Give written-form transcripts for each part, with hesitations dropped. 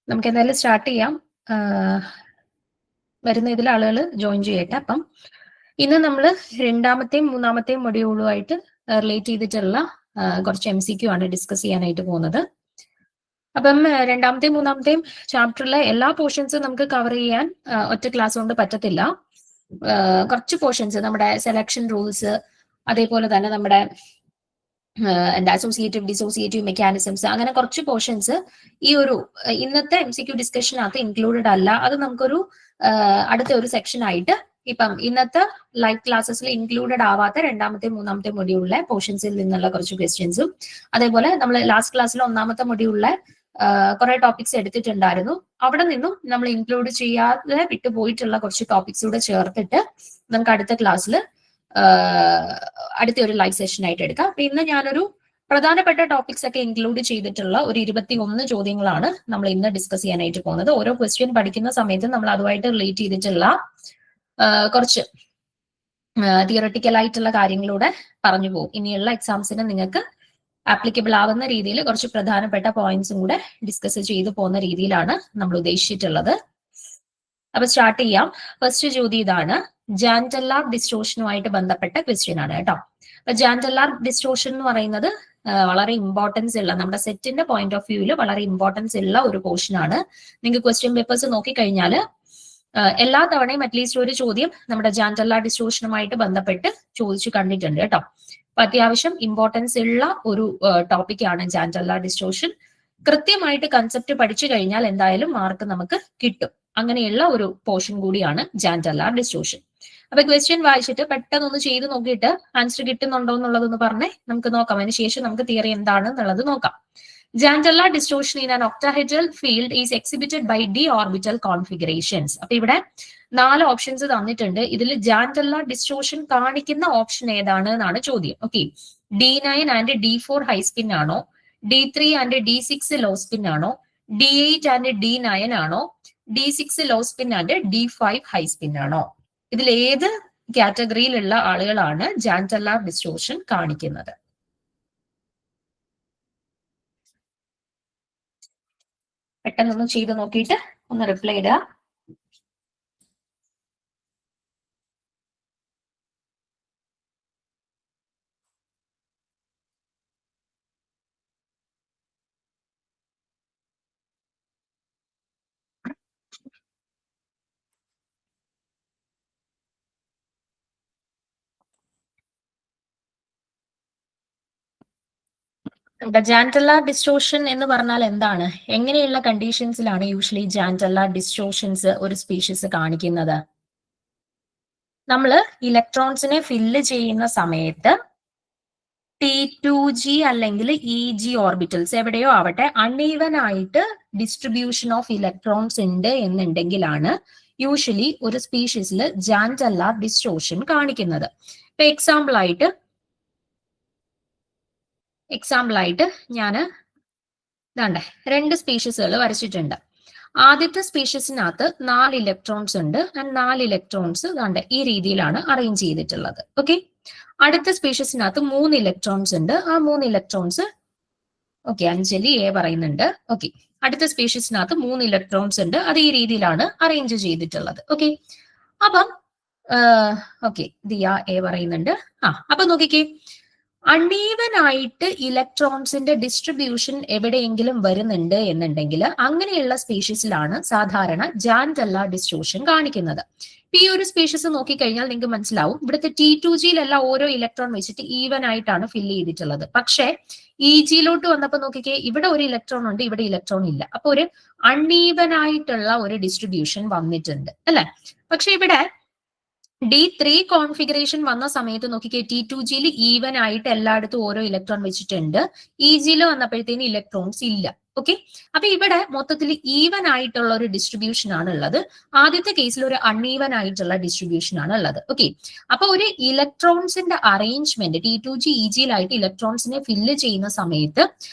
നമുക്ക് എന്തായാലും സ്റ്റാർട്ട് ചെയ്യാം. വരുന്ന ഇതിൽ ആളുകൾ ജോയിൻ ചെയ്യട്ടെ. അപ്പം ഇന്ന് നമ്മൾ രണ്ടാമത്തെയും മൂന്നാമത്തെയും മൊഡ്യൂളുമായിട്ട് റിലേറ്റ് ചെയ്തിട്ടുള്ള കുറച്ച് MCQ ആണ് ഡിസ്കസ് ചെയ്യാനായിട്ട് പോകുന്നത്. അപ്പം രണ്ടാമത്തെയും മൂന്നാമത്തെയും ചാപ്റ്ററിലെ എല്ലാ പോർഷൻസും നമുക്ക് കവർ ചെയ്യാൻ ഒറ്റ ക്ലാസ് കൊണ്ട് പറ്റത്തില്ല. കുറച്ച് പോർഷൻസ് നമ്മുടെ സെലക്ഷൻ റൂൾസ്, അതേപോലെ തന്നെ നമ്മുടെ എന്താ അസോസിയേറ്റീവ് ഡിസോസിയേറ്റീവ് മെക്കാനിസംസ്, അങ്ങനെ കുറച്ച് പോർഷൻസ് ഈ ഒരു ഇന്നത്തെ MCQ ഡിസ്കഷനകത്ത് ഇൻക്ലൂഡഡ് അല്ല. അത് നമുക്കൊരു അടുത്ത ഒരു സെക്ഷൻ ആയിട്ട് ഇപ്പം ഇന്നത്തെ ലൈവ് ക്ലാസ്സസിൽ ഇൻക്ലൂഡഡ് ആവാത്ത രണ്ടാമത്തെ മൂന്നാമത്തെ മൊഡ്യൂളിലെ പോർഷൻസിൽ നിന്നുള്ള കുറച്ച് ക്വസ്റ്റ്യൻസും, അതേപോലെ നമ്മൾ ലാസ്റ്റ് ക്ലാസ്സിൽ ഒന്നാമത്തെ മൊഡ്യൂളിലെ കുറെ ടോപ്പിക്സ് എടുത്തിട്ടുണ്ടായിരുന്നു. അവിടെ നിന്നും നമ്മൾ ഇൻക്ലൂഡ് ചെയ്യാതെ വിട്ടുപോയിട്ടുള്ള കുറച്ച് ടോപ്പിക്സ് കൂടെ ചേർത്തിട്ട് നമുക്ക് അടുത്ത ക്ലാസ്സിൽ അടുത്ത ഒരു ലൈവ് സെഷൻ ആയിട്ട് എടുക്കാം. അപ്പൊ ഇന്ന് ഞാനൊരു പ്രധാനപ്പെട്ട ടോപ്പിക്സ് ഒക്കെ ഇൻക്ലൂഡ് ചെയ്തിട്ടുള്ള ഒരു 21 ചോദ്യങ്ങളാണ് നമ്മൾ ഇന്ന് ഡിസ്കസ് ചെയ്യാനായിട്ട് പോകുന്നത്. ഓരോ ക്വസ്റ്റ്യൻ പഠിക്കുന്ന സമയത്ത് നമ്മൾ അതുമായിട്ട് റിലേറ്റ് ചെയ്തിട്ടുള്ള കുറച്ച് തിയറട്ടിക്കൽ ആയിട്ടുള്ള കാര്യങ്ങളൂടെ പറഞ്ഞു പോകും. ഇനിയുള്ള എക്സാംസിന് നിങ്ങൾക്ക് ആപ്ലിക്കബിൾ ആവുന്ന രീതിയിൽ കുറച്ച് പ്രധാനപ്പെട്ട പോയിന്റ്സും കൂടെ ഡിസ്കസ് ചെയ്തു പോകുന്ന രീതിയിലാണ് നമ്മൾ ഉദ്ദേശിച്ചിട്ടുള്ളത്. അപ്പൊ സ്റ്റാർട്ട് ചെയ്യാം. ഫസ്റ്റ് ചോദ്യം ഇതാണ്. ജാൻഡെല്ലാർ ഡിസ്റ്റോർഷനുമായിട്ട് ബന്ധപ്പെട്ട ക്വസ്റ്റ്യൻ ആണ് കേട്ടോ. അപ്പൊ ജാൻഡെല്ലാർ ഡിസ്റ്റോർഷൻ എന്ന് പറയുന്നത് വളരെ ഇമ്പോർട്ടൻസ് ഉള്ള, നമ്മുടെ സെറ്റിന്റെ പോയിന്റ് ഓഫ് വ്യൂവിൽ വളരെ ഇമ്പോർട്ടൻസ് ഉള്ള ഒരു പോർഷൻ ആണ്. നിങ്ങൾക്ക് ക്വസ്റ്റ്യൻ പേപ്പേഴ്സ് നോക്കിക്കഴിഞ്ഞാൽ എല്ലാ തവണയും അറ്റ്ലീസ്റ്റ് ഒരു ചോദ്യം നമ്മുടെ ജാൻഡെല്ലാർ ഡിസ്റ്റോർഷനുമായിട്ട് ബന്ധപ്പെട്ട് ചോദിച്ചു കണ്ടിട്ടുണ്ട് കേട്ടോ. അപ്പൊ അത്യാവശ്യം ഇമ്പോർട്ടൻസ് ഉള്ള ഒരു ടോപ്പിക്കാണ് ജാൻഡെല്ലാർ ഡിസ്റ്റോർഷൻ. കൃത്യമായിട്ട് കൺസെപ്റ്റ് പഠിച്ചു കഴിഞ്ഞാൽ എന്തായാലും മാർക്ക് നമുക്ക് കിട്ടും. അങ്ങനെയുള്ള ഒരു പോർഷൻ കൂടിയാണ് ജാൻഡെല്ലാർ ഡിസ്റ്റോർഷൻ. അപ്പൊ ക്വസ്റ്റ്യൻ വായിച്ചിട്ട് പെട്ടെന്നൊന്ന് ചെയ്ത് നോക്കിയിട്ട് ആൻസർ കിട്ടുന്നുണ്ടോ എന്നുള്ളതൊന്ന് പറഞ്ഞേ, നമുക്ക് നോക്കാം. അതിനുശേഷം നമുക്ക് തിയറി എന്താണ് എന്നുള്ളത് നോക്കാം. Jantellar distortion in an octahedral field is exhibited by d orbital configurations. അപ്പൊ ഇവിടെ 4 ഓപ്ഷൻസ് തന്നിട്ടുണ്ട്. ഇതിൽ ജാൻഡെല്ലാർ ഡിസ്റ്റോർഷൻ കാണിക്കുന്ന ഓപ്ഷൻ ഏതാണ് എന്നാണ് ചോദ്യം. Okay, D9 and D4 high spin ആണോ, D3 and D6 low spin ആണോ, D8 ആൻഡ് D9 ആണോ, D6 low spin and D5 high spin ആണോ? ഇതിൽ ഏത് കാറ്റഗറിയിലുള്ള ആളുകളാണ് ജാൻഡെല്ലാർ ഡിസ്റ്റോർഷൻ കാണിക്കുന്നത്? പെട്ടെന്നൊന്ന് ചെയ്ത് നോക്കിയിട്ട് ഒന്ന് റിപ്ലൈ ഇടുക. ജാൻഡെല്ലാർ ഡിസ്റ്റോർഷൻ എന്ന് പറഞ്ഞാൽ എന്താണ്? എങ്ങനെയുള്ള കണ്ടീഷൻസിലാണ് യൂഷ്വലി ജാൻഡെല്ലാർ ഡിസ്റ്റോർഷൻസ് ഒരു സ്പീഷീസ് കാണിക്കുന്നത്? നമ്മൾ ഇലക്ട്രോൺസിനെ ഫില്ല് ചെയ്യുന്ന സമയത്ത് T2G അല്ലെങ്കിൽ EG ഓർബിറ്റൽസ് എവിടെയോ ആവട്ടെ അൺഈവൻ ആയിട്ട് ഡിസ്ട്രിബ്യൂഷൻ ഓഫ് ഇലക്ട്രോൺസ് ഉണ്ട് എന്നുണ്ടെങ്കിലാണ് യൂഷ്വലി ഒരു സ്പീഷീസിൽ ജാൻഡെല്ലാർ ഡിസ്റ്റോർഷൻ കാണിക്കുന്നത്. ഇപ്പൊ എക്സാമ്പിൾ ആയിട്ട് ഞാൻ ഇതാണ്ടേ 2 സ്പീഷീസുകൾ വരച്ചിട്ടുണ്ട്. ആദ്യത്തെ സ്പീഷീസിനകത്ത് 4 ഇലക്ട്രോൺസ് ഉണ്ട്. 4 ഇലക്ട്രോൺസ് ഇതാണ്ട് ഈ രീതിയിലാണ് അറേഞ്ച് ചെയ്തിട്ടുള്ളത്. ഓക്കെ, അടുത്ത സ്പീഷീസിനകത്ത് 3 ഇലക്ട്രോൺസ് ഉണ്ട്. ആ 3 ഇലക്ട്രോൺസ് ഓക്കെ അഞ്ജലി എ പറയുന്നുണ്ട്. ഓക്കെ, അടുത്ത സ്പീഷീസിനകത്ത് 3 ഇലക്ട്രോൺസ് ഉണ്ട്. അത് ഈ രീതിയിലാണ് അറേഞ്ച് ചെയ്തിട്ടുള്ളത്. ഓക്കെ, അപ്പം ഓക്കെ ദിയ എ പറയുന്നുണ്ട്. അപ്പൊ നോക്കിക്കേ, അൺഈവൻ ആയിട്ട് ഇലക്ട്രോൺസിന്റെ ഡിസ്ട്രിബ്യൂഷൻ എവിടെയെങ്കിലും വരുന്നുണ്ട് എന്നുണ്ടെങ്കിൽ അങ്ങനെയുള്ള സ്പീഷീസിലാണ് സാധാരണ ജാൻഡെല്ലാർ ഡിസ്റ്റോർഷൻ കാണിക്കുന്നത്. ഈ ഒരു സ്പീഷീസ് നോക്കിക്കഴിഞ്ഞാൽ നിങ്ങൾക്ക് മനസ്സിലാവും, ഇവിടുത്തെ T2Gയിലെല്ലാം ഓരോ ഇലക്ട്രോൺ വെച്ചിട്ട് ഈവൻ ആയിട്ടാണ് ഫില്ല് ചെയ്തിട്ടുള്ളത്. പക്ഷേ EGയിലോട്ട് വന്നപ്പോൾ നോക്കിക്കേ, ഇവിടെ ഒരു ഇലക്ട്രോൺ ഉണ്ട്, ഇവിടെ ഇലക്ട്രോൺ ഇല്ല. അപ്പൊ ഒരു അൺഈവൻ ആയിട്ടുള്ള ഒരു ഡിസ്ട്രിബ്യൂഷൻ വന്നിട്ടുണ്ട് അല്ലെ. പക്ഷെ ഇവിടെ D3 കോൺഫിഗറേഷൻ വന്ന സമയത്ത് നോക്കിക്കേ, T2Gയിൽ ഈവൻ ആയിട്ട് എല്ലായിടത്തും ഓരോ ഇലക്ട്രോൺ വെച്ചിട്ടുണ്ട്. EGയിൽ വന്നപ്പോഴത്തേന് ഇലക്ട്രോൺസ് ഇല്ല. ഓക്കെ, അപ്പൊ ഇവിടെ മൊത്തത്തിൽ ഈവൻ ആയിട്ടുള്ള ഒരു ഡിസ്ട്രിബ്യൂഷൻ ആണ് ഉള്ളത്. ആദ്യത്തെ കേസിൽ ഒരു അൺഈവൻ ആയിട്ടുള്ള ഡിസ്ട്രിബ്യൂഷൻ ആണ് ഉള്ളത്. ഓക്കെ, അപ്പൊ ഒരു ഇലക്ട്രോൺസിന്റെ അറേഞ്ച്മെന്റ് T2G EGയിലായിട്ട് ഇലക്ട്രോൺസിനെ ഫില്ല് ചെയ്യുന്ന സമയത്ത്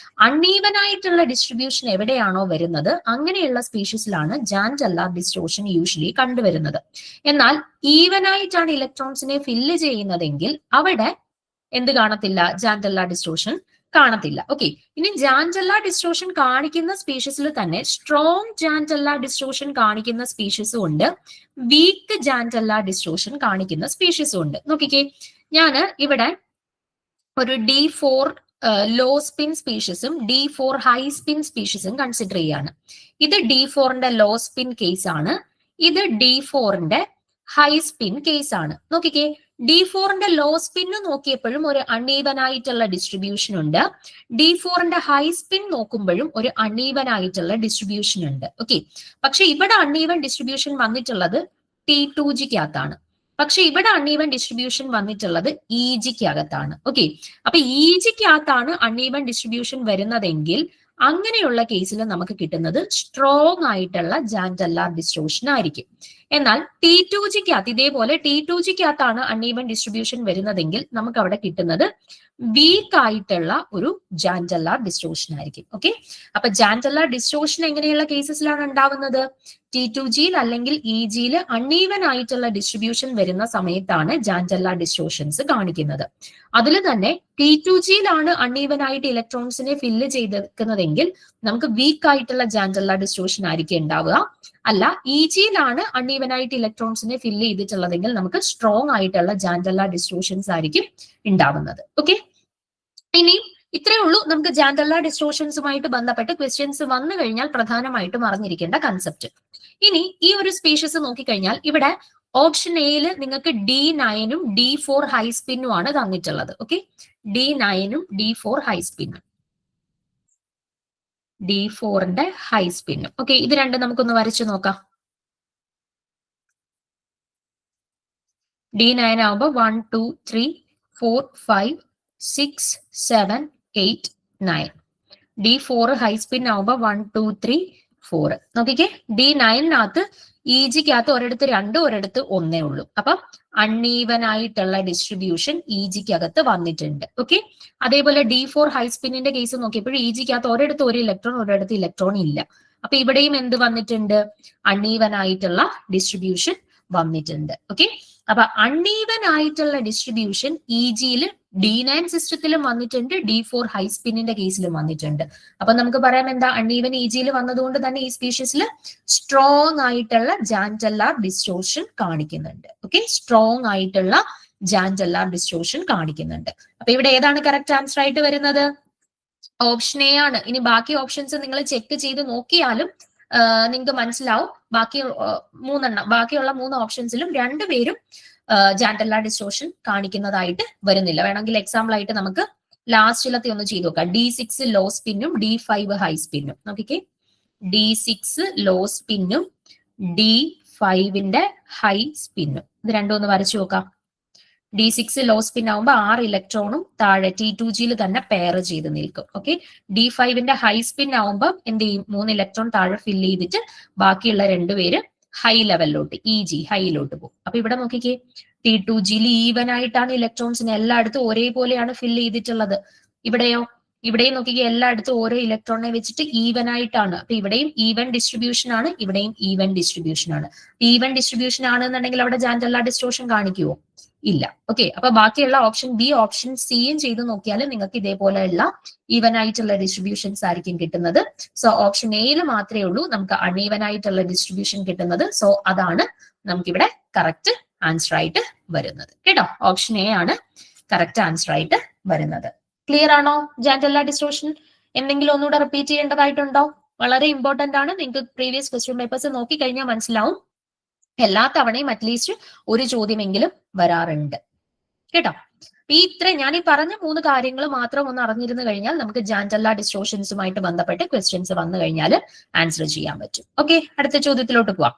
അൺഈവൻ ആയിട്ടുള്ള ഡിസ്ട്രിബ്യൂഷൻ എവിടെയാണോ വരുന്നത് അങ്ങനെയുള്ള സ്പീഷീസിലാണ് ജാൻഡെല്ലാർ ഡിസ്റ്റോർഷൻ യൂഷ്വലി കണ്ടുവരുന്നത്. എന്നാൽ ഈവൻ ആയിട്ടാണ് ഇലക്ട്രോൺസിനെ ഫില്ല് ചെയ്യുന്നതെങ്കിൽ അവിടെ എന്ത് കാണത്തില്ല? ജാൻഡെല്ലാർ ഡിസ്റ്റോർഷൻ കാണത്തില്ല. ഓക്കെ, ഇനി ജാൻഡെല്ല ഡിസ്റ്റോർഷൻ കാണിക്കുന്ന സ്പീഷീസിൽ തന്നെ സ്ട്രോങ് ജാൻഡെല്ല ഡിസ്റ്റോർഷൻ കാണിക്കുന്ന സ്പീഷീസും ഉണ്ട്, വീക്ക് ജാൻഡെല്ല ഡിസ്റ്റോർഷൻ കാണിക്കുന്ന സ്പീഷീസും ഉണ്ട്. നോക്കിക്കേ, ഞാൻ ഇവിടെ ഒരു D4 ലോ സ്പിൻ സ്പീഷീസും D4 ഹൈ സ്പിൻ സ്പീഷീസും കൺസിഡർ ചെയ്യാണ്. ഇത് D4ന്റെ ലോ സ്പിൻ കേസ് ആണ്, ഇത് D4ന്റെ ഹൈ സ്പിൻ കേസ് ആണ്. നോക്കിക്കേ, D4ന്റെ ലോ സ്പിൻ നോക്കിയപ്പോഴും ഒരു അൺഈവൻ ആയിട്ടുള്ള ഡിസ്ട്രിബ്യൂഷൻ ഉണ്ട്, D4ന്റെ ഹൈ സ്പിൻ നോക്കുമ്പോഴും ഒരു അൺഈവൻ ആയിട്ടുള്ള ഡിസ്ട്രിബ്യൂഷൻ ഉണ്ട്. ഓക്കെ, പക്ഷെ ഇവിടെ അൺഈവൻ ഡിസ്ട്രിബ്യൂഷൻ വന്നിട്ടുള്ളത് T2Gക്കകത്താണ്, പക്ഷെ ഇവിടെ അൺഈവൻ ഡിസ്ട്രിബ്യൂഷൻ വന്നിട്ടുള്ളത് EGക്കകത്താണ്. ഓക്കെ, അപ്പൊ EGക്കകത്താണ് അൺഈവൻ ഡിസ്ട്രിബ്യൂഷൻ വരുന്നതെങ്കിൽ അങ്ങനെയുള്ള കേസിൽ നമുക്ക് കിട്ടുന്നത് സ്ട്രോങ് ആയിട്ടുള്ള ജാൻഡെല്ലാർ ഡിസ്റ്റോർഷൻ ആയിരിക്കും. എന്നാൽ T2Gക്കകത്ത് ഇതേപോലെ T2Gക്കകത്താണ് അൺഈവൻ ഡിസ്ട്രിബ്യൂഷൻ വരുന്നതെങ്കിൽ നമുക്ക് അവിടെ കിട്ടുന്നത് വീക്ക് ആയിട്ടുള്ള ഒരു ജാൻഡെല്ലാർ ഡിസ്റ്റോർഷൻ ആയിരിക്കും. ഓക്കെ, അപ്പൊ ജാൻഡെല്ലാർ ഡിസ്റ്റോർഷൻ എങ്ങനെയുള്ള കേസസിലാണ് ഉണ്ടാവുന്നത്? T2Gയിൽ അല്ലെങ്കിൽ EGയിൽ അൺഈവൻ ആയിട്ടുള്ള ഡിസ്ട്രിബ്യൂഷൻ വരുന്ന സമയത്താണ് ജാൻഡെല്ലാർ ഡിസ്റ്റോർഷൻസ് കാണിക്കുന്നത്. അതിൽ തന്നെ T2Gയിലാണ് അൺഈവൻ ആയിട്ട് ഇലക്ട്രോൺസിനെ ഫില്ല് ചെയ്തെടുക്കുന്നതെങ്കിൽ നമുക്ക് വീക്ക് ആയിട്ടുള്ള ജാൻഡെല്ലാർ ഡിസ്റ്റോർഷൻ ആയിരിക്കും ഉണ്ടാവുക. അല്ല, EGയിലാണ് അൺഈവൻ ആയിട്ട് ഇലക്ട്രോൺസിനെ ഫില്ല് ചെയ്തിട്ടുള്ളതെങ്കിൽ നമുക്ക് സ്ട്രോങ് ആയിട്ടുള്ള ജാൻഡെല്ലാർ ഡിസ്റ്റോർഷൻസ് ആയിരിക്കും ഉണ്ടാവുന്നത്. ഓക്കെ, ഇനി ഇത്രയേ ഉള്ളൂ നമുക്ക് ജാൻഡെല്ലാർ ഡിസ്റ്റോർഷൻസുമായിട്ട് ബന്ധപ്പെട്ട് ക്വസ്റ്റ്യൻസ് വന്നു കഴിഞ്ഞാൽ പ്രധാനമായിട്ടും അറിഞ്ഞിരിക്കേണ്ട കൺസെപ്റ്റ്. ഇനി ഈ ഒരു സ്പീഷീസ് നോക്കിക്കഴിഞ്ഞാൽ ഇവിടെ ഓപ്ഷൻ എയിൽ നിങ്ങൾക്ക് D9ഉം D4 ഹൈ സ്പിന്നും ആണ് തന്നിട്ടുള്ളത്. ഓക്കെ, D9ഉം D4 ഹൈ സ്പിന്നും, D4ന്റെ ഹൈ സ്പിന്നും. ഓക്കെ, ഇത് രണ്ടും നമുക്കൊന്ന് വരച്ചു നോക്കാം. D9 ആവുമ്പോൾ 1 2 3 4 5 6 7 8 9. D4 ഹൈ സ്പിൻ ആവുമ്പോൾ 1 2 3 4. നോക്കിക്കേ, D9നകത്ത് EGക്കകത്ത് ഒരിടത്ത് 2 ഒരിടത്ത് 1 ഉള്ളൂ. അപ്പൊ അൺഈവൻ ആയിട്ടുള്ള ഡിസ്ട്രിബ്യൂഷൻ EGക്കകത്ത് വന്നിട്ടുണ്ട്. ഓക്കെ, അതേപോലെ D4 ഹൈ സ്പിന്നിന്റെ കേസ് നോക്കിയപ്പോൾ EGക്കകത്ത് ഒരിടത്ത് ഒരു ഇലക്ട്രോൺ ഒരിടത്ത് ഇലക്ട്രോൺ ഇല്ല. അപ്പൊ ഇവിടെയും എന്ത് വന്നിട്ടുണ്ട്? അൺഈവൻ ആയിട്ടുള്ള ഡിസ്ട്രിബ്യൂഷൻ വന്നിട്ടുണ്ട്. ഓക്കെ, അപ്പൊ അൺഈവൻ ആയിട്ടുള്ള ഡിസ്ട്രിബ്യൂഷൻ EGയിൽ D9 സിസ്റ്റത്തിലും വന്നിട്ടുണ്ട്, D4 ഹൈ സ്പിന്നിന്റെ കേസിലും വന്നിട്ടുണ്ട്. അപ്പൊ നമുക്ക് പറയാം എന്താ, അൺഈവൻ EGയിൽ വന്നതുകൊണ്ട് തന്നെ ഈ സ്പീഷീസിൽ സ്ട്രോങ് ആയിട്ടുള്ള ജാൻഡെല്ലാർ ഡിസ്റ്റോർഷൻ കാണിക്കുന്നുണ്ട്. ഓക്കെ, സ്ട്രോങ് ആയിട്ടുള്ള ജാൻഡെല്ലാർ ഡിസ്റ്റോർഷൻ കാണിക്കുന്നുണ്ട്. അപ്പൊ ഇവിടെ ഏതാണ് കറക്റ്റ് ആൻസർ ആയിട്ട് വരുന്നത്? ഓപ്ഷൻ എ ആണ്. ഇനി ബാക്കി ഓപ്ഷൻസ് നിങ്ങൾ ചെക്ക് ചെയ്ത് നോക്കിയാലും നിങ്ങൾക്ക് മനസ്സിലാവും, ബാക്കിയുള്ള 3 ഓപ്ഷൻസിലും രണ്ടുപേരും ജാൻഡെല്ലാർ ഡിസ്റ്റോർഷൻ കാണിക്കുന്നതായിട്ട് വരുന്നില്ല. വേണമെങ്കിൽ എക്സാമ്പിൾ ആയിട്ട് നമുക്ക് ലാസ്റ്റിലത്തെ ഒന്ന് ചെയ്ത് നോക്കാം. D6 law സ്പിന്നും D5 high സ്പിന്നും. നോക്കിക്കേ, D6 ലോ സ്പിന്നും D5ന്റെ ഹൈ സ്പിന്നും. ഇത് രണ്ടും ഒന്ന് വരച്ചു നോക്കാം. D6 ലോ സ്പിൻ ആവുമ്പോൾ 6 ഇലക്ട്രോണും താഴെ T2Gയിൽ തന്നെ പെയർ ചെയ്ത് നിൽക്കും. ഓക്കെ, D5ന്റെ ഹൈ സ്പിൻ ആവുമ്പോൾ എന്ത് ചെയ്യും? 3 ഇലക്ട്രോൺ താഴെ ഫില്ല് ചെയ്തിട്ട് ബാക്കിയുള്ള 2 പേര് ഹൈ ലെവലിലോട്ട് EG ഹൈയിലോട്ട് പോകും. അപ്പൊ ഇവിടെ നോക്കിക്കേ, T2Gയിൽ ഈവൻ ആയിട്ടാണ് ഇലക്ട്രോൺസിന് എല്ലായിടത്തും ഒരേപോലെയാണ് ഫില്ല് ചെയ്തിട്ടുള്ളത്. ഇവിടെയോ? ഇവിടെയും നോക്കിക്കേ, എല്ലായിടത്തും ഓരോ ഇലക്ട്രോണിനെ വെച്ചിട്ട് ഈവൻ ആയിട്ടാണ്. അപ്പൊ ഇവിടെയും ഈവൻ ഡിസ്ട്രിബ്യൂഷൻ ആണ്, ഇവിടെയും ഈവൻ ഡിസ്ട്രിബ്യൂഷൻ ആണ്. ഈവൻ ഡിസ്ട്രിബ്യൂഷൻ ആണെന്നുണ്ടെങ്കിൽ അവിടെ ജാൻഡെല്ലാർ ഡിസ്റ്റോർഷൻ കാണിക്കുമോ? ഇല്ല. ഓക്കെ, അപ്പൊ ബാക്കിയുള്ള ഓപ്ഷൻ ബി, ഓപ്ഷൻ സിയും ചെയ്ത് നോക്കിയാൽ നിങ്ങൾക്ക് ഇതേപോലെയുള്ള ഈവൻ ആയിട്ടുള്ള ഡിസ്ട്രിബ്യൂഷൻസ് ആയിരിക്കും കിട്ടുന്നത്. സോ ഓപ്ഷൻ എയിൽ മാത്രമേ ഉള്ളൂ നമുക്ക് അൺഈവൻ ആയിട്ടുള്ള ഡിസ്ട്രിബ്യൂഷൻ കിട്ടുന്നത്. സോ അതാണ് നമുക്കിവിടെ കറക്റ്റ് ആൻസർ ആയിട്ട് വരുന്നത്. കേട്ടോ, ഓപ്ഷൻ എ ആണ് കറക്റ്റ് ആൻസർ ആയിട്ട് വരുന്നത്. ക്ലിയർ ആണോ? ജാൻഡെല്ലാർ ഡിസ്റ്റോർഷൻ എന്തെങ്കിലും ഒന്നുകൂടെ റിപ്പീറ്റ് ചെയ്യേണ്ടതായിട്ടുണ്ടോ? വളരെ ഇമ്പോർട്ടന്റ് ആണ്. നിങ്ങൾക്ക് പ്രീവിയസ് ക്വസ്റ്റ്യൻ പേപ്പേഴ്സ് നോക്കി കഴിഞ്ഞാൽ മനസ്സിലാവും, എല്ലാ തവണയും അറ്റ്ലീസ്റ്റ് ഒരു ചോദ്യമെങ്കിലും വരാറുണ്ട്. കേട്ടോ, ഞാൻ ഈ പറഞ്ഞ 3 കാര്യങ്ങൾ മാത്രം ഒന്ന് അറിഞ്ഞിരുന്നു കഴിഞ്ഞാൽ നമുക്ക് ജാൻഡെല്ലാർ ഡിസ്റ്റോർഷൻസുമായിട്ട് ബന്ധപ്പെട്ട് ക്വസ്റ്റ്യൻസ് വന്നു കഴിഞ്ഞാൽ ആൻസർ ചെയ്യാൻ പറ്റും. ഓക്കെ, അടുത്ത ചോദ്യത്തിലോട്ട് പോവാം.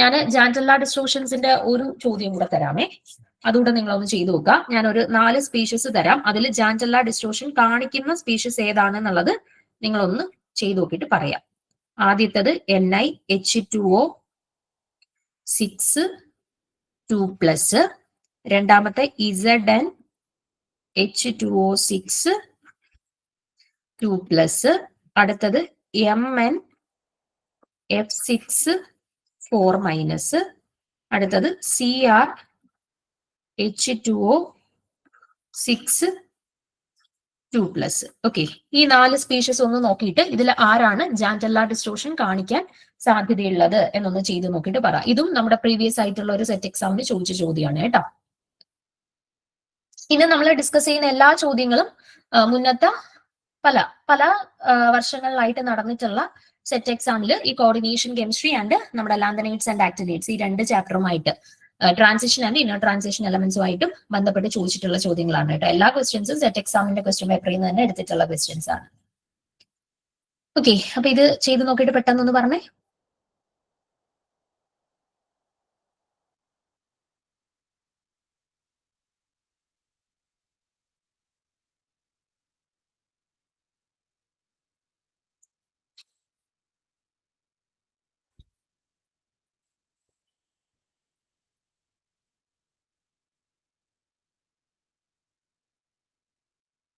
ഞാൻ ജാൻഡെല്ലാർ ഡിസ്റ്റോർഷൻസിന്റെ ഒരു ചോദ്യം കൂടെ തരാമേ, അതുകൂടെ നിങ്ങളൊന്ന് ചെയ്തു നോക്കുക. ഞാനൊരു 4 സ്പീഷീസ് തരാം, അതിൽ ജാൻഡെല്ലാർ ഡിസ്റ്റോർഷൻ കാണിക്കുന്ന സ്പീഷീസ് ഏതാണെന്നുള്ളത് നിങ്ങളൊന്ന് ചെയ്തു നോക്കിയിട്ട് പറയാം. ആദ്യത്തത് NiH2O 6 2+, രണ്ടാമത്തെ ZnH2O6 2+, അടുത്തത് MnF6 4-, അടുത്തത് CrH2O6 2+. ഓക്കെ, ഈ 4 സ്പീഷീസ് ഒന്ന് നോക്കിയിട്ട് ഇതിൽ ആരാണ് ജാൻഡെല്ല ഡിസ്റ്റോർഷൻ കാണിക്കാൻ സാധ്യതയുള്ളത് എന്നൊന്ന് ചെയ്ത് നോക്കിയിട്ട് പറ. ഇതും നമ്മുടെ പ്രീവിയസ് ആയിട്ടുള്ള ഒരു സെറ്റ് എക്സാമിന് ചോദിച്ച ചോദ്യമാണ് കേട്ടോ. ഇന്ന് നമ്മൾ ഡിസ്കസ് ചെയ്യുന്ന എല്ലാ ചോദ്യങ്ങളും മുന്നത്തെ പല പല വർഷങ്ങളിലായിട്ട് നടന്നിട്ടുള്ള സെറ്റ് എക്സാമിൽ ഈ കോർഡിനേഷൻ കെമിസ്ട്രി ആൻഡ് നമ്മുടെ ലാന്തനൈറ്റ്സ് ആൻഡ് ആക്ടിനേറ്റ്സ് ഈ 2 ചാപ്റ്ററുമായിട്ട് ട്രാൻസിഷൻ ആൻഡ് ഇന്നർ ട്രാൻസിഷൻ എലമെന്റ്സുമായിട്ടും ബന്ധപ്പെട്ട് ചോദിച്ചിട്ടുള്ള ചോദ്യങ്ങളാണ് കേട്ടോ. എല്ലാ ക്വസ്റ്റ്യൻസും സെറ്റ് എക്സാമിന്റെ ക്വസ്റ്റ്യൻ പേപ്പറിൽ നിന്ന് തന്നെ എടുത്തിട്ടുള്ള ക്വസ്റ്റ്യൻസ് ആണ്. ഓക്കെ, അപ്പൊ ഇത് ചെയ്ത് നോക്കിയിട്ട് പെട്ടെന്നൊന്ന് പറഞ്ഞേ.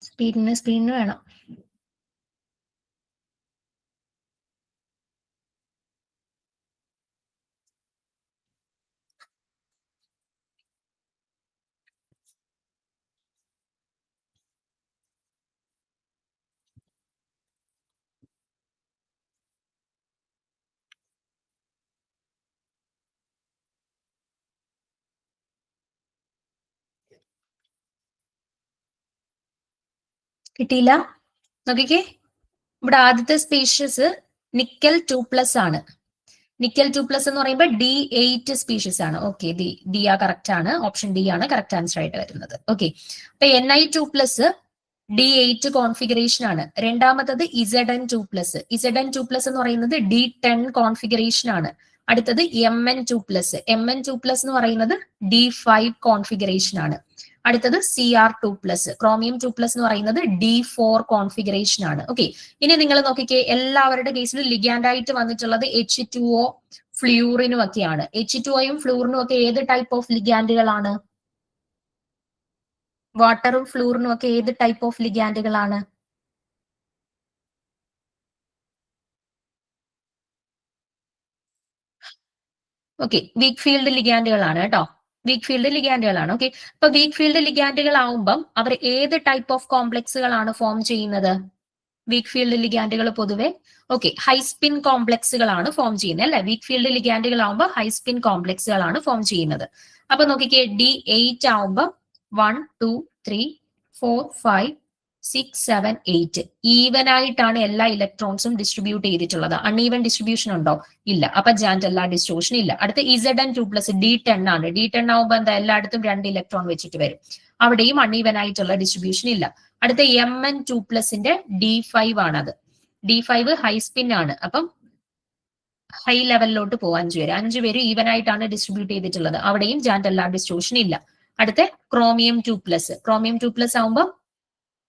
സ്പീഡിന് വേണം. കിട്ടിയില്ല? നോക്കിക്കേ, ഇവിടെ ആദ്യത്തെ സ്പീഷീസ് നിക്കൽ 2+ ആണ്. നിക്കൽ 2+ എന്ന് പറയുമ്പോൾ D8 സ്പീഷീസ് ആണ്. ഓക്കെ, ഡി ആ കറക്റ്റ് ആണ്. ഓപ്ഷൻ ഡി ആണ് കറക്റ്റ് ആൻസർ ആയിട്ട് വരുന്നത്. ഓക്കെ, അപ്പൊ Ni2+ D8 കോൺഫിഗറേഷൻ ആണ്. രണ്ടാമത്തത് Zn2+. Zn2+ എന്ന് പറയുന്നത് D10 കോൺഫിഗറേഷൻ ആണ്. അടുത്തത് Mn2+. Mn2+ എന്ന് പറയുന്നത് D5 കോൺഫിഗറേഷൻ ആണ്. അടുത്തത് Cr2+. ക്രോമിയം 2+ എന്ന് പറയുന്നത് D4 കോൺഫിഗറേഷൻ ആണ്. ഓക്കെ, ഇനി നിങ്ങൾ നോക്കിക്കേ, എല്ലാവരുടെ കേസിലും ലിഗാൻഡ് ആയിട്ട് വന്നിട്ടുള്ളത് H2O ഫ്ലൂറിനും ഒക്കെയാണ്. H2Oയും ഫ്ലൂറിനും ഒക്കെ ഏത് ടൈപ്പ് ഓഫ് ലിഗാൻഡുകളാണ്? വാട്ടറും ഫ്ലൂറിനും ഒക്കെ ഏത് ടൈപ്പ് ഓഫ് ലിഗാൻഡുകളാണ്? ഓക്കെ, വീക്ക് ഫീൽഡ് ലിഗാൻഡുകളാണ് കേട്ടോ. വീക്ക് ഫീൽഡ് ലിഗാൻഡുകളാണ്. ഓക്കെ, അപ്പൊ വീക്ക് ഫീൽഡ് ലിഗാൻഡുകൾ ആവുമ്പം അവർ ഏത് ടൈപ്പ് ഓഫ് കോംപ്ലക്സുകളാണ് ഫോം ചെയ്യുന്നത്? വീക്ക് ഫീൽഡ് ലിഗാൻഡുകൾ പൊതുവെ ഹൈസ്പിൻ കോംപ്ലക്സുകളാണ് ഫോം ചെയ്യുന്നത് അല്ലെ. വീക്ക് ഫീൽഡ് ലിഗാൻഡുകൾ ആവുമ്പോൾ ഹൈസ്പിൻ കോംപ്ലക്സുകളാണ് ഫോം ചെയ്യുന്നത്. അപ്പൊ നോക്കിക്കേ, D8 ആവുമ്പോൾ 1 2 3 4 5 6 7 8 ഈവൻ ആയിട്ടാണ് എല്ലാ ഇലക്ട്രോൺസും ഡിസ്ട്രിബ്യൂട്ട് ചെയ്തിട്ടുള്ളത്. അൺഈവൻ ഡിസ്ട്രിബ്യൂഷൻ ഉണ്ടോ? ഇല്ല. അപ്പൊ ജാൻഡെല്ല ഡിസ്റ്റോർഷൻ ഇല്ല. അടുത്ത Zn2+ D10 ആണ്. D10 ആവുമ്പോൾ എന്താ, എല്ലായിടത്തും 2 ഇലക്ട്രോൺ വെച്ചിട്ട് വരും. അവിടെയും അൺഈവൻ ആയിട്ടുള്ള ഡിസ്ട്രിബ്യൂഷൻ ഇല്ല. അടുത്ത Mn2+ന്റെ D5 ആണത്. D5 ഹൈസ്പിൻ ആണ്. അപ്പം ഹൈ ലെവലിലോട്ട് പോകും. 5 പേര് ഈവൻ ആയിട്ടാണ് ഡിസ്ട്രിബ്യൂട്ട് ചെയ്തിട്ടുള്ളത്. അവിടെയും ജാൻഡെല്ല ഡിസ്റ്റോർഷൻ ഇല്ല. അടുത്ത ക്രോമിയം 2+. ക്രോമിയം 2+ ആവുമ്പോൾ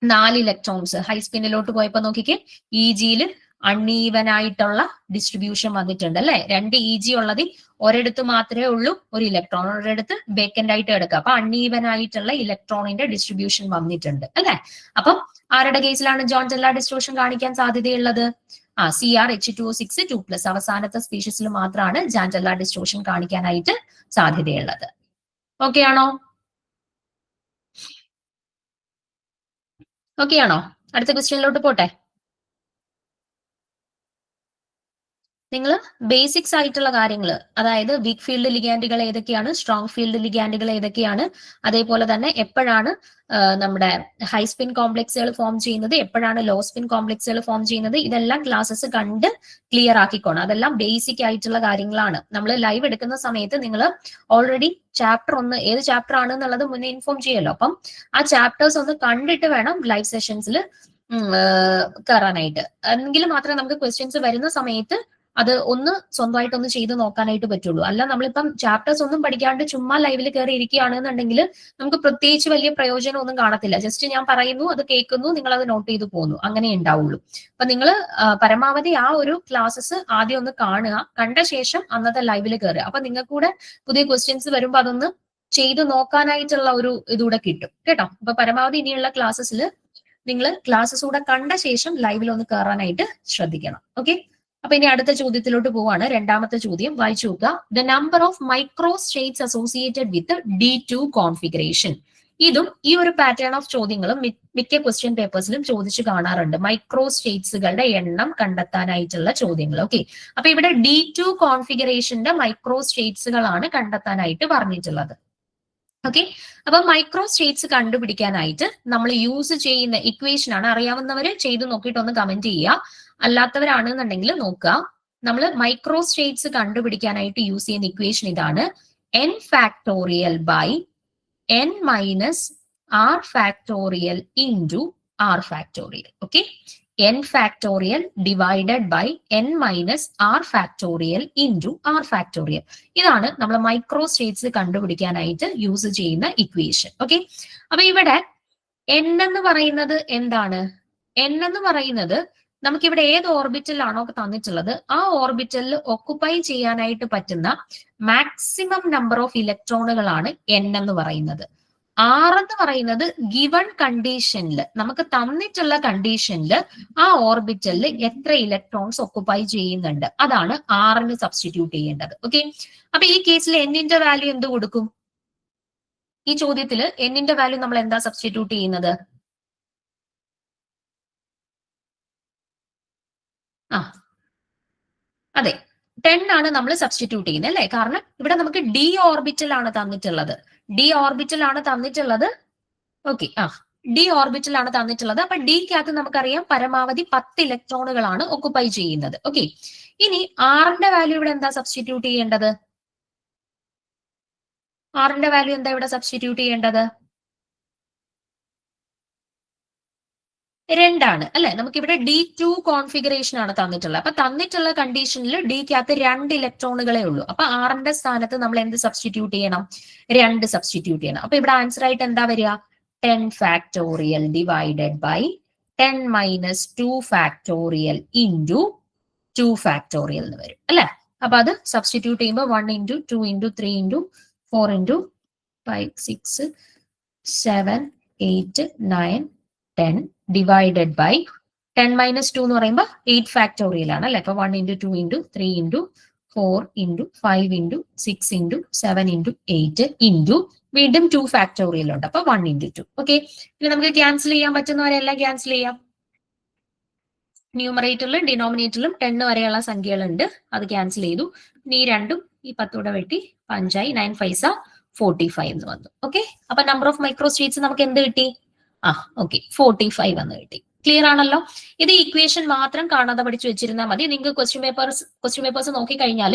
4 ഇലക്ട്രോൺസ് ഹൈസ്പിന്നിലോട്ട് പോയപ്പോ നോക്കിക്കേ, EGയിൽ അൺഈവൻ ആയിട്ടുള്ള ഡിസ്ട്രിബ്യൂഷൻ വന്നിട്ടുണ്ട് അല്ലെ. 2 EG ഉള്ളതിൽ ഒരിടത്ത് മാത്രമേ ഉള്ളൂ ഒരു ഇലക്ട്രോൺ, ഒരിടത്ത് വേക്കന്റ് ആയിട്ട് കിടക്കുക. അപ്പൊ അൺഈവൻ ആയിട്ടുള്ള ഇലക്ട്രോണിന്റെ ഡിസ്ട്രിബ്യൂഷൻ വന്നിട്ടുണ്ട് അല്ലെ. അപ്പം ആരുടെ കേസിലാണ് ജാൻഡെല്ല ഡിസ്റ്റോർഷൻ കാണിക്കാൻ സാധ്യതയുള്ളത്? CrH2O6 2+. അവസാനത്തെ സ്പീഷീസിൽ മാത്രമാണ് ജാൻഡെല്ല ഡിസ്റ്റോർഷൻ കാണിക്കാനായിട്ട് സാധ്യതയുള്ളത്. ഓക്കെ ആണോ? ഓക്കെ ആണോ? അടുത്ത ക്വസ്റ്റ്യനിലോട്ട് പോട്ടെ. നിങ്ങൾ ബേസിക്സ് ആയിട്ടുള്ള കാര്യങ്ങൾ, അതായത് വീക്ക് ഫീൽഡ് ലിഗാൻഡുകൾ ഏതൊക്കെയാണ്, സ്ട്രോങ് ഫീൽഡ് ലിഗാൻഡുകൾ ഏതൊക്കെയാണ്, അതേപോലെ തന്നെ എപ്പോഴാണ് നമ്മുടെ ഹൈസ്പിൻ കോംപ്ലക്സുകൾ ഫോം ചെയ്യുന്നത്, എപ്പോഴാണ് ലോ സ്പിൻ കോംപ്ലക്സുകൾ ഫോം ചെയ്യുന്നത്, ഇതെല്ലാം ക്ലാസ്സസ് കണ്ട് ക്ലിയർ ആക്കിക്കോണം. അതെല്ലാം ബേസിക് ആയിട്ടുള്ള കാര്യങ്ങളാണ്. നമ്മൾ ലൈവ് എടുക്കുന്ന സമയത്ത് നിങ്ങൾ ഓൾറെഡി ചാപ്റ്റർ 1 ഏത് ചാപ്റ്റർ ആണ് എന്നുള്ളത് മുന്നേ ഇൻഫോം ചെയ്യല്ലോ. അപ്പം ആ ചാപ്റ്റേഴ്സ് ഒന്ന് കണ്ടിട്ട് വേണം ലൈവ് സെഷൻസിൽ കയറാനായിട്ട്. എങ്കിൽ മാത്രമേ നമുക്ക് ക്വസ്റ്റ്യൻസ് വരുന്ന സമയത്ത് അത് ഒന്ന് സ്വന്തമായിട്ടൊന്ന് ചെയ്ത് നോക്കാനായിട്ട് പറ്റുള്ളൂ. അല്ല നമ്മളിപ്പം ചാപ്റ്റേഴ്സ് ഒന്നും പഠിക്കാണ്ട് ചുമ്മാ ലൈവിൽ കയറി ഇരിക്കുകയാണെന്നുണ്ടെങ്കിൽ നമുക്ക് പ്രത്യേകിച്ച് വലിയ പ്രയോജനം ഒന്നും കാണത്തില്ല. ജസ്റ്റ് ഞാൻ പറയുന്നു, അത് കേൾക്കുന്നു, നിങ്ങൾ അത് നോട്ട് ചെയ്ത് പോകുന്നു, അങ്ങനെ ഉണ്ടാവുള്ളൂ. അപ്പൊ നിങ്ങൾ പരമാവധി ആ ഒരു ക്ലാസ്സസ് ആദ്യം ഒന്ന് കാണുക, കണ്ട ശേഷം അന്നത്തെ ലൈവിൽ കയറുക. അപ്പൊ നിങ്ങൾക്ക് കൂടെ പുതിയ ക്വസ്റ്റ്യൻസ് വരുമ്പോൾ അതൊന്ന് ചെയ്ത് നോക്കാനായിട്ടുള്ള ഒരു ഇതൂടെ കിട്ടും കേട്ടോ. അപ്പൊ പരമാവധി ഇനിയുള്ള ക്ലാസ്സസിൽ നിങ്ങൾ ക്ലാസ്സസ് കൂടെ കണ്ട ശേഷം ലൈവിൽ ഒന്ന് കയറാനായിട്ട് ശ്രദ്ധിക്കണം. ഓക്കെ, അപ്പൊ ഇനി അടുത്ത ചോദ്യത്തിലോട്ട് പോവാണ്. രണ്ടാമത്തെ ചോദ്യം വായിച്ചു നോക്കുക. The number of micro States associated with D2 configuration. ഇതും ഈ ഒരു പാറ്റേൺ ഓഫ് ചോദ്യങ്ങളും മിക്ക ക്വസ്റ്റ്യൻ പേപ്പേഴ്സിലും ചോദിച്ചു കാണാറുണ്ട്. മൈക്രോ സ്റ്റേറ്റ്സുകളുടെ എണ്ണം കണ്ടെത്താനായിട്ടുള്ള ചോദ്യങ്ങൾ. ഓക്കെ, അപ്പൊ ഇവിടെ D2 കോൺഫിഗറേഷന്റെ മൈക്രോ സ്റ്റേറ്റ്സുകളാണ് കണ്ടെത്താനായിട്ട് പറഞ്ഞിട്ടുള്ളത്. ഓക്കെ, അപ്പൊ മൈക്രോ സ്റ്റേറ്റ്സ് കണ്ടുപിടിക്കാനായിട്ട് നമ്മൾ യൂസ് ചെയ്യുന്ന ഇക്വേഷൻ ആണ്. അറിയാവുന്നവര് ചെയ്ത് നോക്കിയിട്ട് ഒന്ന് കമന്റ് ചെയ്യുക. അല്ലാത്തവരാണെന്നുണ്ടെങ്കിൽ നോക്കുക. നമ്മൾ മൈക്രോ സ്റ്റേറ്റ്സ് കണ്ടുപിടിക്കാനായിട്ട് യൂസ് ചെയ്യുന്ന ഇക്വേഷൻ ഇതാണ്: n factorial by n minus r factorial into r factorial. Okay, n factorial divided by n minus r factorial into r factorial. ഇതാണ് നമ്മൾ മൈക്രോ സ്റ്റേറ്റ്സ് കണ്ടുപിടിക്കാനായിട്ട് യൂസ് ചെയ്യുന്ന ഇക്വേഷൻ. ഓക്കെ, അപ്പൊ ഇവിടെ n എന്ന് പറയുന്നത് എന്താണ്? n എന്ന് പറയുന്നത് നമുക്കിവിടെ ഏത് ഓർബിറ്റലാണോ തന്നിട്ടുള്ളത് ആ ഓർബിറ്റലിൽ ഓക്കുപ്പൈ ചെയ്യാനായിട്ട് പറ്റുന്ന മാക്സിമം നമ്പർ ഓഫ് ഇലക്ട്രോണുകളാണ് n എന്ന് പറയുന്നത്. R എന്ന് പറയുന്നത് ഗിവൺ കണ്ടീഷനിൽ, നമുക്ക് തന്നിട്ടുള്ള കണ്ടീഷനിൽ ആ ഓർബിറ്റലിൽ എത്ര ഇലക്ട്രോൺസ് ഓക്കുപ്പൈ ചെയ്യുന്നുണ്ട്, അതാണ് R സബ്സ്റ്റിറ്റ്യൂട്ട് ചെയ്യേണ്ടത്. ഓക്കെ, അപ്പൊ ഈ കേസിൽ n-ന്റെ വാല്യൂ എന്ത് കൊടുക്കും? ഈ ചോദ്യത്തിൽ n-ന്റെ വാല്യൂ നമ്മൾ എന്താ സബ്സ്റ്റിറ്റ്യൂട്ട് ചെയ്യുന്നത്? അതെ, 10 ആണ് നമ്മൾ സബ്സ്റ്റിറ്റ്യൂട്ട് ചെയ്യുന്നത് അല്ലെ? കാരണം ഇവിടെ നമുക്ക് d ഓർബിറ്റൽ ആണ് തന്നിട്ടുള്ളത്. d ഓർബിറ്റൽ ആണ് തന്നിട്ടുള്ളത്. ഓക്കെ, d ഓർബിറ്റൽ ആണ് തന്നിട്ടുള്ളത്. അപ്പൊ ഡിക്കകത്ത് നമുക്കറിയാം പരമാവധി 10 ഇലക്ട്രോണുകളാണ് ഓക്കുപ്പൈ ചെയ്യുന്നത്. ഓക്കെ, ഇനി R-ന്റെ വാല്യൂ ഇവിടെ എന്താ സബ്സ്റ്റിറ്റ്യൂട്ട് ചെയ്യേണ്ടത്? R-ന്റെ വാല്യൂ എന്താ ഇവിടെ സബ്സ്റ്റിറ്റ്യൂട്ട് ചെയ്യേണ്ടത്? 2 ആണ് അല്ലെ? നമുക്കിവിടെ D2 കോൺഫിഗറേഷൻ ആണ് തന്നിട്ടുള്ളത്. അപ്പൊ തന്നിട്ടുള്ള കണ്ടീഷനിൽ ഡിക്കകത്ത് 2 ഇലക്ട്രോണുകളെ ഉള്ളൂ. അപ്പൊ R-ന്റെ സ്ഥാനത്ത് നമ്മൾ എന്ത് സബ്സ്റ്റിറ്റ്യൂട്ട് ചെയ്യണം? 2 സബ്സ്റ്റിറ്റ്യൂട്ട് ചെയ്യണം. അപ്പൊ ഇവിടെ ആൻസർ ആയിട്ട് എന്താ വരിക? 10 factorial divided by 10 minus 2 factorial into 2 factorial എന്ന് വരും അല്ലെ? അപ്പൊ അത് സബ്സ്റ്റിറ്റ്യൂട്ട് ചെയ്യുമ്പോൾ 1 into 2 into 3 into 4 into 5 6 7 8 9 10 divided by 10 minus 2 എന്ന് പറയുമ്പോൾ 8 ഫാക്ടോറിയൽ ആണ് അല്ലെ? അപ്പൊ 1 into 2 into 3 into 4 into 5 into 6 into 7 into 8 into വീണ്ടും 2 ഫാക്ടോറിയൽ ഉണ്ട്. അപ്പൊ 1 ഇൻറ്റു 2. ഓക്കെ, ഇനി നമുക്ക് ക്യാൻസൽ ചെയ്യാൻ പറ്റുന്നവരെല്ലാം ക്യാൻസൽ ചെയ്യാം. ന്യൂമറേറ്ററിലും ഡിനോമിനേറ്ററിലും 10 വരെയുള്ള സംഖ്യകളുണ്ട്, അത് ക്യാൻസൽ ചെയ്തു. ഇനി ഈ 2ഉം ഈ 10 വെട്ടി 5 ആയി. 9 5 45 എന്ന് വന്നു. ഓക്കെ, അപ്പൊ നമ്പർ ഓഫ് മൈക്രോ സ്റ്റേറ്റ്സ് നമുക്ക് എന്ത് കിട്ടി? ഓക്കെ, 45 എന്ന് കിട്ടി. ക്ലിയർ ആണല്ലോ? ഇത് ഇക്വേഷൻ മാത്രം കാണാതെ പഠിച്ചു വെച്ചിരുന്നാൽ മതി. നിങ്ങൾക്ക് ക്വസ്റ്റ്യൻ പേപ്പേഴ്സ് നോക്കിക്കഴിഞ്ഞാൽ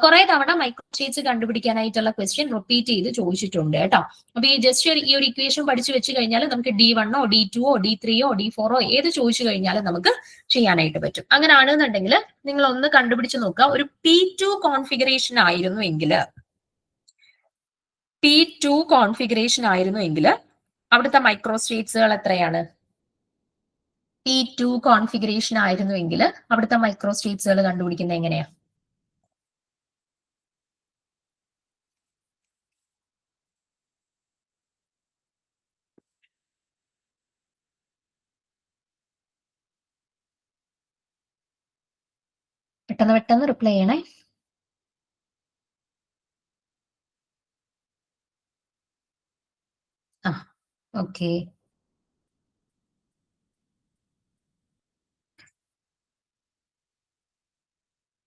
കുറെ തവണ മൈക്രോ സ്റ്റേറ്റ്സ് കണ്ടുപിടിക്കാനായിട്ടുള്ള ക്വസ്റ്റ്യൻ റിപ്പീറ്റ് ചെയ്ത് ചോദിച്ചിട്ടുണ്ട് കേട്ടോ. അപ്പൊ ഈ ജസ്റ്റ് ഈ ഒരു ഇക്വേഷൻ പഠിച്ചു വെച്ച് കഴിഞ്ഞാൽ നമുക്ക് D1 D2 D3 D4 ഏത് ചോദിച്ചു കഴിഞ്ഞാലും നമുക്ക് ചെയ്യാനായിട്ട് പറ്റും. അങ്ങനെ ആണെന്നുണ്ടെങ്കിൽ നിങ്ങൾ ഒന്ന് കണ്ടുപിടിച്ച് നോക്കുക. ഒരു P2 കോൺഫിഗറേഷൻ ആയിരുന്നു എങ്കിൽ അവിടുത്തെ മൈക്രോ സ്റ്റേറ്റ്സുകൾ എത്രയാണ്? P2 കോൺഫിഗറേഷൻ ആയിരുന്നുവെങ്കിൽ അവിടുത്തെ മൈക്രോ സ്റ്റേറ്റ്സുകൾ കണ്ടുപിടിക്കുന്നത് എങ്ങനെയാ? പെട്ടെന്ന് റിപ്ലൈ ചെയ്യണേ. ഓക്കെ,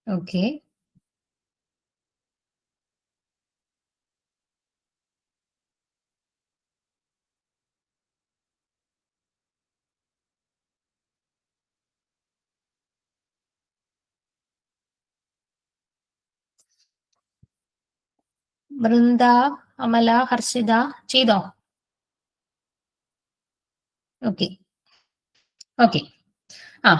ഓക്കെ, വൃന്ദ, അമല, ഹർഷിത ചെയ്തോ? Okay, okay.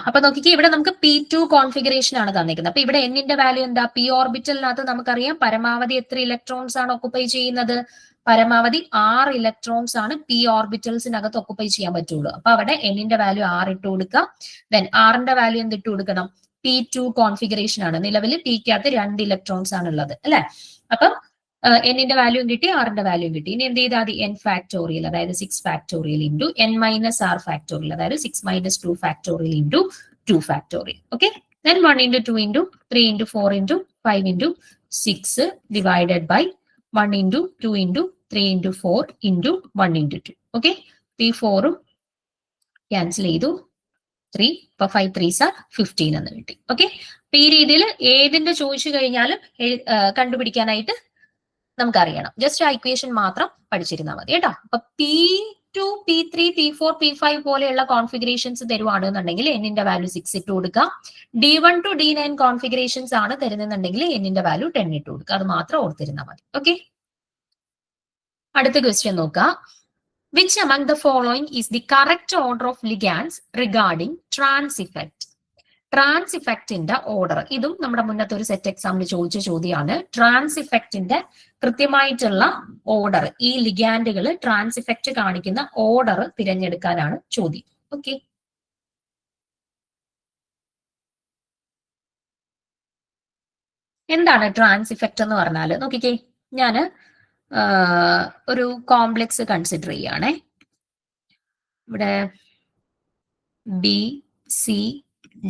അപ്പൊ നോക്കിക്കേ, ഇവിടെ നമുക്ക് P2 കോൺഫിഗറേഷൻ ആണ് തന്നിരിക്കുന്നത്. അപ്പൊ ഇവിടെ n-ന്റെ വാല്യൂ എന്താ? P ഓർബിറ്റലിനകത്ത് നമുക്കറിയാം പരമാവധി എത്ര ഇലക്ട്രോൺസ് ആണ് ഓക്കുപ്പൈ ചെയ്യുന്നത്? പരമാവധി 6 ഇലക്ട്രോൺസ് ആണ് P ഓർബിറ്റൽസിനകത്ത് ഓക്കുപ്പൈ ചെയ്യാൻ പറ്റുള്ളൂ. അപ്പൊ അവിടെ n-ന്റെ വാല്യൂ 6 ഇട്ട് കൊടുക്കുക. ദെൻ R-ന്റെ വാല്യൂ എന്ത് ഇട്ട് കൊടുക്കണം? P2 കോൺഫിഗറേഷൻ ആണ്. നിലവിൽ P-ക്കകത്ത് 2 ഇലക്ട്രോൺസ് ആണ് ഉള്ളത് അല്ലെ? അപ്പം n-ന്റെ വാല്യൂ കിട്ടി, R-ന്റെ വാല്യൂ കിട്ടി. ഇനി എന്ത് ചെയ്താൽ മതി? n ഫാക്ടോറിയൽ, അതായത് 6 factorial into n minus r factorial, അതായത് 6 minus 2 factorial into 2 factorial. Okay, then 1 into 2 into 3 into 4 into 5 into 6 divided by 1 into 2 into 3 into 4 into 1 into 2. Okay, ഈ 4ഉം ക്യാൻസൽ ചെയ്തു. 3, ഇപ്പൊ 5 3s are 15 എന്ന് കിട്ടി. ഓക്കെ, അപ്പൊ ഈ രീതിയിൽ ഏതിന്റെ ചോദിച്ചു കഴിഞ്ഞാലും കണ്ടുപിടിക്കാനായിട്ട് നമുക്കറിയണം. ജസ്റ്റ് ആ ഇക്വേഷൻ മാത്രം പഠിച്ചിരുന്നാൽ മതി കേട്ടോ. അപ്പൊ P2, P3, P4, P5 പോലെയുള്ള കോൺഫിഗറേഷൻസ് തരുവാണെന്നുണ്ടെങ്കിൽ എന്നിന്റെ വാല്യൂ 6 ഇട്ട് കൊടുക്കുക. D1 to D9 കോൺഫിഗറേഷൻസ് ആണ് തരുന്നുണ്ടെങ്കിൽ എന്നിന്റെ വാല്യൂ 10 ഇട്ട് കൊടുക്കുക. അത് മാത്രം ഓർത്തിരുന്നാൽ മതി. ഓക്കെ, അടുത്ത ക്വസ്റ്റ്യൻ നോക്കാം. Which among the following is the correct order of ligands regarding trans effect? Trans ഇഫക്റ്റിന്റെ ഓർഡർ, ഇതും നമ്മുടെ മുന്നത്തെ ഒരു സെറ്റ് എക്സാമിൽ ചോദിച്ച ചോദ്യമാണ്. ട്രാൻസ് ഇഫക്റ്റിന്റെ കൃത്യമായിട്ടുള്ള ഓർഡർ, ഈ ലിഗാൻഡുകൾ ട്രാൻസ് ഇഫക്റ്റ് കാണിക്കുന്ന ഓർഡർ തിരഞ്ഞെടുക്കാനാണ് ചോദ്യം. ഓക്കെ, എന്താണ് ട്രാൻസ് ഇഫക്റ്റ് എന്ന് പറഞ്ഞാൽ നോക്കിക്കേ, ഞാന് ഒരു കോംപ്ലക്സ് കൺസിഡർ ചെയ്യുകയാണേ. ഇവിടെ ബി സി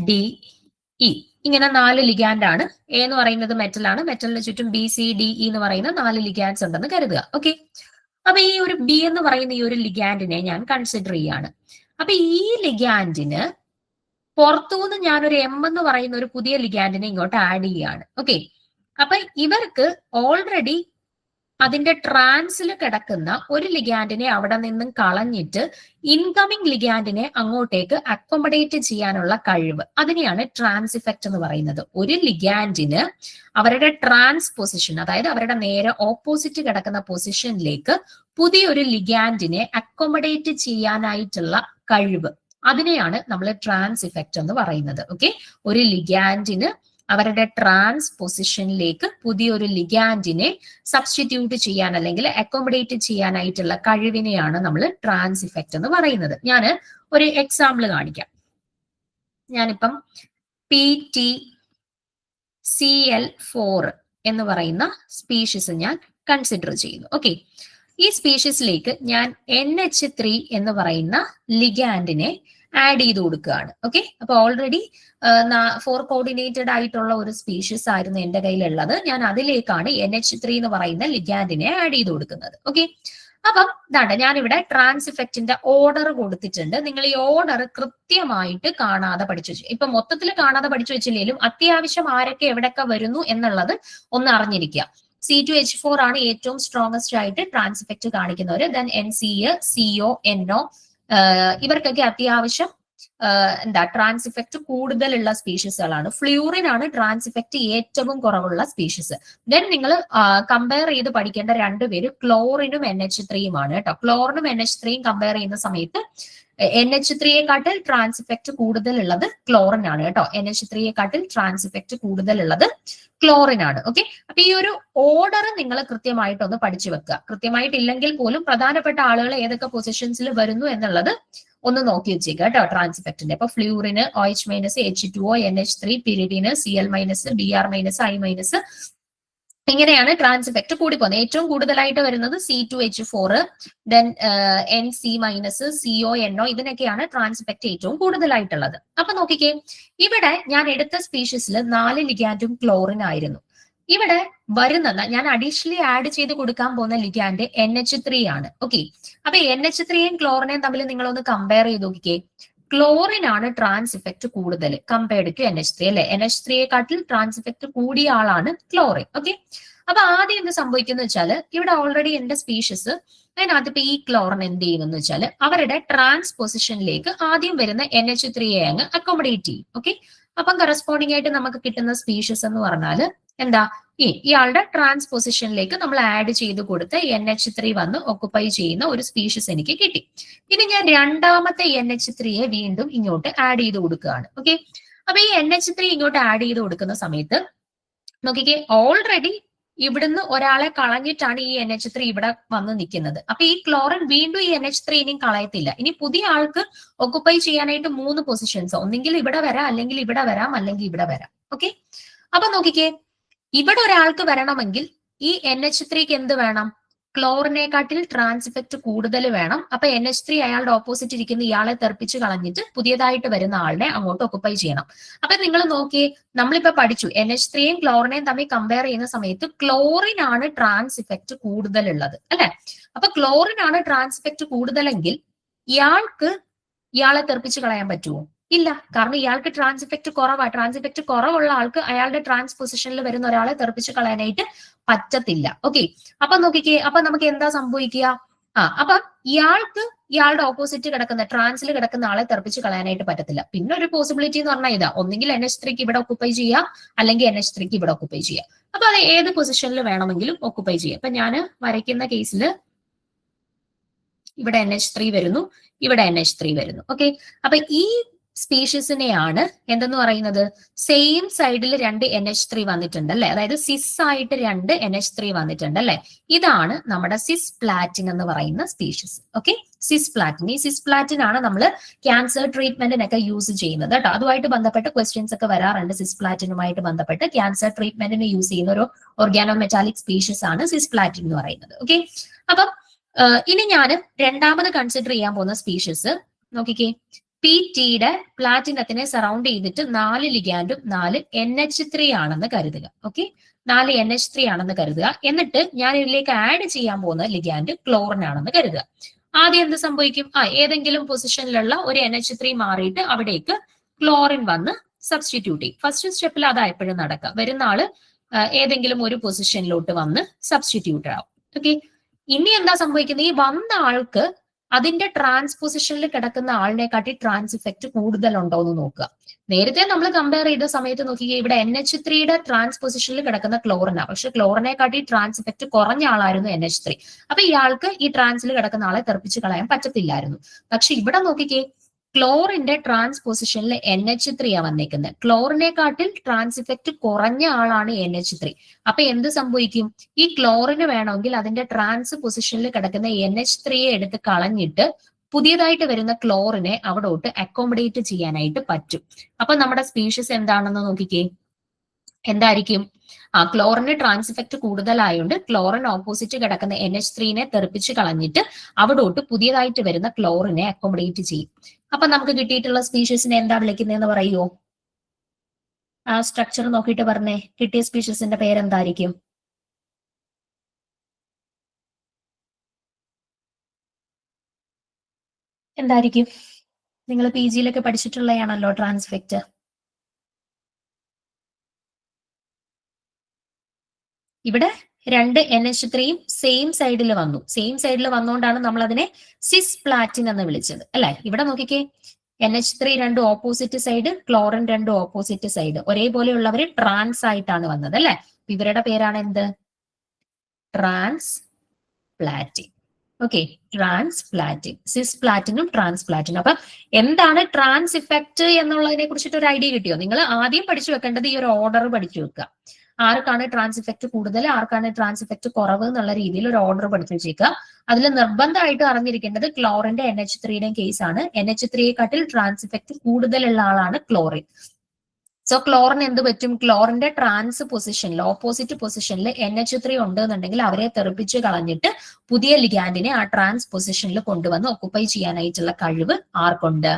ഡി ഇ ഇങ്ങനെ 4 ലിഗാൻഡ് ആണ്. എ എന്ന് പറയുന്നത് മെറ്റൽ ആണ്. മെറ്റലിന് ചുറ്റും ബി സി ഡി ഇ എന്ന് പറയുന്ന 4 ലിഗാൻഡ്സ് ഉണ്ടെന്ന് കരുതുക. ഓക്കെ, അപ്പൊ ഈ ഒരു ബി എന്ന് പറയുന്ന ഈ ഒരു ലിഗാൻഡിനെ ഞാൻ കൺസിഡർ ചെയ്യാണ്. അപ്പൊ ഈ ലിഗാൻഡിന് പുറത്തുനിന്ന് ഞാനൊരു എം എന്ന് പറയുന്ന ഒരു പുതിയ ലിഗാൻഡിനെ ഇങ്ങോട്ട് ആഡ് ചെയ്യാണ്. ഓക്കെ, അപ്പൊ ഇവർക്ക് ഓൾറെഡി അതിന്റെ ട്രാൻസിൽ കിടക്കുന്ന ഒരു ലിഗാൻഡിനെ അവിടെ നിന്നും കളഞ്ഞിട്ട് ഇൻകമിങ് ലിഗാൻഡിനെ അങ്ങോട്ടേക്ക് അക്കോമഡേറ്റ് ചെയ്യാനുള്ള കഴിവ്, അതിനെയാണ് ട്രാൻസ് ഇഫക്റ്റ് എന്ന് പറയുന്നത്. ഒരു ലിഗാൻഡിന് അവരുടെ ട്രാൻസ് പൊസിഷൻ, അതായത് അവരുടെ നേരെ ഓപ്പോസിറ്റ് കിടക്കുന്ന പൊസിഷനിലേക്ക് പുതിയൊരു ലിഗാൻഡിനെ അക്കോമഡേറ്റ് ചെയ്യാനായിട്ടുള്ള കഴിവ്, അതിനെയാണ് നമ്മൾ ട്രാൻസ് ഇഫക്റ്റ് എന്ന് പറയുന്നത്. ഓക്കെ, ഒരു ലിഗാൻഡിന് അവരുടെ ട്രാൻസ് പൊസിഷനിലേക്ക് പുതിയൊരു ലിഗാൻഡിനെ സബ്സ്റ്റിറ്റ്യൂട്ട് ചെയ്യാൻ അല്ലെങ്കിൽ അക്കോമഡേറ്റ് ചെയ്യാനായിട്ടുള്ള കഴിവിനെയാണ് നമ്മൾ ട്രാൻസ് ഇഫക്റ്റ് എന്ന് പറയുന്നത്. ഞാൻ ഒരു എക്സാമ്പിൾ കാണിക്കാം. ഞാനിപ്പം PTCl4 എന്ന് പറയുന്ന സ്പീഷീസ് ഞാൻ കൺസിഡർ ചെയ്യുന്നു. ഓക്കെ, ഈ സ്പീഷീസിലേക്ക് ഞാൻ NH3 എന്ന് പറയുന്ന ലിഗാൻഡിനെ ആഡ് ചെയ്ത് കൊടുക്കുകയാണ്. ഓക്കെ, അപ്പൊ ഓൾറെഡി 4 കോർഡിനേറ്റഡ് ആയിട്ടുള്ള ഒരു സ്പീഷീസ് ആയിരുന്നു എന്റെ കയ്യിലുള്ളത്. ഞാൻ അതിലേക്കാണ് NH3 എന്ന് പറയുന്ന ലിഗാൻഡിനെ ആഡ് ചെയ്ത് കൊടുക്കുന്നത്. ഓക്കെ, അപ്പം ഇതാണ് ഞാനിവിടെ ട്രാൻസ് ഇഫക്റ്റിന്റെ ഓർഡർ കൊടുത്തിട്ടുണ്ട്. നിങ്ങൾ ഈ ഓർഡർ കൃത്യമായിട്ട് കാണാതെ പഠിച്ചു വെച്ചു. ഇപ്പൊ മൊത്തത്തിൽ കാണാതെ പഠിച്ചു വെച്ചില്ലെങ്കിലും അത്യാവശ്യം ആരൊക്കെ എവിടെയൊക്കെ വരുന്നു എന്നുള്ളത് ഒന്ന് അറിഞ്ഞിരിക്കുക. C2H4 ആണ് ഏറ്റവും സ്ട്രോങ്സ്റ്റ് ആയിട്ട് ട്രാൻസ് ഇഫക്റ്റ് കാണിക്കുന്നവര്. ദെൻ NCA, CO, NO ഇവർക്കൊക്കെ അത്യാവശ്യം ട്രാൻസ് ഇഫക്റ്റ് കൂടുതലുള്ള സ്പീഷീസുകളാണ്. ഫ്ലൂറിൻ ആണ് ട്രാൻസ് ഇഫക്റ്റ് ഏറ്റവും കുറവുള്ള സ്പീഷീസ്. ദെൻ നിങ്ങൾ കമ്പയർ ചെയ്ത് പഠിക്കേണ്ട 2 പേര് ക്ലോറിനും NH3യും ആണ് കേട്ടോ. ക്ലോറിനും NH3യും കമ്പയർ ചെയ്യുന്ന സമയത്ത് NH3യെക്കാട്ടിൽ ട്രാൻസ് ഇഫക്റ്റ് കൂടുതലുള്ളത് ക്ലോറിൻ ആണ് കേട്ടോ. NH3യെക്കാട്ടിൽ ട്രാൻസ് ഇഫക്റ്റ് കൂടുതലുള്ളത് ക്ലോറിൻ ആണ്. ഓക്കെ, അപ്പൊ ഈ ഒരു ഓർഡർ നിങ്ങൾ കൃത്യമായിട്ടൊന്ന് പഠിച്ചു വെക്കുക. കൃത്യമായിട്ടില്ലെങ്കിൽ പോലും പ്രധാനപ്പെട്ട ആളുകൾ ഏതൊക്കെ പൊസിഷൻസിൽ വരുന്നു എന്നുള്ളത് ഒന്ന് നോക്കി വെച്ചേക്കുക കേട്ടോ. ട്രാൻസ് ഇഫക്റ്റിന്റെ ഇപ്പൊ fluorine OH minus, H2O, NH3, pyridine Cl minus, Br minus, I minus, ഇങ്ങനെയാണ് ട്രാൻസ് ഇഫക്റ്റ് കൂടി പോകുന്നത്. ഏറ്റവും കൂടുതലായിട്ട് വരുന്നത് C2H4, then NC minus, CO, NO ഇതിനൊക്കെയാണ് ട്രാൻസ് ഇഫക്റ്റ് ഏറ്റവും കൂടുതലായിട്ടുള്ളത്. അപ്പൊ നോക്കിക്കേ, ഇവിടെ ഞാൻ എടുത്ത സ്പീഷീസിൽ 4 ലിഗാൻഡും ക്ലോറിൻ ആയിരുന്നു. ഇവിടെ വരുന്ന ഞാൻ അഡീഷണലി ആഡ് ചെയ്ത് കൊടുക്കാൻ പോകുന്ന ലിഗാൻഡ് NH3 ആണ്. ഓക്കെ, അപ്പൊ NH3യും ക്ലോറിനെയും തമ്മിൽ നിങ്ങളൊന്ന് കമ്പയർ ചെയ്ത് നോക്കിക്കേ. ക്ലോറിൻ ആണ് ട്രാൻസ് ഇഫക്റ്റ് കൂടുതൽ കമ്പയർഡ് ടു NH3 അല്ലെ. NH3യെക്കാട്ടിൽ ട്രാൻസ് ഇഫക്റ്റ് കൂടിയ ആളാണ് ക്ലോറിൻ. ഓക്കെ, അപ്പൊ ആദ്യം എന്ത് സംഭവിക്കുന്ന വെച്ചാൽ ഇവിടെ ഓൾറെഡി എന്റെ സ്പീഷീസ് അതിനകത്ത് ഈ ക്ലോറിൻ എന്ത് ചെയ്യുമെന്ന് വെച്ചാൽ അവരുടെ ട്രാൻസ് പൊസിഷനിലേക്ക് ആദ്യം വരുന്ന NH3യെ അങ്ങ് അക്കോമഡേറ്റ് ചെയ്യും. ഓക്കെ, അപ്പം കറസ്പോണ്ടിങ് ആയിട്ട് നമുക്ക് കിട്ടുന്ന സ്പീഷീസ് എന്ന് പറഞ്ഞാൽ എന്താ, ഇയാളുടെ ട്രാൻസ് പൊസിഷനിലേക്ക് നമ്മൾ ആഡ് ചെയ്ത് കൊടുത്ത് NH3 വന്ന് ഓക്കുപ്പൈ ചെയ്യുന്ന ഒരു സ്പീഷീസ് എനിക്ക് കിട്ടി. ഇനി ഞാൻ രണ്ടാമത്തെ NH3യെ വീണ്ടും ഇങ്ങോട്ട് ആഡ് ചെയ്ത് കൊടുക്കുകയാണ്. ഓക്കെ, അപ്പൊ ഈ NH3 ഇങ്ങോട്ട് ആഡ് ചെയ്ത് കൊടുക്കുന്ന സമയത്ത് നോക്കിക്കേ, ഓൾറെഡി ഇവിടുന്ന് ഒരാളെ കളഞ്ഞിട്ടാണ് ഈ NH3 ഇവിടെ വന്ന് നിൽക്കുന്നത്. അപ്പൊ ഈ ക്ലോറിൻ വീണ്ടും ഈ NH3 ഇനിയും കളയത്തില്ല. ഇനി പുതിയ ആൾക്ക് ഓക്കുപ്പൈ ചെയ്യാനായിട്ട് 3 പൊസിഷൻസ്, ഒന്നെങ്കിൽ ഇവിടെ വരാം, അല്ലെങ്കിൽ ഇവിടെ വരാം, അല്ലെങ്കിൽ ഇവിടെ വരാം. ഓക്കെ, അപ്പൊ നോക്കിക്കേ, ഇവിടെ ഒരാൾക്ക് വരണമെങ്കിൽ ഈ NH3ക്ക് എന്ത് വേണം? ക്ലോറിനെക്കാട്ടിൽ ട്രാൻസ് ഇഫക്റ്റ് കൂടുതൽ വേണം. അപ്പൊ NH3 അയാളുടെ ഓപ്പോസിറ്റ് ഇരിക്കുന്ന ഇയാളെ തെറിപ്പിച്ച് കളഞ്ഞിട്ട് പുതിയതായിട്ട് വരുന്ന ആളിനെ അങ്ങോട്ട് ഒക്കുപ്പൈ ചെയ്യണം. അപ്പൊ നിങ്ങൾ നോക്കിയേ, നമ്മളിപ്പോ പഠിച്ചു NH3യും ക്ലോറിനെയും തമ്മിൽ കമ്പയർ ചെയ്യുന്ന സമയത്ത് ക്ലോറിൻ ആണ് ട്രാൻസ് ഇഫക്റ്റ് കൂടുതലുള്ളത് അല്ലെ. അപ്പൊ ക്ലോറിൻ ആണ് ട്രാൻസ് ഇഫക്റ്റ് കൂടുതലെങ്കിൽ ഇയാളെ തെറിപ്പിച്ച് കളയാൻ പറ്റുമോ? ഇല്ല. കാരണം ഇയാൾക്ക് ട്രാൻസ് ഇഫക്റ്റ് കുറവാണ്. ട്രാൻസ് ഇഫക്റ്റ് കുറവുള്ള ആൾക്ക് അയാളുടെ ട്രാൻസ് പൊസിഷനിൽ വരുന്ന ഒരാളെ തെറിപ്പിച്ച് കളയാനായിട്ട് പറ്റത്തില്ല. ഓക്കെ, അപ്പൊ നോക്കിക്കേ, അപ്പൊ നമുക്ക് എന്താ സംഭവിക്കുക? അപ്പൊ ഇയാളുടെ ഓപ്പോസിറ്റ് കിടക്കുന്ന ട്രാൻസിൽ കിടക്കുന്ന ആളെ തെറിപ്പിച്ച് കളയാനായിട്ട് പറ്റത്തില്ല. പിന്നെ ഒരു പോസിബിലിറ്റി എന്ന് പറഞ്ഞാൽ ഇതാ, ഒന്നെങ്കിൽ NH3ക്ക് ഇവിടെ ഒക്കുപ്പൈ ചെയ്യാം, അല്ലെങ്കിൽ NH3ക്ക് ഇവിടെ ഒക്കുപ്പൈ ചെയ്യാം. അപ്പൊ അത് ഏത് പൊസിഷനിൽ വേണമെങ്കിലും ഒക്കുപ്പൈ ചെയ്യാം. അപ്പൊ ഞാൻ വരയ്ക്കുന്ന കേസിൽ ഇവിടെ NH3 വരുന്നു, ഇവിടെ NH3 വരുന്നു. ഓക്കെ, അപ്പൊ ഈ സ്പീഷീസിനെയാണ് എന്തെന്ന് പറയുന്നത്? സെയിം സൈഡിൽ 2 NH3 വന്നിട്ടുണ്ട് അല്ലെ, അതായത് സിസ് ആയിട്ട് 2 NH3 വന്നിട്ടുണ്ട് അല്ലെ. ഇതാണ് നമ്മുടെ സിസ് പ്ലാറ്റിൻ എന്ന് പറയുന്ന സ്പീഷീസ്. ഓക്കെ, സിസ് പ്ലാറ്റിൻ. ഈ സിസ് പ്ലാറ്റിൻ ആണ് നമ്മൾ ക്യാൻസർ ട്രീറ്റ്മെന്റിനൊക്കെ യൂസ് ചെയ്യുന്നത് കേട്ടോ. അതുമായിട്ട് ബന്ധപ്പെട്ട ക്വസ്റ്റ്യൻസ് ഒക്കെ വരാറുണ്ട്. സിസ് പ്ലാറ്റിനുമായിട്ട് ബന്ധപ്പെട്ട് ക്യാൻസർ ട്രീറ്റ്മെന്റിന് യൂസ് ചെയ്യുന്ന ഒരു ഓർഗാനോ മെറ്റാലിക് സ്പീഷീസ് ആണ് സിസ് പ്ലാറ്റിൻ എന്ന് പറയുന്നത്. ഓക്കെ, അപ്പം ഇനി ഞാൻ രണ്ടാമത് കൺസിഡർ ചെയ്യാൻ പോകുന്ന സ്പീഷീസ് നോക്കിക്കേ. PT-യുടെ പ്ലാറ്റിനത്തിനെ സറൗണ്ട് ചെയ്തിട്ട് 4 ലിഗാൻഡും 4 NH3 ആണെന്ന് കരുതുക. ഓക്കെ, 4 NH3 ആണെന്ന് കരുതുക. എന്നിട്ട് ഞാൻ ഇതിലേക്ക് ആഡ് ചെയ്യാൻ പോകുന്ന ലിഗാൻഡ് ക്ലോറിൻ ആണെന്ന് കരുതുക. ആദ്യം എന്ത് സംഭവിക്കും? ഏതെങ്കിലും പൊസിഷനിലുള്ള ഒരു NH3 മാറിയിട്ട് അവിടേക്ക് ക്ലോറിൻ വന്ന് സബ്സ്റ്റിറ്റ്യൂട്ട് ചെയ്യും. ഫസ്റ്റ് സ്റ്റെപ്പിൽ അതാ എപ്പോഴും നടക്കുക. വരുന്ന ആള് ഏതെങ്കിലും ഒരു പൊസിഷനിലോട്ട് വന്ന് സബ്സ്റ്റിറ്റ്യൂട്ട് ആവും. ഓക്കെ, ഇനി എന്താ സംഭവിക്കുന്നത്? ഈ വന്ന ആൾക്ക് അതിന്റെ ട്രാൻസ്പൊസിഷനിൽ കിടക്കുന്ന ആളിനെക്കാട്ടി ട്രാൻസ് ഇഫക്റ്റ് കൂടുതലുണ്ടോ എന്ന് നോക്കുക. നേരത്തെ നമ്മൾ കമ്പയർ ചെയ്ത സമയത്ത് നോക്കിക്കുക, ഇവിടെ NH3യുടെ ട്രാൻസ്പൊസിഷനിൽ കിടക്കുന്ന ക്ലോറിനാ, പക്ഷെ ക്ലോറിനെക്കാട്ടി ട്രാൻസ് ഇഫക്റ്റ് കുറഞ്ഞ ആളായിരുന്നു NH3. അപ്പൊ ഇയാൾക്ക് ഈ ട്രാൻസിൽ കിടക്കുന്ന ആളെ തെറിപ്പിച്ച് കളയാൻ പറ്റത്തില്ലായിരുന്നു. പക്ഷെ ഇവിടെ നോക്കിക്കേ, ക്ലോറിന്റെ ട്രാൻസ്പൊസിഷനിൽ NH3 ആ വന്നേക്കുന്നത്. ക്ലോറിനെക്കാട്ടിൽ ട്രാൻസ് ഇഫക്റ്റ് കുറഞ്ഞ ആളാണ് NH3. അപ്പൊ എന്ത് സംഭവിക്കും? ഈ ക്ലോറിന് വേണമെങ്കിൽ അതിന്റെ ട്രാൻസ് പൊസിഷനിൽ കിടക്കുന്ന NH3യെ എടുത്ത് കളഞ്ഞിട്ട് പുതിയതായിട്ട് വരുന്ന ക്ലോറിനെ അവിടോട്ട് അക്കോമഡേറ്റ് ചെയ്യാനായിട്ട് പറ്റും. അപ്പൊ നമ്മുടെ സ്പീഷീസ് എന്താണെന്ന് നോക്കിക്കേ, എന്തായിരിക്കും? ക്ലോറിന് ട്രാൻസ് ഇഫക്റ്റ് കൂടുതലായതുകൊണ്ട് ക്ലോറിൻ ഓപ്പോസിറ്റ് കിടക്കുന്ന NH3നെ തെറിപ്പിച്ച് കളഞ്ഞിട്ട് അവിടോട്ട് പുതിയതായിട്ട് വരുന്ന ക്ലോറിനെ അക്കോമഡേറ്റ് ചെയ്യും. അപ്പൊ നമുക്ക് കിട്ടിയിട്ടുള്ള സ്പീഷീസിനെ എന്താ വിളിക്കുന്നതെന്ന് പറയുമോ? ആ സ്ട്രക്ചർ നോക്കിയിട്ട് പറഞ്ഞേ, കിട്ടിയ സ്പീഷീസിന്റെ പേരെന്തായിരിക്കും? എന്തായിരിക്കും? നിങ്ങൾ PG-യിലൊക്കെ പഠിച്ചിട്ടുള്ളതാണല്ലോ ട്രാൻസ്ഫെക്റ്റ്. ഇവിടെ 2 NH3യും സെയിം സൈഡിൽ വന്നു. സെയിം സൈഡിൽ വന്നുകൊണ്ടാണ് നമ്മൾ അതിനെ സിസ് പ്ലാറ്റിൻ എന്ന് വിളിച്ചത് അല്ലെ. ഇവിടെ നോക്കിക്കേ, NH3 2 opposite side, chlorine 2 opposite side, ഒരേപോലെയുള്ളവര് ട്രാൻസ് ആയിട്ടാണ് വന്നത് അല്ലെ. ഇവരുടെ പേരാണ് എന്ത്? Trans platin. ഓക്കെ, ട്രാൻസ് പ്ലാറ്റിൻ. സിസ് പ്ലാറ്റിനും ട്രാൻസ് പ്ലാറ്റിനും. അപ്പൊ എന്താണ് ട്രാൻസ് ഇഫക്റ്റ് എന്നുള്ളതിനെ കുറിച്ചിട്ട് ഒരു ഐഡിയ കിട്ടിയോ? നിങ്ങൾ ആദ്യം പഠിച്ചു വെക്കേണ്ടത് ഈ ഒരു ഓർഡർ പഠിച്ചു വെക്കുക. ആർക്കാണ് ട്രാൻസ് ഇഫക്റ്റ് കൂടുതൽ, ആർക്കാണ് ട്രാൻസ് ഇഫക്റ്റ് കുറവ് എന്നുള്ള രീതിയിൽ ഒരു ഓർഡർ പഠിച്ചു വെച്ചേക്കുക. അതിൽ നിർബന്ധമായിട്ട് അറിഞ്ഞിരിക്കേണ്ടത് ക്ലോറിന്റെ NH3യുടെയും കേസാണ്. NH3യെക്കാട്ടിൽ ട്രാൻസ് ഇഫക്റ്റ് കൂടുതലുള്ള ആളാണ് ക്ലോറിൻ. സോ ക്ലോറിൻ എന്ത് പറ്റും? ക്ലോറിന്റെ ട്രാൻസ് പൊസിഷനിൽ, ഓപ്പോസിറ്റ് പൊസിഷനിൽ NH3 ഉണ്ട് എന്നുണ്ടെങ്കിൽ അവരെ തെറിപ്പിച്ച് കളഞ്ഞിട്ട് പുതിയ ലിഗാൻഡിനെ ആ ട്രാൻസ് പൊസിഷനിൽ കൊണ്ടുവന്ന് ഒക്കുപ്പൈ ചെയ്യാനായിട്ടുള്ള കഴിവ് ആർക്കുണ്ട്?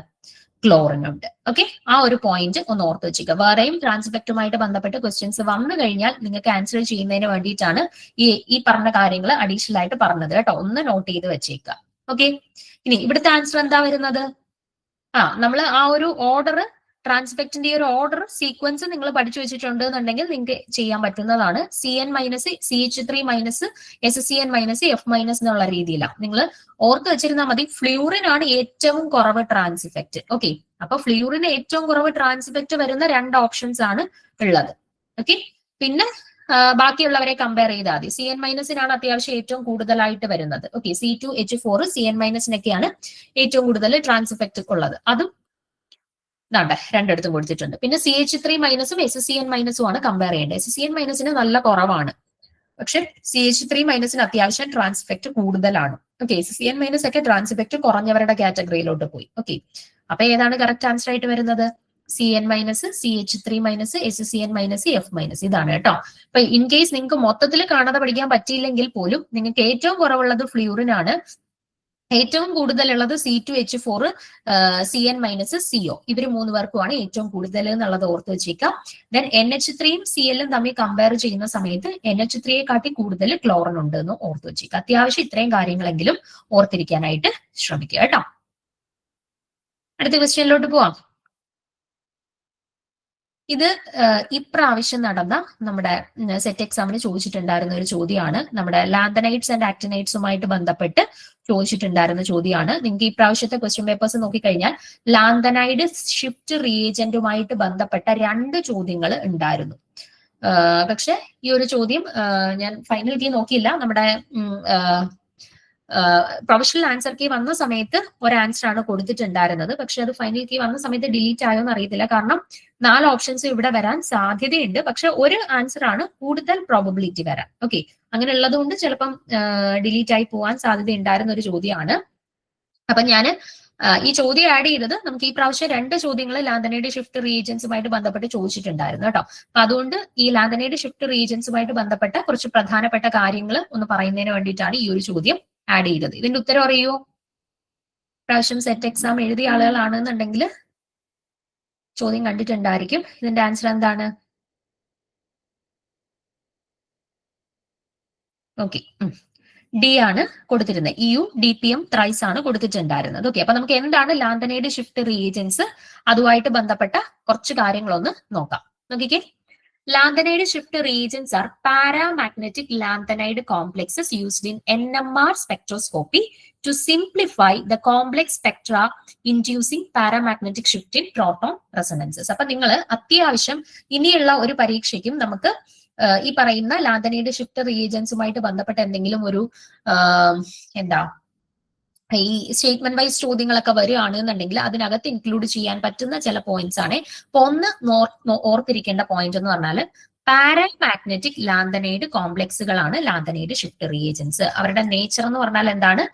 ക്ലോറിനുണ്ട്. ഓക്കെ, ആ ഒരു പോയിന്റ് ഒന്ന് ഓർത്ത് വെച്ചിരിക്കുക. വേറെയും ട്രാൻസ് ഇഫക്റ്റുമായിട്ട് ബന്ധപ്പെട്ട് ക്വസ്റ്റ്യൻസ് വന്നു കഴിഞ്ഞാൽ നിങ്ങൾക്ക് ആൻസർ ചെയ്യുന്നതിന് വേണ്ടിയിട്ടാണ് ഈ പറഞ്ഞ കാര്യങ്ങൾ അഡീഷണൽ ആയിട്ട് പറഞ്ഞത് കേട്ടോ. ഒന്ന് നോട്ട് ചെയ്ത് വെച്ചേക്കുക. ഓക്കെ, ഇനി ഇവിടുത്തെ ആൻസർ എന്താ വരുന്നത്? നമ്മൾ ആ ഒരു ഓർഡർ, ട്രാൻസ്ഫെക്റ്റിന്റെ ഈ ഒരു ഓർഡർ സീക്വൻസ് നിങ്ങൾ പഠിച്ചു വെച്ചിട്ടുണ്ട് എന്നുണ്ടെങ്കിൽ നിങ്ങൾക്ക് ചെയ്യാൻ പറ്റുന്നതാണ്. CN minus CH3 minus SCN minus F minus എന്നുള്ള രീതിയിലാണ് നിങ്ങൾ ഓർത്ത് വെച്ചിരുന്നാൽ മതി. ഫ്ലൂറിൻ ആണ് ഏറ്റവും കുറവ് ട്രാൻസ് ഇഫക്റ്റ്. ഓക്കെ, അപ്പൊ ഫ്ലൂറിന് ഏറ്റവും കുറവ് ട്രാൻസ് ഇഫക്റ്റ് വരുന്ന 2 ഓപ്ഷൻസ് ആണ് ഉള്ളത്. ഓക്കെ, പിന്നെ ബാക്കിയുള്ളവരെ കമ്പയർ ചെയ്താൽ മതി. CN മൈനസിനാണ് അത്യാവശ്യം ഏറ്റവും കൂടുതലായിട്ട് വരുന്നത്. ഓക്കെ, C2H4 CN മൈനസിനൊക്കെയാണ് ഏറ്റവും കൂടുതൽ ട്രാൻസ് ഇഫക്റ്റ് ഉള്ളത്. അതും രണ്ടിടത്തും കൊടുത്തിട്ടുണ്ട്. പിന്നെ CH3 മൈനസും SCN മൈനസും ആണ് കമ്പയർ ചെയ്യേണ്ടത്. SCN മൈനസിന് നല്ല കുറവാണ്, പക്ഷെ CH3 മൈനസിന് അത്യാവശ്യം ട്രാൻസ് ഇഫക്റ്റ് കൂടുതലാണ്. ഓക്കെ, SCN മൈനസ് ഒക്കെ ട്രാൻസ് ഇഫക്റ്റ് കുറഞ്ഞവരുടെ കാറ്റഗറിയിലോട്ട് പോയി. ഓക്കെ, അപ്പൊ ഏതാണ് കറക്റ്റ് ആൻസർ ആയിട്ട് വരുന്നത്? CN minus CH3 minus SCN minus F minus ഇതാണ് കേട്ടോ. അപ്പൊ ഇൻ കേസ് നിങ്ങൾക്ക് മൊത്തത്തിൽ കാണാതെ പഠിക്കാൻ പറ്റിയില്ലെങ്കിൽ പോലും നിങ്ങൾക്ക് ഏറ്റവും കുറവുള്ളത് ഫ്ലൂറിൻ ആണ്, ഏറ്റവും കൂടുതലുള്ളത് C2H4 CN മൈനസ് CO. ഇവർ 3 പേർക്കുമാണ് ഏറ്റവും കൂടുതൽ എന്നുള്ളത് ഓർത്ത് വെച്ചേക്കാം. ദെൻ NH3യും CLും തമ്മിൽ കമ്പയർ ചെയ്യുന്ന സമയത്ത് NH3യെ കാട്ടി കൂടുതൽ ക്ലോറിൻ ഉണ്ട് എന്ന് ഓർത്ത് വെച്ചേക്കാം. അത്യാവശ്യം ഇത്രയും കാര്യങ്ങളെങ്കിലും ഓർത്തിരിക്കാനായിട്ട് ശ്രമിക്കുക കേട്ടോ. അടുത്ത ക്വസ്റ്റ്യനിലോട്ട് പോവാം. ഇത് ഇപ്രാവശ്യം നടന്ന നമ്മുടെ സെറ്റ് എക്സാമിന് ചോദിച്ചിട്ടുണ്ടായിരുന്ന ഒരു ചോദ്യമാണ്. നമ്മുടെ ലാന്തനൈറ്റ്സ് ആൻഡ് ആക്ടിനൈറ്റ്സുമായിട്ട് ബന്ധപ്പെട്ട് ചോദിച്ചിട്ടുണ്ടായിരുന്ന ചോദ്യമാണ്. നിങ്ങൾക്ക് ഈ പ്രാവശ്യത്തെ ക്വസ്റ്റ്യൻ പേപ്പേഴ്സ് നോക്കിക്കഴിഞ്ഞാൽ ലാന്തനൈഡ് ഷിഫ്റ്റ് റിയേജന്റുമായിട്ട് ബന്ധപ്പെട്ട 2 ചോദ്യങ്ങൾ ഉണ്ടായിരുന്നു. പക്ഷെ ഈ ഒരു ചോദ്യം ഞാൻ ഫൈനൽ കീ നോക്കിയില്ല. നമ്മുടെ പ്രൊഫഷണൽ ആൻസർ കീ വന്ന സമയത്ത് ഒരു ആൻസർ ആണ് കൊടുത്തിട്ടുണ്ടായിരുന്നത്. പക്ഷെ അത് ഫൈനൽ കീ വന്ന സമയത്ത് ഡിലീറ്റ് ആയോ എന്ന് അറിയത്തില്ല. കാരണം 4 ഓപ്ഷൻസ് ഇവിടെ വരാൻ സാധ്യതയുണ്ട്. പക്ഷെ ഒരു ആൻസർ ആണ് കൂടുതൽ പ്രോബബിലിറ്റി വരാൻ. ഓക്കെ, അങ്ങനെ ഉള്ളത് കൊണ്ട് ചിലപ്പം ഡിലീറ്റ് ആയി പോകാൻ സാധ്യത ഉണ്ടായിരുന്ന ഒരു ചോദ്യമാണ്. അപ്പൊ ഞാൻ ഈ ചോദ്യം ആഡ് ചെയ്തത് നമുക്ക് ഈ പ്രാവശ്യം 2 ചോദ്യങ്ങൾ ലാന്തനൈഡ് ഷിഫ്റ്റ് റീജൻസുമായിട്ട് ബന്ധപ്പെട്ട് ചോദിച്ചിട്ടുണ്ടായിരുന്നു കേട്ടോ. അപ്പൊ അതുകൊണ്ട് ഈ ലാന്തനൈഡ് ഷിഫ്റ്റ് റീജൻസുമായിട്ട് ബന്ധപ്പെട്ട കുറച്ച് പ്രധാനപ്പെട്ട കാര്യങ്ങൾ ഒന്ന് പറയുന്നതിന് വേണ്ടിയിട്ടാണ് ഈ ഒരു ചോദ്യം ആഡ് ചെയ്തത്. ഇതിന്റെ ഉത്തരം അറിയോ? പ്രാവശ്യം സെറ്റ് എക്സാം എഴുതിയ ആളുകളാണെന്നുണ്ടെങ്കിൽ ചോദ്യം കണ്ടിട്ടുണ്ടായിരിക്കും. ഇതിന്റെ ആൻസർ എന്താണ്? ഓക്കെ, ഡി ആണ് കൊടുത്തിരുന്നത്. EU DPM ത്രൈസ് ആണ് കൊടുത്തിട്ടുണ്ടായിരുന്നത്. ഓക്കെ, അപ്പൊ നമുക്ക് എന്താണ് ലാന്തനൈഡ് ഷിഫ്റ്റ് റിയേജൻസ്, അതുമായിട്ട് ബന്ധപ്പെട്ട കുറച്ച് കാര്യങ്ങളൊന്ന് നോക്കാം. നോക്കിക്കേ, Lanthanide shift reagents are paramagnetic lanthanide complexes used in NMR spectroscopy to simplify the complex spectra inducing paramagnetic shift in proton resonances. അപ്പൊ നിങ്ങൾ അത്യാവശ്യം ഇനിയുള്ള ഒരു പരീക്ഷയ്ക്കും നമുക്ക് ഈ പറയുന്ന ലാന്തനൈഡ് ഷിഫ്റ്റ് റിയേജൻസുമായിട്ട് ബന്ധപ്പെട്ട എന്തെങ്കിലും ഒരു ഈ സ്റ്റേറ്റ്മെന്റ് വൈസ് ചോദ്യങ്ങളൊക്കെ വരികയാണെന്നുണ്ടെങ്കിൽ അതിനകത്ത് ഇൻക്ലൂഡ് ചെയ്യാൻ പറ്റുന്ന ചില പോയിന്റ്സ് ആണ്. അപ്പൊ ഒന്ന് ഓർത്തിരിക്കേണ്ട പോയിന്റ് എന്ന് പറഞ്ഞാൽ പാരാമാഗ്നറ്റിക് ലാന്തനൈഡ് കോംപ്ലക്സുകളാണ് ലാന്തനൈഡ് ഷിഫ്റ്റ് റിയേജൻസ്. അവരുടെ നേച്ചർ എന്ന് പറഞ്ഞാൽ എന്താണ്?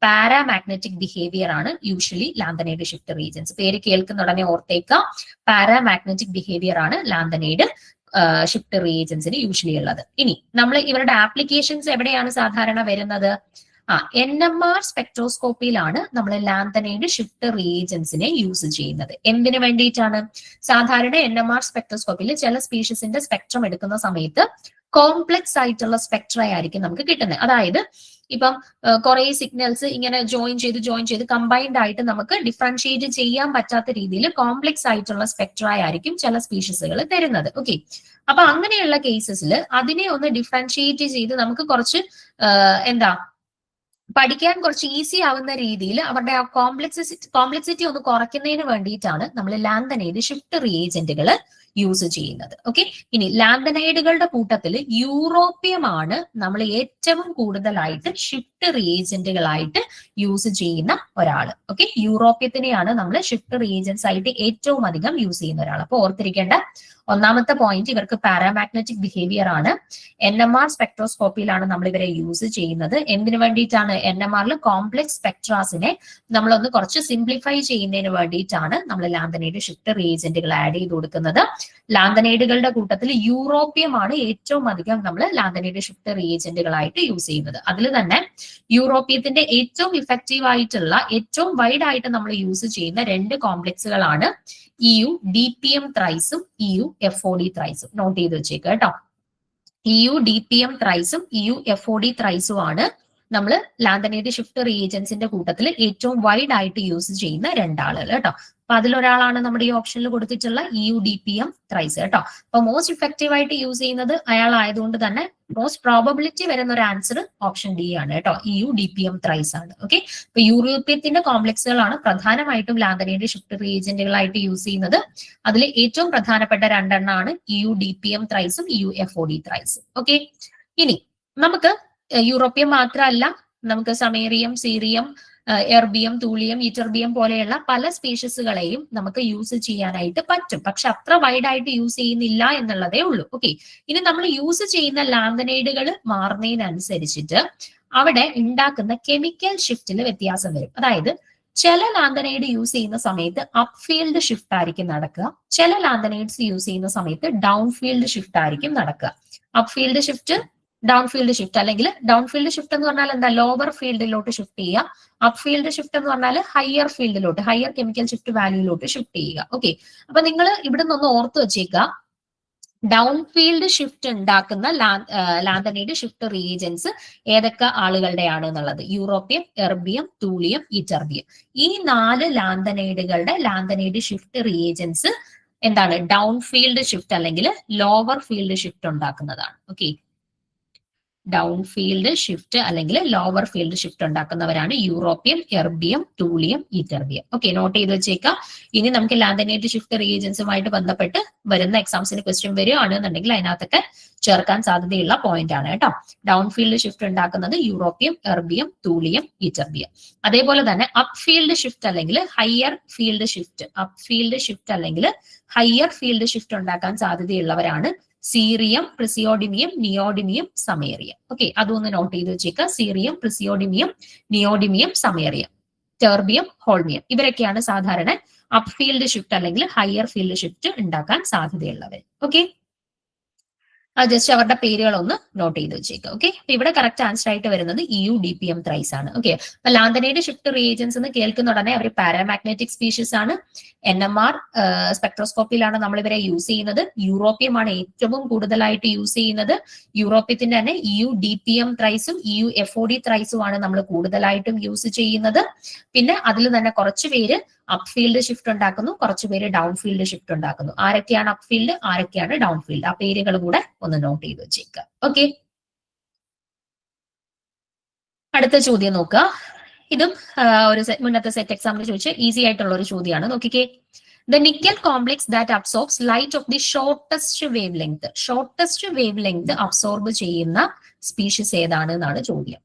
പാരാമാഗ്നറ്റിക് ബിഹേവിയർ ആണ് യൂഷ്വലി ലാന്തനൈഡ് ഷിഫ്റ്റ് റിയേജൻസ്. പേര് കേൾക്കുന്ന ഉടനെ ഓർത്തേക്കാം, പാരാമാഗ്നറ്റിക് ബിഹേവിയർ ആണ് ലാന്തനൈഡ് ഷിഫ്റ്റ് റിയേജൻസിന് യൂഷ്വലി ഉള്ളത്. ഇനി നമ്മൾ ഇവരുടെ ആപ്ലിക്കേഷൻസ് എവിടെയാണ് സാധാരണ വരുന്നത്? NMR സ്പെക്ട്രോസ്കോപ്പിയിലാണ് നമ്മൾ ലാന്തനൈഡ് ഷിഫ്റ്റ് റിയേജൻസിനെ യൂസ് ചെയ്യുന്നത്. എന്തിനു വേണ്ടിയിട്ടാണ്? സാധാരണ NMR സ്പെക്ട്രോസ്കോപ്പിയിൽ ചില സ്പീഷീസിന്റെ സ്പെക്ട്രം എടുക്കുന്ന സമയത്ത് കോംപ്ലക്സ് ആയിട്ടുള്ള സ്പെക്ട്ര ആയിരിക്കും നമുക്ക് കിട്ടുന്നത്. അതായത് ഇപ്പം കുറെ സിഗ്നൽസ് ഇങ്ങനെ ജോയിൻ ചെയ്ത് കമ്പൈൻഡ് ആയിട്ട് നമുക്ക് ഡിഫറൻഷിയേറ്റ് ചെയ്യാൻ പറ്റാത്ത രീതിയിൽ കോംപ്ലക്സ് ആയിട്ടുള്ള സ്പെക്ട്ര ആയിരിക്കും ചില സ്പീഷീസുകൾ തരുന്നത്. ഓക്കെ, അപ്പൊ അങ്ങനെയുള്ള കേസസിൽ അതിനെ ഒന്ന് ഡിഫറൻഷിയേറ്റ് ചെയ്ത് നമുക്ക് കുറച്ച് പഠിക്കാൻ കുറച്ച് ഈസി ആവുന്ന രീതിയിൽ അവരുടെ ആ കോംപ്ലക്സിറ്റി ഒന്ന് കുറയ്ക്കുന്നതിന് വേണ്ടിയിട്ടാണ് നമ്മൾ ലാന്തനൈഡ് ഷിഫ്റ്റ് റിയേജന്റുകൾ യൂസ് ചെയ്യുന്നത്. ഓക്കെ, ഇനി ലാന്തനൈഡുകളുടെ കൂട്ടത്തിൽ യൂറോപ്യമാണ് നമ്മൾ ഏറ്റവും കൂടുതലായിട്ട് ഷിഫ്റ്റ് റിയേജന്റുകളായിട്ട് യൂസ് ചെയ്യുന്ന ഒരാള്. ഓക്കെ, യൂറോപ്യത്തിനെയാണ് നമ്മൾ ഷിഫ്റ്റ് റിയേജൻസ് ആയിട്ട് ഏറ്റവും അധികം യൂസ് ചെയ്യുന്ന ഒരാൾ. അപ്പൊ ഓർത്തിരിക്കേണ്ട ഒന്നാമത്തെ പോയിന്റ്, ഇവർക്ക് പാരാമാഗ്നറ്റിക് ബിഹേവിയർ ആണ്. NMR സ്പെക്ട്രോസ്കോപ്പിയിലാണ് നമ്മൾ ഇവരെ യൂസ് ചെയ്യുന്നത്. എന്തിനു വേണ്ടിയിട്ടാണ്? NMRൽ കോംപ്ലക്സ് സ്പെക്ട്രാസിനെ നമ്മളൊന്ന് കുറച്ച് സിംപ്ലിഫൈ ചെയ്യുന്നതിന് വേണ്ടിയിട്ടാണ് നമ്മൾ ലാന്തനൈഡ് ഷിഫ്റ്റ് റിയേജന്റുകൾ ആഡ് ചെയ്ത് കൊടുക്കുന്നത്. ലാന്തനൈഡുകളുടെ കൂട്ടത്തിൽ യൂറോപ്യമാണ് ഏറ്റവും അധികം നമ്മൾ ലാന്തനൈഡ് ഷിഫ്റ്റ് റിയേജന്റുകളായിട്ട് യൂസ് ചെയ്യുന്നത്. അതിൽ തന്നെ യൂറോപ്യത്തിന്റെ ഏറ്റവും ഇഫക്റ്റീവ് ആയിട്ടുള്ള ഏറ്റവും വൈഡ് ആയിട്ട് നമ്മൾ യൂസ് ചെയ്യുന്ന 2 കോംപ്ലക്സുകളാണ് EU DPM ത്രൈസും EU FOD ത്രൈസും. നോട്ട് ചെയ്ത് വെച്ചേക്ക് കേട്ടോ. EU DPM ത്രൈസും EU FOD ത്രൈസും ആണ് നമ്മൾ ലാന്തനൈഡ് ഷിഫ്റ്റ് റിയേജൻസിന്റെ കൂട്ടത്തിൽ ഏറ്റവും വൈഡ് ആയിട്ട് യൂസ് ചെയ്യുന്ന 2 ആളുകൾ കേട്ടോ. അപ്പൊ അതിലൊരാളാണ് നമ്മുടെ ഈ ഓപ്ഷനിൽ കൊടുത്തിട്ടുള്ള EU DPM ത്രൈസ് കേട്ടോ. അപ്പൊ മോസ്റ്റ് ഇഫക്റ്റീവ് ആയിട്ട് യൂസ് ചെയ്യുന്നത് അയാളായതുകൊണ്ട് തന്നെ മോസ്റ്റ് പ്രോബബിലിറ്റി വരുന്ന ഒരു ആൻസർ ഓപ്ഷൻ ഡി ആണ് കേട്ടോ. EU DPM ത്രൈസ് ആണ്. ഓക്കെ, അപ്പൊ യൂറോപ്യത്തിന്റെ കോംപ്ലക്സുകളാണ് പ്രധാനമായിട്ടും ലാന്തനൈഡ് ഷിഫ്റ്റ് റിയേജന്റുകളായിട്ട് യൂസ് ചെയ്യുന്നത്. അതിൽ ഏറ്റവും പ്രധാനപ്പെട്ട 2 എണ്ണമാണ് EU DPM ത്രൈസും EU FOD ത്രൈസും. ഓക്കെ, ഇനി നമുക്ക് യൂറോപ്യൻ മാത്രമല്ല, നമുക്ക് സമേറിയം, സീറിയം, എർബിയം, തൂളിയം, ഈറ്റർബിയം പോലെയുള്ള പല സ്പീഷീസുകളെയും നമുക്ക് യൂസ് ചെയ്യാനായിട്ട് പറ്റും. പക്ഷെ അത്ര വൈഡ് ആയിട്ട് യൂസ് ചെയ്യുന്നില്ല എന്നുള്ളതേ ഉള്ളൂ. ഓക്കെ, ഇനി നമ്മൾ യൂസ് ചെയ്യുന്ന ലാന്തനൈഡുകൾ മാറുന്നതിനനുസരിച്ചിട്ട് അവിടെ ഉണ്ടാക്കുന്ന കെമിക്കൽ ഷിഫ്റ്റിൽ വ്യത്യാസം വരും. അതായത് ചില ലാന്തനൈഡ് യൂസ് ചെയ്യുന്ന സമയത്ത് അപ്പ് ഫീൽഡ് ഷിഫ്റ്റ് ആയിരിക്കും നടക്കുക, ചില ലാന്തനൈഡ്സ് യൂസ് ചെയ്യുന്ന സമയത്ത് ഡൗൺ ഫീൽഡ് ഷിഫ്റ്റ് ആയിരിക്കും നടക്കുക. Up field shift, down field shift, അല്ലെങ്കിൽ ഡൗൺ ഫീൽഡ് ഷിഫ്റ്റ് എന്ന് പറഞ്ഞാൽ എന്താ, ലോവർ ഫീൽഡിലോട്ട് ഷിഫ്റ്റ് ചെയ്യുക. അപ്പ് ഫീൽഡ് ഷിഫ്റ്റ് എന്ന് പറഞ്ഞാൽ ഹയർ ഫീൽഡിലോട്ട്, ഹയർ കെമിക്കൽ ഷിഫ്റ്റ് വാല്യൂയിലോട്ട് ഷിഫ്റ്റ് ചെയ്യുക. ഓക്കെ, അപ്പൊ നിങ്ങൾ ഇവിടെ നിന്ന് ഓർത്ത് വെച്ചേക്കുക, ഡൗൺ ഫീൽഡ് ഷിഫ്റ്റ് ഉണ്ടാക്കുന്ന ലാന്തനൈഡ് ഷിഫ്റ്റ് റീജൻസ് ഏതൊക്കെ ആളുകളുടെയാണ് എന്നുള്ളത്, യൂറോപ്യം, എർബിയം, തൂളിയം, ഇറ്റർബിയം. ഈ 4 ലാന്തനൈഡുകളുടെ ലാന്തനൈഡ് ഷിഫ്റ്റ് റീജൻസ് എന്താണ്, ഡൗൺ ഫീൽഡ് ഷിഫ്റ്റ് അല്ലെങ്കിൽ ലോവർ ഫീൽഡ് ഷിഫ്റ്റ് ഉണ്ടാക്കുന്നതാണ്. ഓക്കെ, ഡൗൺ ഫീൽഡ് ഷിഫ്റ്റ് അല്ലെങ്കിൽ ലോവർ ഫീൽഡ് ഷിഫ്റ്റ് ഉണ്ടാക്കുന്നവരാണ് europium, erbium, thulium, ytterbium. Okay, note ചെയ്ത് വെച്ചേക്കാം. ഇനി നമുക്ക് ലാന്തനൈഡ് ഷിഫ്റ്റ് റീജൻസുമായിട്ട് ബന്ധപ്പെട്ട് വരുന്ന എക്സാംസിന് ക്വസ്റ്റ്യൻ വരികയാണെന്നുണ്ടെങ്കിൽ അതിനകത്തൊക്കെ ചേർക്കാൻ സാധ്യതയുള്ള പോയിന്റ് ആണ് കേട്ടോ. ഡൗൺ ഫീൽഡ് ഷിഫ്റ്റ് ഉണ്ടാക്കുന്നത് യൂറോപ്യം, എർബിയം, തൂളിയം, ഇറ്റർബിയം. അതേപോലെ തന്നെ അപ്പ് ഫീൽഡ് ഷിഫ്റ്റ് അല്ലെങ്കിൽ higher field shift, up field shift അല്ലെങ്കിൽ ഹയർ ഫീൽഡ് ഷിഫ്റ്റ് ഉണ്ടാക്കാൻ സാധ്യതയുള്ളവരാണ് cerium, praseodymium, neodymium, samarium. Okay, അതൊന്ന് നോട്ട് ചെയ്ത് വെച്ചേക്കുക. Cerium, praseodymium, neodymium, samarium, terbium, holmium, ഇവരൊക്കെയാണ് സാധാരണ അപ്പ് ഫീൽഡ് ഷിഫ്റ്റ് അല്ലെങ്കിൽ ഹയർ ഫീൽഡ് ഷിഫ്റ്റ് ഉണ്ടാക്കാൻ സാധ്യതയുള്ളവർ. ഓക്കെ, ജസ്റ്റ് അവരുടെ പേരുകളൊന്ന് നോട്ട് ചെയ്ത് വെച്ചേക്കുക. ഓക്കെ, അപ്പൊ ഇവിടെ കറക്റ്റ് ആൻസർ ആയിട്ട് വരുന്നത് EUDPM ത്രൈസ് ആണ്. ഓക്കെ, അപ്പൊ ലാന്തനൈഡ് ഷിഫ്റ്റ് റിയേജൻസ് എന്ന് കേൾക്കുന്ന ഉടനെ അവർ പാരാമാഗ്നറ്റിക് സ്പീഷീസ് ആണ്. NMR സ്പെക്ട്രോസ്കോപ്പിയിലാണ് നമ്മൾ ഇവരെ യൂസ് ചെയ്യുന്നത്. യൂറോപ്യം ആണ് ഏറ്റവും കൂടുതലായിട്ട് യൂസ് ചെയ്യുന്നത്. യൂറോപ്യത്തിന്റെ തന്നെ EUDPM ത്രൈസും EUFOD ത്രൈസും ആണ് നമ്മൾ കൂടുതലായിട്ടും യൂസ് ചെയ്യുന്നത്. പിന്നെ അതിൽ തന്നെ കുറച്ച് പേര് അപ്പ് ഫീൽഡ് ഷിഫ്റ്റ് ഉണ്ടാക്കുന്നു, കുറച്ച് പേര് ഡൗൺ ഫീൽഡ് ഷിഫ്റ്റ് ഉണ്ടാക്കുന്നു. ആരൊക്കെയാണ് അപ്പ് ഫീൽഡ്, ആരൊക്കെയാണ് ഡൗൺ ഫീൽഡ്, ആ പേരുകൾ കൂടെ ഒന്ന് നോട്ട് ചെയ്ത് വെച്ചേക്കുക. ഓക്കെ, അടുത്ത ചോദ്യം നോക്കുക. ഇതും ഒരു മുന്നത്തെ സെറ്റ് എക്സാമിൽ ചോദിച്ച ഈസി ആയിട്ടുള്ള ഒരു ചോദ്യമാണ്. നോക്കിക്കേ, the nickel complex that absorbs light of the shortest wave length, shortest wave length absorb ചെയ്യുന്ന സ്പീഷീസ് ഏതാണ് എന്നാണ് ചോദ്യം.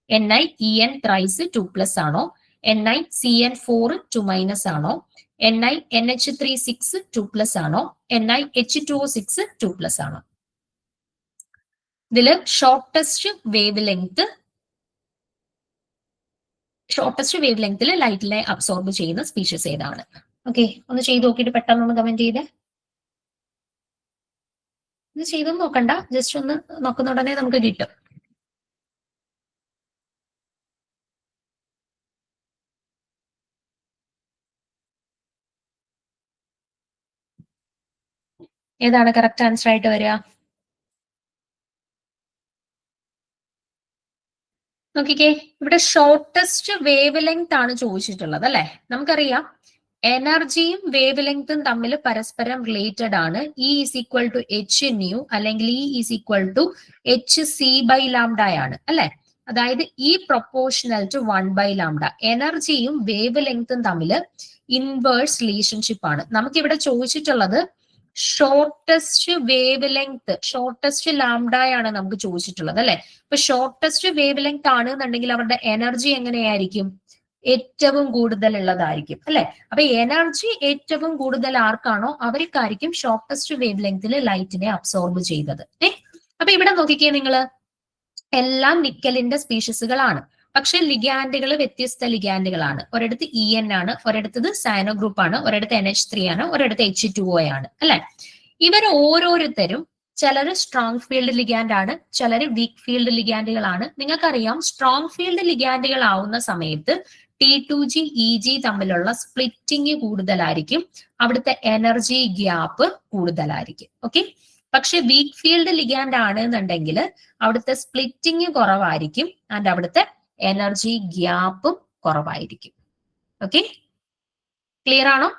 NiEn ത്രൈസ് 2+ ആണോ, NiCN4 2- ആണോ, NiNH36 2+ ആണോ, NiH2O6 2+ ആണോ? ഇതില് ഷോർട്ടസ്റ്റ് വേവ് ലെങ്ത്തിൽ ലൈറ്റിനെ അബ്സോർബ് ചെയ്യുന്ന സ്പീഷീസ് ഏതാണ്? ഓക്കെ, ഒന്ന് ചെയ്ത് നോക്കിയിട്ട് പെട്ടെന്ന് കമന്റ് ചെയ്തേ. ഇത് ചെയ്തൊന്നും നോക്കണ്ട, ജസ്റ്റ് ഒന്ന് നോക്കുന്ന ഉടനെ നമുക്ക് കിട്ടും. ഏതാണ് കറക്റ്റ് ആൻസർ ആയിട്ട് വരിക? നോക്കിക്കേ, ഇവിടെ ഷോർട്ടസ്റ്റ് വേവ് ലെങ്ത് ആണ് ചോദിച്ചിട്ടുള്ളത് അല്ലെ. നമുക്കറിയാം എനർജിയും വേവ് ലെങ്തും തമ്മിൽ പരസ്പരം റിലേറ്റഡ് ആണ്. E=H/nu അല്ലെങ്കിൽ E=HC/λ ആണ് അല്ലെ. അതായത് E = 1/λ. എനർജിയും വേവ് ലെങ്തും തമ്മിൽ ഇൻവേഴ്സ് റിലേഷൻഷിപ്പ് ആണ്. നമുക്കിവിടെ ചോദിച്ചിട്ടുള്ളത് ഷോർട്ടസ്റ്റ് വേവ് ലെങ്ത്, ഷോർട്ടസ്റ്റ് ലാംഡയാണ് നമുക്ക് ചോദിച്ചിട്ടുള്ളത് അല്ലെ. ഇപ്പൊ ഷോർട്ടസ്റ്റ് വേവ് ലെങ്ത് ആണ് എന്നുണ്ടെങ്കിൽ അവരുടെ എനർജി എങ്ങനെയായിരിക്കും? ഏറ്റവും കൂടുതൽ ഉള്ളതായിരിക്കും അല്ലെ. അപ്പൊ എനർജി ഏറ്റവും കൂടുതൽ ആർക്കാണോ അവർക്കായിരിക്കും ഷോർട്ടസ്റ്റ് വേവ് ലെങ്തിൽ ലൈറ്റിനെ അബ്സോർബ് ചെയ്തത്. അപ്പൊ ഇവിടെ നോക്കിക്കേ നിങ്ങള്, എല്ലാം നിക്കലിന്റെ സ്പീഷീസുകളാണ്. പക്ഷെ ലിഗാൻഡുകൾ വ്യത്യസ്ത ലിഗാൻഡുകളാണ്. ഒരിടത്ത് EN ആണ്, ഒരിടത്തത് സാനോ ഗ്രൂപ്പ് ആണ്, ഒരിടത്ത് NH3 ആണ്, ഒരിടത്ത് H2O ആണ് അല്ലെ. ഇവർ ഓരോരുത്തരും ചിലര് സ്ട്രോങ് ഫീൽഡ് ലിഗാൻഡ് ആണ്, ചിലര് വീക്ക് ഫീൽഡ് ലിഗാൻഡുകളാണ്. നിങ്ങൾക്കറിയാം സ്ട്രോങ് ഫീൽഡ് ലിഗാൻഡുകൾ ആവുന്ന സമയത്ത് T2G EG തമ്മിലുള്ള സ്പ്ലിറ്റിംഗ് കൂടുതലായിരിക്കും, അവിടുത്തെ എനർജി ഗ്യാപ്പ് കൂടുതലായിരിക്കും. ഓക്കെ, പക്ഷെ വീക്ക് ഫീൽഡ് ലിഗാൻഡ് ആണ് എന്നുണ്ടെങ്കിൽ അവിടുത്തെ സ്പ്ലിറ്റിംഗ് കുറവായിരിക്കും ആൻഡ് അവിടുത്തെ എനർജി ഗ്യാപ്പും കുറവായിരിക്കും. ഓക്കെ, ക്ലിയർ ആണോ?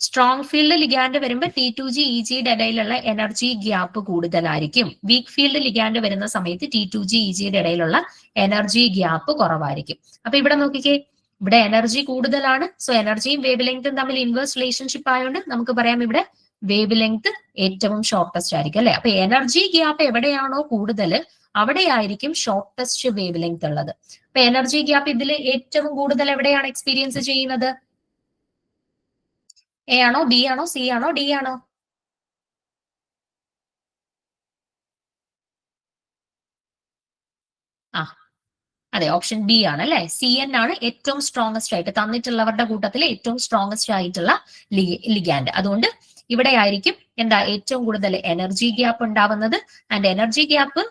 സ്ട്രോങ് ഫീൽഡ് ലിഗാൻഡ് വരുമ്പോൾ T2G EGയുടെ ഇടയിലുള്ള എനർജി ഗ്യാപ്പ് കൂടുതലായിരിക്കും. വീക്ക് ഫീൽഡ് ലിഗാൻഡ് വരുന്ന സമയത്ത് T2G EGയുടെ ഇടയിലുള്ള എനർജി ഗ്യാപ്പ് കുറവായിരിക്കും. അപ്പൊ ഇവിടെ നോക്കിക്കേ, ഇവിടെ എനർജി കൂടുതലാണ്. സോ എനർജിയും വേവ് ലെങ്തും തമ്മിൽ ഇൻവേഴ്സ് റിലേഷൻഷിപ്പ് ആയതുകൊണ്ട് നമുക്ക് പറയാം ഇവിടെ വേവ് ലെങ്ത് ഏറ്റവും ഷോർട്ടസ്റ്റ് ആയിരിക്കും അല്ലെ. അപ്പൊ എനർജി ഗ്യാപ്പ് എവിടെയാണോ കൂടുതൽ അവിടെയായിരിക്കും ഷോർട്ടസ്റ്റ് വേവ് ലെങ്ത് ഉള്ളത്. അപ്പൊ എനർജി ഗ്യാപ്പ് ഇതിൽ ഏറ്റവും കൂടുതൽ എവിടെയാണ് എക്സ്പീരിയൻസ് ചെയ്യുന്നത്? A ആണോ, B ആണോ, C ആണോ, D ആണോ? ആ അതെ, ഓപ്ഷൻ ബി ആണ് അല്ലെ. CN ആണ് ഏറ്റവും സ്ട്രോങ്സ്റ്റ് ആയിട്ട് തന്നിട്ടുള്ളവരുടെ കൂട്ടത്തിലെ ഏറ്റവും സ്ട്രോങ്സ്റ്റ് ആയിട്ടുള്ള ലിഗാൻഡ്. അതുകൊണ്ട് ഇവിടെ ആയിരിക്കും എന്താ ഏറ്റവും കൂടുതൽ എനർജി ഗ്യാപ്പ് ഉണ്ടാവുന്നത്. ആൻഡ് എനർജി ഗ്യാപ്പ്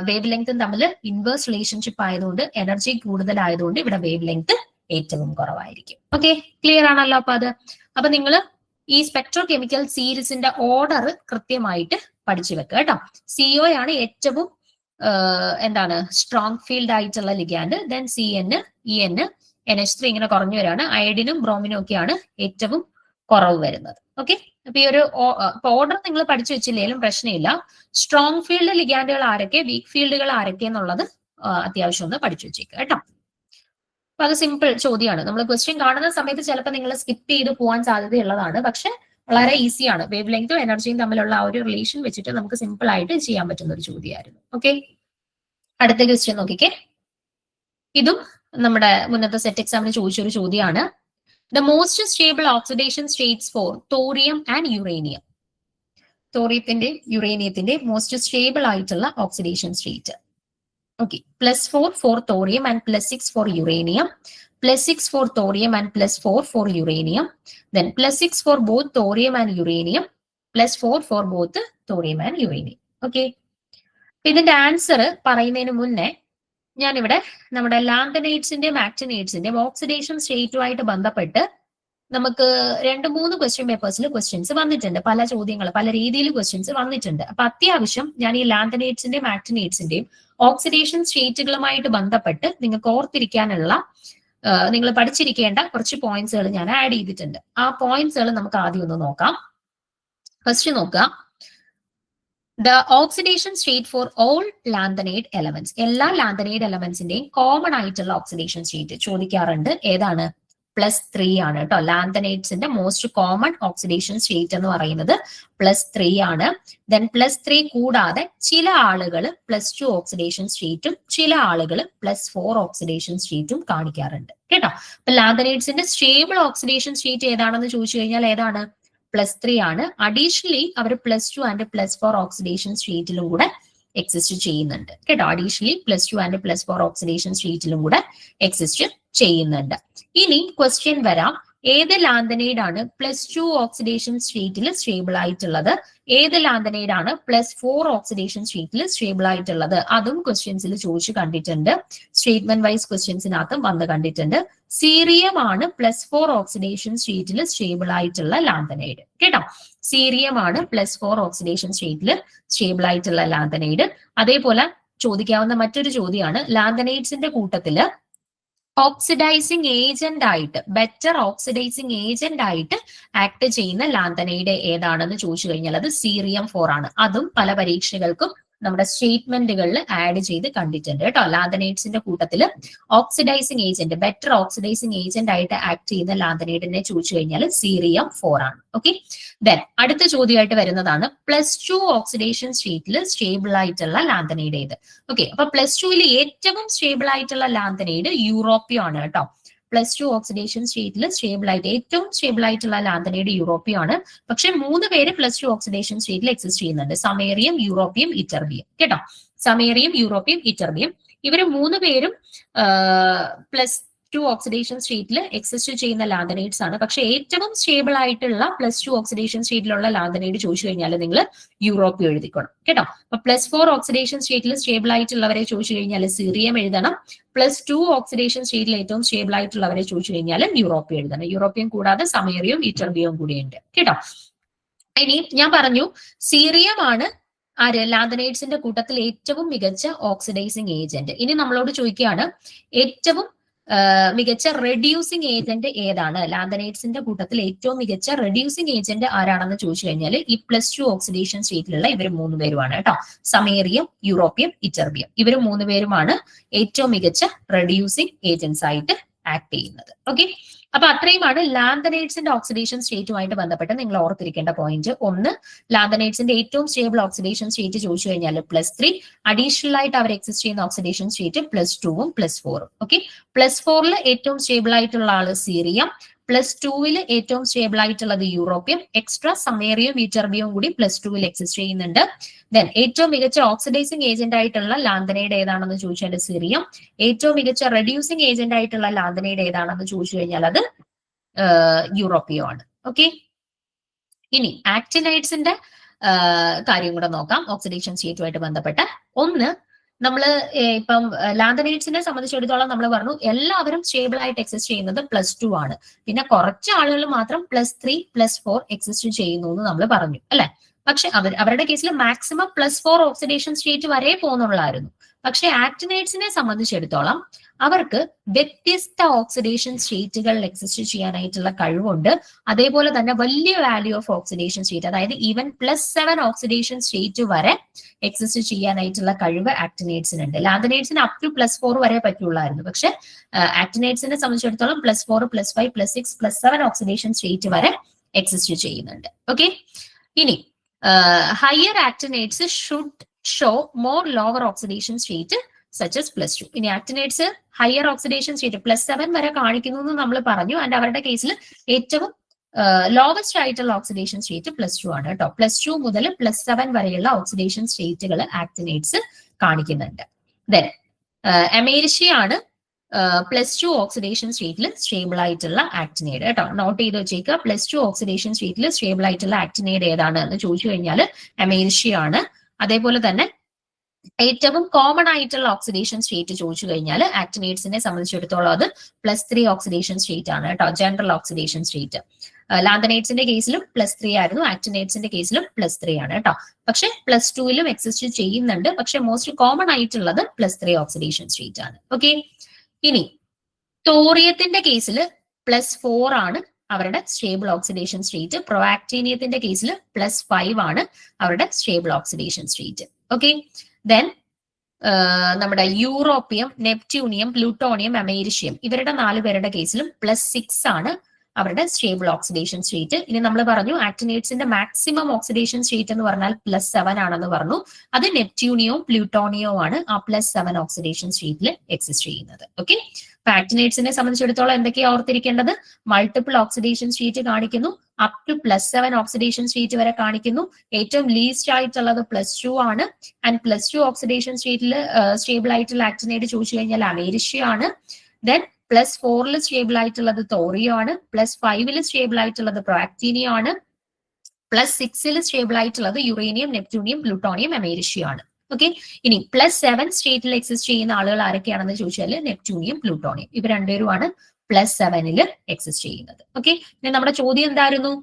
വേവ് ലെങ്തും തമ്മിൽ ഇൻവേഴ്സ് റിലേഷൻഷിപ്പ് ആയതുകൊണ്ട് എനർജി കൂടുതലായതുകൊണ്ട് ഇവിടെ വേവ് ലെങ്ത് ഏറ്റവും കുറവായിരിക്കും. ഓക്കെ, ക്ലിയർ ആണല്ലോ. അപ്പൊ നിങ്ങൾ ഈ സ്പെക്ട്രോ കെമിക്കൽ സീരീസിന്റെ ഓർഡർ കൃത്യമായിട്ട് പഠിച്ചു വെക്കുക കേട്ടോ. CO ആണ് ഏറ്റവും എന്താണ് സ്ട്രോങ് ഫീൽഡ് ആയിട്ടുള്ള ligand. Then CN, EN, NH3 ഇങ്ങനെ കുറഞ്ഞു വരികയാണ്. അയഡിനും ബ്രോമിനും ഒക്കെയാണ് ഏറ്റവും കുറവ് വരുന്നത്. ഓക്കെ, അപ്പൊ ഈ ഒരു ഓർഡർ നിങ്ങൾ പഠിച്ചു വെച്ചില്ലെങ്കിലും പ്രശ്നമില്ല. സ്ട്രോങ് ഫീൽഡ് ലിഗാൻഡുകൾ ആരൊക്കെ, വീക്ക് ഫീൽഡുകൾ ആരൊക്കെ എന്നുള്ളത് അത്യാവശ്യം ഒന്ന് പഠിച്ചു വെച്ചേക്കുക കേട്ടോ. അപ്പൊ അത് സിമ്പിൾ ചോദ്യമാണ്. നമ്മൾ ക്വസ്റ്റ്യൻ കാണുന്ന സമയത്ത് ചിലപ്പോൾ നിങ്ങൾ സ്കിപ്പ് ചെയ്ത് പോകാൻ സാധ്യതയുള്ളതാണ്. പക്ഷെ വളരെ ഈസിയാണ്. വേവ് ലെങ്തും എനർജിയും തമ്മിലുള്ള ആ ഒരു റിലേഷൻ വെച്ചിട്ട് നമുക്ക് സിമ്പിൾ ആയിട്ട് ചെയ്യാൻ പറ്റുന്ന ഒരു ചോദ്യമായിരുന്നു. ഓക്കെ, അടുത്ത ക്വസ്റ്റ്യൻ നോക്കിക്കേ. ഇതും നമ്മുടെ മുന്നത്തെ സെറ്റ് എക്സാമിന് ചോദിച്ചൊരു ചോദ്യമാണ്. The most stable oxidation states for thorium and uranium. തോറിയത്തിന്റെ യുറേനിയത്തിന്റെ മോസ്റ്റ് സ്റ്റേബിൾ ആയിട്ടുള്ള oxidation state. Okay, +4 for thorium and +6 for uranium, +6 for thorium and +4 for uranium, then +6 for both thorium and uranium, +4 for both thorium and uranium. Okay, ഇതിന്റെ answer പറയുന്നതിന് മുന്നേ ഞാനിവിടെ നമ്മുടെ ലാന്തനൈഡ്സിന്റെയും ആക്ടിനൈഡ്സിന്റെയും oxidation സ്റ്റേറ്റുമായിട്ട് ബന്ധപ്പെട്ട് നമുക്ക് 2-3 ക്വസ്റ്റ്യൻ പേപ്പേഴ്സിൽ ക്വസ്റ്റ്യൻസ് വന്നിട്ടുണ്ട്. പല ചോദ്യങ്ങൾ പല രീതിയിൽ ക്വസ്റ്റ്യൻസ് വന്നിട്ടുണ്ട്. അപ്പൊ അത്യാവശ്യം ഞാൻ ഈ ലാന്തനൈഡ്സിന്റെയും ആക്ടിനൈഡ്സിന്റെയും ഓക്സിഡേഷൻ സ്റ്റേറ്റുകളുമായിട്ട് ബന്ധപ്പെട്ട് നിങ്ങൾക്ക് ഓർത്തിരിക്കാനുള്ള നിങ്ങൾ പഠിച്ചിരിക്കേണ്ട കുറച്ച് പോയിന്റ്സുകൾ ഞാൻ ആഡ് ചെയ്തിട്ടുണ്ട്. ആ പോയിന്റ്സുകൾ നമുക്ക് ആദ്യം ഒന്ന് നോക്കാം. ഫസ്റ്റ് നോക്കുക, The oxidation state for all lanthanide elements. എല്ലാ ലാന്തനൈഡ് എലമെന്റ്സിന്റെയും കോമൺ ആയിട്ടുള്ള ഓക്സിഡേഷൻ സ്റ്റേറ്റ് ചോദിക്കാറുണ്ട്. ഏതാണ്? +3 ആണ് കേട്ടോ. ലാന്തനൈഡ്സിന്റെ മോസ്റ്റ് കോമൺ ഓക്സിഡേഷൻ സ്റ്റേറ്റ് എന്ന് പറയുന്നത് +3 ആണ്. ദെൻ +3 കൂടാതെ ചില ആളുകൾ +2 ഓക്സിഡേഷൻ സ്റ്റേറ്റും ചില ആളുകൾ +4 ഓക്സിഡേഷൻ സ്റ്റേറ്റും കാണിക്കാറുണ്ട് കേട്ടോ. അപ്പൊ ലാന്തനൈഡ്സിന്റെ സ്റ്റേബിൾ ഓക്സിഡേഷൻ സ്റ്റേറ്റ് ഏതാണെന്ന് ചോദിച്ചു കഴിഞ്ഞാൽ ഏതാണ്? +3 ആണ്. അഡീഷണലി അവർ +2 ആൻഡ് +4 ഓക്സിഡേഷൻ സ്റ്റേറ്റിലും കൂടെ എക്സിസ്റ്റ് ചെയ്യുന്നുണ്ട് കേട്ടോ. അഡീഷണലി +2 ആൻഡ് +4 ഓക്സിഡേഷൻ സ്റ്റേറ്റിലും കൂടെ എക്സിസ്റ്റ് ചെയ്യുന്നുണ്ട്. ഇനി ക്വസ്റ്റ്യൻ വരാം, ഏത് ലാന്തനൈഡ് ആണ് +2 ഓക്സിഡേഷൻ സ്റ്റേറ്റിൽ സ്റ്റേബിൾ ആയിട്ടുള്ളത്, ഏത് ലാന്തനൈഡ് ആണ് +4 ഓക്സിഡേഷൻ സ്റ്റേറ്റിൽ സ്റ്റേബിൾ ആയിട്ടുള്ളത്? അതും ക്വസ്റ്റ്യൻസിൽ ചോദിച്ചു കണ്ടിട്ടുണ്ട്. സ്റ്റേറ്റ്മെന്റ് വൈസ് ക്വസ്റ്റ്യൻസിനകത്തും വന്ന് കണ്ടിട്ടുണ്ട്. സീറിയം ആണ് +4 ഓക്സിഡേഷൻ സ്റ്റേറ്റിൽ സ്റ്റേബിൾ ആയിട്ടുള്ള ലാന്തനൈഡ് കേട്ടോ. സീറിയം ആണ് +4 ഓക്സിഡേഷൻ സ്റ്റേറ്റിൽ സ്റ്റേബിൾ ആയിട്ടുള്ള ലാന്തനൈഡ്. അതേപോലെ ചോദിക്കാവുന്ന മറ്റൊരു ചോദ്യമാണ്, ലാന്തനൈഡ്സിന്റെ കൂട്ടത്തില് ഓക്സിഡൈസിങ് ഏജന്റ് ആയിട്ട്, ബെറ്റർ ഓക്സിഡൈസിങ് ഏജന്റ് ആയിട്ട് ആക്ട് ചെയ്യുന്ന ലാന്തനൈഡ് ഏതാണെന്ന് ചോദിച്ചു കഴിഞ്ഞാൽ അത് സീറിയം 4 ആണ്. അതും പല പരീക്ഷകൾക്കും നമ്മുടെ സ്റ്റേറ്റ്മെന്റുകളിൽ ആഡ് ചെയ്ത് കണ്ടിട്ടുണ്ട് കേട്ടോ. ലാന്തനൈഡ്സിന്റെ കൂട്ടത്തിൽ oxidising agent, better oxidising agent ആയിട്ട് ആക്ട് ചെയ്യുന്ന ലാന്തനൈഡിനെ ചോദിച്ചു കഴിഞ്ഞാൽ സീറിയം 4 ആണ്. ഓക്കെ, ദെൻ അടുത്ത ചോദ്യമായിട്ട് വരുന്നതാണ് +2 ഓക്സിഡേഷൻ സ്റ്റേറ്റിൽ സ്റ്റേബിൾ ആയിട്ടുള്ള ലാന്തനൈഡ് ഏത്? ഓക്കെ, അപ്പൊ +2 ഏറ്റവും സ്റ്റേബിൾ ആയിട്ടുള്ള ലാന്തനൈഡ് യൂറോപ്യം ആണ് കേട്ടോ. +2 ഓക്സിഡേഷൻ സ്റ്റേറ്റിൽ സ്റ്റേബിൾ ആയിട്ട് ഏറ്റവും സ്റ്റേബിൾ ആയിട്ടുള്ള ലാന്തനൈഡ് യൂറോപ്യം ആണ്. പക്ഷെ 3 പേര് +2 ഓക്സിഡേഷൻ സ്റ്റേറ്റിൽ എക്സിസ്റ്റ് ചെയ്യുന്നുണ്ട്. സമേറിയം, യൂറോപ്യം, ഇറ്റർബിയം കേട്ടോ. സമേറിയം, യൂറോപ്യം, ഇറ്റർബിയം ഇവര് 3 പേരും +2 ഓക്സിഡേഷൻ സ്റ്റേറ്റിൽ എക്സിസ്റ്റ് ചെയ്യുന്ന ലാന്തനൈഡ്സ് ആണ്. പക്ഷെ ഏറ്റവും സ്റ്റേബിൾ ആയിട്ടുള്ള +2 ഓക്സിഡേഷൻ സ്റ്റേറ്റിലുള്ള ലാന്തനൈഡ് ചോദിച്ചു കഴിഞ്ഞാൽ നിങ്ങൾ യൂറോപ്യം എഴുതിക്കണം കേട്ടോ. അപ്പൊ +4 ഓക്സിഡേഷൻ സ്റ്റേറ്റിൽ സ്റ്റേബിൾ ആയിട്ടുള്ളവരെ ചോദിച്ചു കഴിഞ്ഞാൽ സീറിയം എഴുതണം. +2 ഓക്സിഡേഷൻ സ്റ്റേറ്റിൽ ഏറ്റവും സ്റ്റേബിൾ ആയിട്ടുള്ളവരെ ചോദിച്ചു കഴിഞ്ഞാൽ യൂറോപ്യം എഴുതണം. യൂറോപ്യം കൂടാതെ സമേറിയവും ഇറ്റർബിയവും കൂടിയുണ്ട് കേട്ടോ. ഇനി ഞാൻ പറഞ്ഞു സീറിയം ആണ് ലാന്തനൈഡ്സിന്റെ കൂട്ടത്തിൽ ഏറ്റവും മികച്ച ഓക്സിഡൈസിങ് ഏജന്റ്. ഇനി നമ്മളോട് ചോദിക്കുകയാണ് ഏറ്റവും മികച്ച റെഡ്യൂസിങ് ഏജന്റ് ഏതാണ്? ലാന്തനൈഡ്സിന്റെ കൂട്ടത്തിൽ ഏറ്റവും മികച്ച റെഡ്യൂസിങ് ഏജന്റ് ആരാണെന്ന് ചോദിച്ചു കഴിഞ്ഞാൽ ഈ +2 ഓക്സിഡേഷൻ സ്റ്റേറ്റിലുള്ള ഇവർ 3 പേരുമാണ് കേട്ടോ. സമേറിയം, യൂറോപ്യം, ഇറ്റർബിയം ഇവർ 3 പേരുമാണ് ഏറ്റവും മികച്ച റെഡ്യൂസിങ് ഏജന്റ്സ് ആയിട്ട് ആക്ട് ചെയ്യുന്നത്. ഓക്കെ, അപ്പൊ അത്രയുമാണ് ലാന്തനൈഡ്സിന്റെ ഓക്സിഡേഷൻ സ്റ്റേറ്റുമായിട്ട് ബന്ധപ്പെട്ട് നിങ്ങൾ ഓർത്തിരിക്കേണ്ട പോയിന്റ്. ഒന്ന്, ലാന്തനൈഡ്സിന്റെ ഏറ്റവും സ്റ്റേബിൾ ഓക്സിഡേഷൻ സ്റ്റേറ്റ് ചോദിച്ചു കഴിഞ്ഞാൽ +3, അഡീഷണൽ ആയിട്ട് അവർ എക്സിസ്റ്റ് ചെയ്യുന്ന ഓക്സിഡേഷൻ സ്റ്റേറ്റ് +2ഉം +4ഉം. ഓക്കെ, +4 ഏറ്റവും സ്റ്റേബിൾ ആയിട്ടുള്ള ആള് സീറിയം, +2 ഏറ്റവും സ്റ്റേബിൾ ആയിട്ടുള്ളത് യൂറോപ്യം, എക്സ്ട്രാ സമേറിയവും വിറ്റർബിയും കൂടി +2 എക്സിസ്റ്റ് ചെയ്യുന്നുണ്ട്. ദെൻ ഏറ്റവും മികച്ച ഓക്സിഡൈസിങ് ഏജന്റ് ആയിട്ടുള്ള ലാന്തനൈഡ് ഏതാണെന്ന് ചോദിച്ചാൽ സിറിയം, ഏറ്റവും മികച്ച റെഡ്യൂസിങ് ഏജന്റ് ആയിട്ടുള്ള ലാന്തനൈഡ് ഏതാണെന്ന് ചോദിച്ചു കഴിഞ്ഞാൽ അത് യൂറോപ്പിയോ ആണ്. ഓക്കെ, ഇനി ആക്ടിനൈഡ്സിന്റെ കാര്യം കൂടെ നോക്കാം. ഓക്സിഡേഷൻ സ്റ്റേറ്റുമായിട്ട് ബന്ധപ്പെട്ട് ഒന്ന്, നമ്മള് ഇപ്പം ലാന്തനൈഡ്സിനെ സംബന്ധിച്ചിടത്തോളം നമ്മൾ പറഞ്ഞു എല്ലാവരും സ്റ്റേബിൾ ആയിട്ട് എക്സിസ്റ്റ് ചെയ്യുന്നത് +2 ആണ്. പിന്നെ കുറച്ച് ആളുകൾ മാത്രം +3 +4 എക്സിസ്റ്റ് ചെയ്യുന്നു എന്ന് നമ്മൾ പറഞ്ഞു അല്ലെ. പക്ഷെ അവരുടെ കേസിൽ മാക്സിമം +4 ഓക്സിഡേഷൻ സ്റ്റേറ്റ് വരെ പോകുന്നുള്ളായിരുന്നു. പക്ഷെ ആക്ടിനൈഡ്സിനെ സംബന്ധിച്ചിടത്തോളം അവർക്ക് വ്യത്യസ്ത ഓക്സിഡേഷൻ സ്റ്റേറ്റുകൾ എക്സിസ്റ്റ് ചെയ്യാനായിട്ടുള്ള കഴിവുണ്ട്. അതേപോലെ തന്നെ വലിയ വാല്യൂ ഓഫ് ഓക്സിഡേഷൻ സ്റ്റേറ്റ്, അതായത് ഈവൻ +7 ഓക്സിഡേഷൻ സ്റ്റേറ്റ് വരെ എക്സിസ്റ്റ് ചെയ്യാനായിട്ടുള്ള കഴിവ് ആക്ടിനൈഡ്സിനുണ്ട്. ലാന്തനൈഡ്സിന് അപ് ടു +4 വരെ പറ്റുള്ളായിരുന്നു. പക്ഷെ ആക്ടിനൈഡ്സിനെ സംബന്ധിച്ചിടത്തോളം +4 +5 +6 +7 ഓക്സിഡേഷൻ സ്റ്റേറ്റ് വരെ എക്സിസ്റ്റ് ചെയ്യുന്നുണ്ട്. ഓക്കെ, ഇനി higher actinides should show more lower oxidation state such as +2. ഇനി ആക്ടിനൈഡ്സ് ഹയർ ഓക്സിഡേഷൻ സ്റ്റേറ്റ് +7 വരെ കാണിക്കുന്നു എന്ന് നമ്മൾ പറഞ്ഞു. ആൻഡ് അവരുടെ കേസിൽ ഏറ്റവും ലോവസ്റ്റ് ആയിട്ടുള്ള ഓക്സിഡേഷൻ സ്റ്റേറ്റ് +2 ആണ് കേട്ടോ. +2 മുതൽ +7 വരെയുള്ള ഓക്സിഡേഷൻ സ്റ്റേറ്റുകൾ ആക്ടിനൈഡ്സ് കാണിക്കുന്നുണ്ട്. ദെൻ അമേരിഷ്യയാണ് +2 ഓക്സിഡേഷൻ സ്റ്റേറ്റിൽ സ്റ്റേബിൾ ആയിട്ടുള്ള ആക്ടിനൈഡ് കേട്ടോ. നോട്ട് ചെയ്ത് വെച്ചേക്കുക. +2 ഓക്സിഡേഷൻ സ്റ്റേറ്റിൽ സ്റ്റേബിൾ ആയിട്ടുള്ള ആക്ടിനൈഡ് ഏതാണ് എന്ന് ചോദിച്ചു കഴിഞ്ഞാൽ അമേരിഷ്യയാണ്. അതേപോലെ തന്നെ ഏറ്റവും കോമൺ ആയിട്ടുള്ള ഓക്സിഡേഷൻ സ്റ്റേറ്റ് ചോദിച്ചു കഴിഞ്ഞാൽ ആക്ടിനൈഡ്സിനെ സംബന്ധിച്ചിടത്തോളം അത് +3 ഓക്സിഡേഷൻ സ്റ്റേറ്റ് ആണ് കേട്ടോ, ജനറൽ ഓക്സിഡേഷൻ സ്റ്റേറ്റ്. ലാന്തനൈഡ്സിന്റെ കേസിലും +3 ആയിരുന്നു, ആക്ടിനൈഡ്സിന്റെ കേസിലും +3 ആണ് കേട്ടോ. പക്ഷെ +2 എക്സിസ്റ്റ് ചെയ്യുന്നുണ്ട്. പക്ഷെ മോസ്റ്റ് കോമൺ ആയിട്ടുള്ളത് +3 ഓക്സിഡേഷൻ സ്റ്റേറ്റ് ആണ്. ഓക്കെ, ഇനി തോറിയത്തിന്റെ കേസിൽ +4 ആണ് അവരുടെ സ്റ്റേബിൾ ഓക്സിഡേഷൻ സ്റ്റേറ്റ്. പ്രൊആക്ടീനിയത്തിന്റെ കേസിൽ +5 ആണ് അവരുടെ stable oxidation state. Okay, then നമ്മുടെ യൂറോപ്പിയം, നെപ്റ്റ്യൂണിയം, പ്ലൂട്ടോണിയം, അമേരിഷ്യം ഇവരുടെ 4 പേരുടെ കേസിലും +6 ആണ് അവരുടെ സ്റ്റേബിൾ ഓക്സിഡേഷൻ സ്റ്റേറ്റ്. ഇനി നമ്മൾ പറഞ്ഞു ആക്ടിനൈഡ്സിന്റെ മാക്സിമം ഓക്സിഡേഷൻ സ്റ്റേറ്റ് എന്ന് പറഞ്ഞാൽ +7 ആണെന്ന് പറഞ്ഞു. അത് നെപ്റ്റ്യൂണിയവും പ്ലൂട്ടോണിയവും ആണ് ആ +7 ഓക്സിഡേഷൻ സ്റ്റേറ്റിൽ എക്സിസ്റ്റ് ചെയ്യുന്നത്. ഓക്കെ, ആക്ടിനൈഡ്സിനെ സംബന്ധിച്ചിടത്തോളം എന്തൊക്കെയാ ഓർത്തിരിക്കേണ്ടത്? മൾട്ടിപ്പിൾ ഓക്സിഡേഷൻ സ്റ്റേറ്റ് കാണിക്കുന്നു, അപ് ടു +7 ഓക്സിഡേഷൻ സ്റ്റേറ്റ് വരെ കാണിക്കുന്നു. ഏറ്റവും ലീസ്റ്റ് ആയിട്ടുള്ളത് +2 ആണ്. ആൻഡ് +2 ഓക്സിഡേഷൻ സ്റ്റേറ്റിൽ സ്റ്റേബിൾ ആയിട്ടുള്ള ആക്ടിനൈഡ് ചോദിച്ചു കഴിഞ്ഞാൽ അമേരിഷ്യ ആണ്. ദെൻ +4 സ്റ്റേബിൾ ആയിട്ടുള്ളത് തോറിയോ ആണ്. +5 സ്റ്റേബിൾ ആയിട്ടുള്ളത് പ്രൊആക്ടീനിയം ആണ്. +6 സ്റ്റേബിൾ ആയിട്ടുള്ളത് യുറേനിയം, നെപ്റ്റ്യൂണിയം, പ്ലൂട്ടോണിയം, അമേരിഷ്യ ആണ്. ഓക്കെ, ഇനി +7 സ്റ്റേറ്റിൽ എക്സിസ്റ്റ് ചെയ്യുന്ന ആളുകൾ ആരൊക്കെയാണെന്ന് ചോദിച്ചാൽ നെപ്റ്റ്യൂണിയം, പ്ലൂട്ടോണിയം ഇവർ രണ്ടുപേരുമാണ് +7 എക്സിസ്റ്റ് ചെയ്യുന്നത്. ഓക്കെ, ഇനി നമ്മുടെ ചോദ്യം എന്തായിരുന്നു?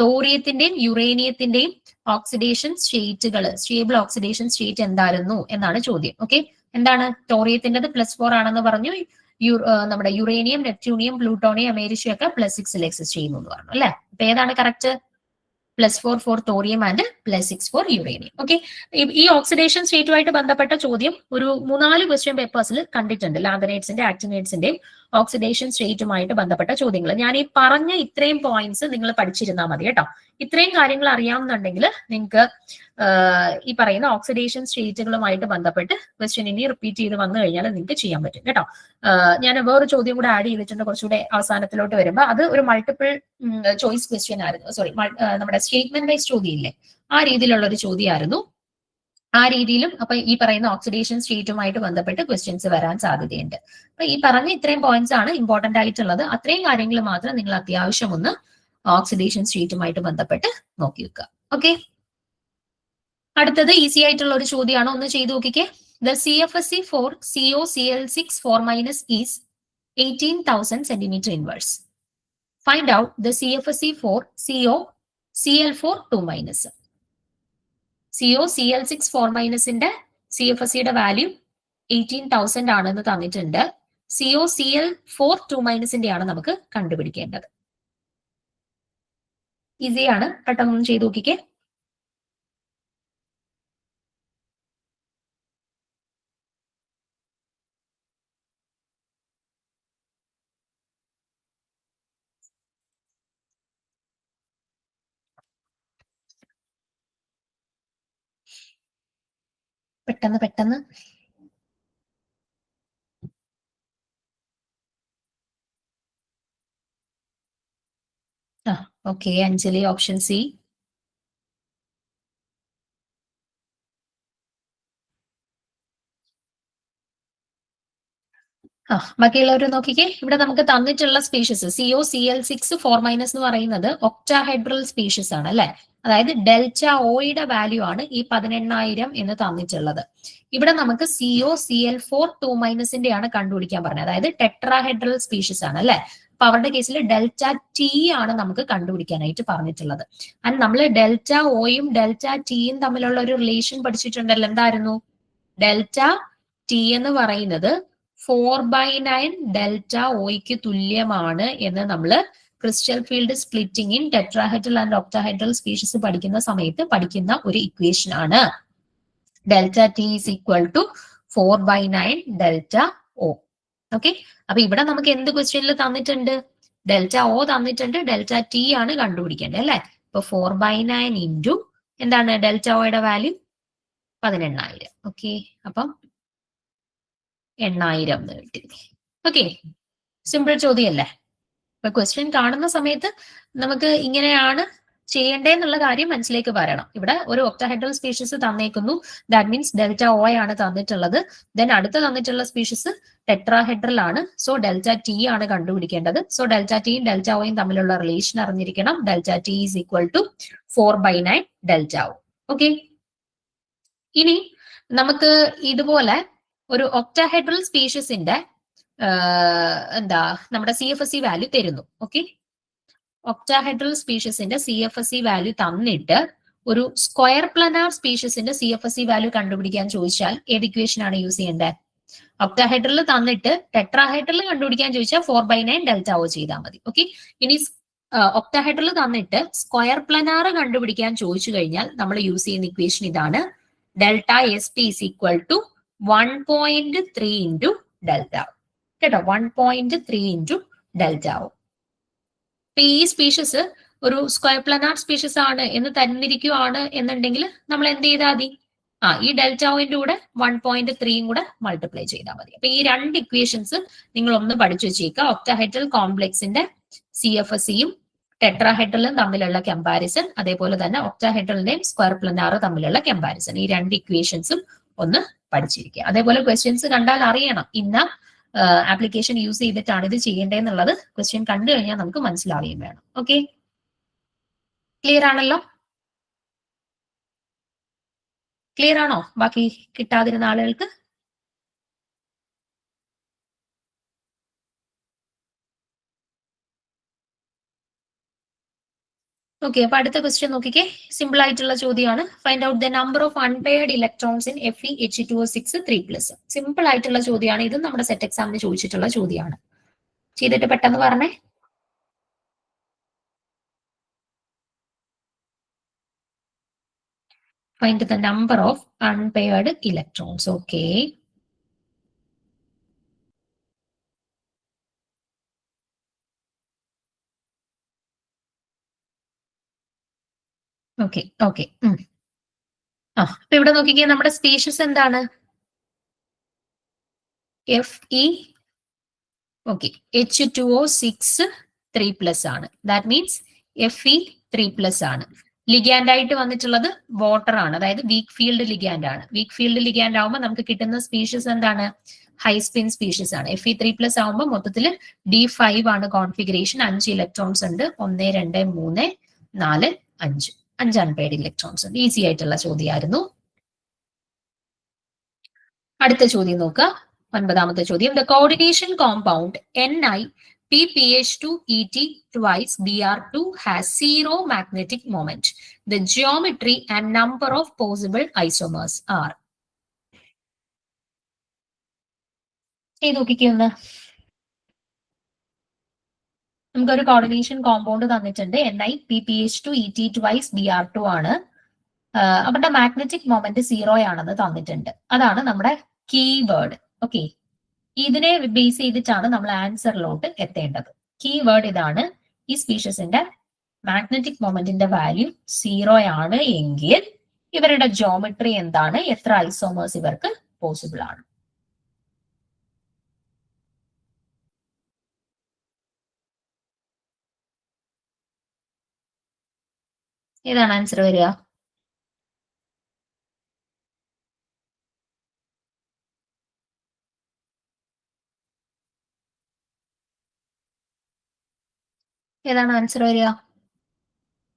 തോറിയത്തിന്റെയും യുറേനിയത്തിന്റെയും ഓക്സിഡേഷൻ സ്റ്റേറ്റുകൾ, സ്റ്റേബിൾ ഓക്സിഡേഷൻ സ്റ്റേറ്റ് എന്തായിരുന്നു എന്നാണ് ചോദ്യം. ഓക്കെ, എന്താണ്? തോറിയത്തിൻ്റെത് +4 ആണെന്ന് പറഞ്ഞു. നമ്മുടെ യുറേനിയം, നെപ്റ്റ്യൂണിയം, പ്ലൂട്ടോണിയം, അമേരിഷ്യ ഒക്കെ +6 എക്സിസ്റ്റ് ചെയ്യുന്നു എന്ന് പറഞ്ഞു അല്ലെ. അപ്പൊ ഏതാണ് correct? +4 for thorium and +6 for uranium. Okay, ഈ ഓക്സിഡേഷൻ സ്റ്റേറ്റുമായിട്ട് ബന്ധപ്പെട്ട ചോദ്യം ഒരു 3-4 ക്വസ്റ്റ്യൻ പേപ്പേഴ്സിൽ കണ്ടിട്ടുണ്ട്. ലാന്തനൈഡ്സിന്റെ ആക്ടിനൈഡ്സിന്റെയും ഓക്സിഡേഷൻ സ്റ്റേറ്റുമായിട്ട് ബന്ധപ്പെട്ട ചോദ്യങ്ങൾ. ഞാൻ ഈ പറഞ്ഞ ഇത്രയും പോയിന്റ്സ് നിങ്ങൾ പഠിച്ചിരുന്നാൽ മതി കേട്ടോ. ഇത്രയും കാര്യങ്ങൾ അറിയാമെന്നുണ്ടെങ്കിൽ നിങ്ങൾക്ക് ഈ പറയുന്ന ഓക്സിഡേഷൻ സ്റ്റേറ്റുകളുമായിട്ട് ബന്ധപ്പെട്ട് ക്വസ്റ്റ്യൻ ഇനി റിപ്പീറ്റ് ചെയ്ത് വന്നു കഴിഞ്ഞാൽ നിങ്ങൾക്ക് ചെയ്യാൻ പറ്റും കേട്ടോ. ഞാൻ വേറൊരു ചോദ്യം കൂടെ ആഡ് ചെയ്തിട്ടുണ്ട് കുറച്ചുകൂടെ അവസാനത്തിലോട്ട് വരുമ്പോൾ. അത് ഒരു മൾട്ടിപ്പിൾ ചോയ്സ് ക്വസ്റ്റ്യൻ ആയിരുന്നു. സോറി, നമ്മുടെ സ്റ്റേറ്റ്മെന്റ് വൈസ് ചോദ്യം ഇല്ലേ, ആ രീതിയിലുള്ള ഒരു ചോദ്യമായിരുന്നു. ആ രീതിയിലും അപ്പൊ ഈ പറയുന്ന ഓക്സിഡേഷൻ സ്റ്റേറ്റുമായിട്ട് ബന്ധപ്പെട്ട് ക്വസ്റ്റ്യൻസ് വരാൻ സാധ്യതയുണ്ട്. അപ്പൊ ഈ പറഞ്ഞ ഇത്രയും പോയിന്റ്സ് ആണ് ഇമ്പോർട്ടന്റ് ആയിട്ടുള്ളത്. അത്രയും കാര്യങ്ങൾ മാത്രം നിങ്ങൾ അത്യാവശ്യം ഒന്ന് ഓക്സിഡേഷൻ സ്റ്റേറ്റുമായിട്ട് ബന്ധപ്പെട്ട് നോക്കി വെക്കുക. ഓക്കെ, അടുത്തത് ഈസി ആയിട്ടുള്ള ഒരു ചോദ്യമാണ്, ഒന്ന് ചെയ്തു നോക്കിക്കേ. The CFSE for COCl6 4- is 18,000 centimeter inverse. Find out the CFSE for COCl4 2-. COCl6 4- CFSEയുടെ value 18,000 ആണെന്ന് തന്നിട്ടുണ്ട്. COCl4 2- ആണ് നമുക്ക് കണ്ടുപിടിക്കേണ്ടത്. ഈസിയാണ്, പെട്ടെന്ന് ചെയ്തു നോക്കിക്കേ. പെട്ടെന്ന് ഓക്കെ, അഞ്ജലി ഓപ്ഷൻ സി. ബാക്കിയുള്ളവർ നോക്കിക്കേ. ഇവിടെ നമുക്ക് തന്നിട്ടുള്ള സ്പീഷീസ് CO Cl6 4- എന്ന് പറയുന്നത് ഒക്ടാഹെഡ്രൽ സ്പീഷീസ് ആണ് അല്ലെ. അതായത് ഡെൽറ്റ ഒയുടെ വാല്യൂ ആണ് ഈ 18,000 എന്ന് തന്നിട്ടുള്ളത്. ഇവിടെ നമുക്ക് COCl4 2- ആണ് കണ്ടുപിടിക്കാൻ പറഞ്ഞത്. അതായത് ടെട്രാഹെഡ്രൽ സ്പീഷീസ് ആണ് അല്ലെ. അപ്പൊ അവരുടെ കേസിൽ ഡെൽറ്റ ടി ആണ് നമുക്ക് കണ്ടുപിടിക്കാനായിട്ട് പറഞ്ഞിട്ടുള്ളത്. ആൻഡ് നമ്മൾ ഡെൽറ്റ ഒയും ഡെൽറ്റ ടിയും തമ്മിലുള്ള ഒരു റിലേഷൻ പഠിച്ചിട്ടുണ്ടല്ലോ. എന്തായിരുന്നു? ഡെൽറ്റ ടി എന്ന് പറയുന്നത് 4/9 ഡെൽറ്റ ഒയ്ക്ക് തുല്യമാണ് എന്ന് നമ്മൾ crystal field splitting in tetrahedral and octahedral species പഠിക്കുന്ന സമയത്ത് പഠിക്കുന്ന ഒരു ഇക്വേഷൻ ആണ്. Delta T is equal to 4/9 delta O. Okay, അപ്പൊ ഇവിടെ നമുക്ക് എന്ത് ക്വസ്റ്റ്യനിൽ തന്നിട്ടുണ്ട്? ഡെൽറ്റ ഒ തന്നിട്ടുണ്ട്, ഡെൽറ്റ ടി ആണ് കണ്ടുപിടിക്കേണ്ടത് അല്ലെ. ഇപ്പൊ 4/9 ഇൻറ്റു എന്താണ് ഡെൽറ്റ ഒയുടെ വാല്യൂ? 18,000. ഓക്കെ, അപ്പം 8,000 എന്ന് കിട്ടി. ഓക്കെ, സിമ്പിൾ ചോദ്യമല്ലേ. ഇപ്പൊ ക്വസ്റ്റ്യൻ കാണുന്ന സമയത്ത് നമുക്ക് ഇങ്ങനെയാണ് ചെയ്യേണ്ടതെന്നുള്ള കാര്യം മനസ്സിലേക്ക് വരണം. ഇവിടെ ഒരു ഒക്ടാഹെഡ്രൽ സ്പീഷീസ് തന്നേക്കുന്നു. ദാറ്റ് മീൻസ് ഡെൽറ്റ ഒ ആണ് തന്നിട്ടുള്ളത്. ദെൻ അടുത്ത് തന്നിട്ടുള്ള സ്പീഷീസ് ടെട്രാഹെഡ്രൽ ആണ്. സോ ഡെൽറ്റ ടി ആണ് കണ്ടുപിടിക്കേണ്ടത്. സോ ഡെൽറ്റ ടിയും ഡെൽറ്റ ഒയും തമ്മിലുള്ള റിലേഷൻ അറിഞ്ഞിരിക്കണം. Delta T is equal to 4/9 delta O. Okay, ഇനി നമുക്ക് ഇതുപോലെ ഒരു ഒക്ടാഹെഡ്രൽ സ്പീഷീസിന്റെ എന്താ നമ്മുടെ CFSE വാല്യൂ തരുന്നു. ഓക്കെ, ഒക്ടാഹെഡ്രൽ സ്പീഷീസിന്റെ CFSE വാല്യൂ തന്നിട്ട് ഒരു സ്ക്വയർ പ്ലനാർ സ്പീഷീസിന്റെ CFSE വാല്യൂ കണ്ടുപിടിക്കാൻ ചോദിച്ചാൽ ഏത് ഇക്വേഷൻ ആണ് യൂസ് ചെയ്യേണ്ടത്? ഒക്ടാഹെഡ്രൽ തന്നിട്ട് ടെട്രാഹെഡ്രൽ കണ്ടുപിടിക്കാൻ ചോദിച്ചാൽ 4/9 ഡെൽറ്റ ഒ ചെയ്താൽ മതി. ഓക്കെ, ഇനി ഒക്ടാഹെഡ്രൽ തന്നിട്ട് സ്ക്വയർ പ്ലനാർ കണ്ടുപിടിക്കാൻ ചോദിച്ചു കഴിഞ്ഞാൽ നമ്മൾ യൂസ് ചെയ്യുന്ന ഇക്വേഷൻ ഇതാണ്. Delta SP is equal to 1.3 into delta. കേട്ടോ, 1.3 ഇൻറ്റു ഡെൽറ്റ ഒ. ഈ സ്പീഷീസ് ഒരു സ്ക്വയർ പ്ലനാർ സ്പീഷീസ് ആണ് എന്ന് തന്നിരിക്കുകയാണ് എന്നുണ്ടെങ്കിൽ നമ്മൾ എന്ത് ചെയ്താൽ മതി? ഈ ഡെൽറ്റ ഒന്റെ കൂടെ 1.3 കൂടെ മൾട്ടിപ്ലൈ ചെയ്താൽ മതി. അപ്പൊ ഈ രണ്ട് ഇക്വേഷൻസ് നിങ്ങൾ ഒന്ന് പഠിച്ചു വെച്ചേക്കുക. ഒക്ടാഹെഡ്രൽ കോംപ്ലക്സിന്റെ CFSEയും ടെട്രാഹെഡ്രലും തമ്മിലുള്ള കമ്പാരിസൺ, അതേപോലെ തന്നെ ഒക്ടാഹെഡ്രലിന്റെയും സ്ക്വയർ പ്ലനാർ തമ്മിലുള്ള കമ്പാരിസൺ, ഈ രണ്ട് ഇക്വേഷൻസും ഒന്ന് പഠിച്ചിരിക്കുക. അതേപോലെ ക്വസ്റ്റ്യൻസ് കണ്ടാൽ അറിയണം ഇന്ന ആപ്ലിക്കേഷൻ യൂസ് ചെയ്തിട്ടാണ് ഇത് ചെയ്യേണ്ടതെന്നുള്ളത് ക്വസ്റ്റ്യൻ കണ്ടു കഴിഞ്ഞാൽ നമുക്ക് മനസ്സിലാവുകയും വേണം. ഓക്കെ, ക്ലിയർ ആണല്ലോ? ക്ലിയർ ആണോ ബാക്കി കിട്ടാതിരുന്ന ആളുകൾക്ക്? ഓക്കെ, അപ്പൊ അടുത്ത ക്വസ്റ്റ്യൻ നോക്കിക്കേ. സിമ്പിൾ ആയിട്ടുള്ള ചോദ്യമാണ്. Find out the number of unpaired electrons in Fe(H2O6) 3+. Simple ആയിട്ടുള്ള ചോദ്യമാണ്. ഇത് നമ്മുടെ സെറ്റ് എക്സാമിന് ചോദിച്ചിട്ടുള്ള ചോദ്യമാണ്. ചെയ്തിട്ട് പെട്ടെന്ന് പറഞ്ഞേ. Find the number of unpaired electrons. Okay. Okay okay അപ്പൊ ഇവിടെ നോക്കിക്കേ, നമ്മുടെ സ്പീഷീസ് എന്താണ്? Fe ഓക്കെ H2O6 3+ ആണ്. ദാറ്റ് മീൻസ് Fe 3+ ആണ്. ലിഗാൻഡ് ആയിട്ട് വന്നിട്ടുള്ളത് വാട്ടർ ആണ്, അതായത് വീക്ക് ഫീൽഡ് ലിഗാൻഡ് ആണ്. വീക്ക് ഫീൽഡ് ലിഗാൻഡ് ആവുമ്പോൾ നമുക്ക് കിട്ടുന്ന സ്പീഷീസ് എന്താണ്? ഹൈ സ്പിൻ സ്പീഷീസ് ആണ്. Fe 3+ ആവുമ്പോൾ മൊത്തത്തിൽ D5 ആണ് കോൺഫിഗറേഷൻ. 5 ഇലക്ട്രോൺസ് ഉണ്ട്. 1 2 3 4 5 5 അൺപെയർഡ് ഇലക്ട്രോൺസ് ഉണ്ട്. ഈസി ആയിട്ടുള്ള ചോദ്യമായിരുന്നു. അടുത്ത ചോദ്യം നോക്കുക. 9ാമത്തെ ചോദ്യം. The coordination compound NiPPH2ET twice Br2 has zero magnetic moment. The geometry and number of possible isomers are. നോക്കിക്കൊന്ന്. നമുക്കൊരു കോർഡിനേഷൻ കോമ്പൗണ്ട് തന്നിട്ടുണ്ട്. NiPPH2ET twice Br2 ആണ്. അവരുടെ മാഗ്നറ്റിക് മൊമെന്റ് 0 ആണെന്ന് തന്നിട്ടുണ്ട്. അതാണ് നമ്മുടെ കീവേഡ്. ഓക്കെ, ഇതിനെ ബേസ് ചെയ്തിട്ടാണ് നമ്മൾ ആൻസറിലോട്ട് എത്തേണ്ടത്. കീവേഡ് ഇതാണ്. ഈ സ്പീഷീസിന്റെ മാഗ്നറ്റിക് മൊമെന്റിന്റെ വാല്യൂ 0 ആണ് എങ്കിൽ ഇവരുടെ ജോമെട്രി എന്താണ്? എത്ര ഐസോമേഴ്സ് ഇവർക്ക് പോസിബിൾ ആണ്? ഏതാണ് ആൻസർ വരിക? ഏതാണ് ആൻസർ വരിക?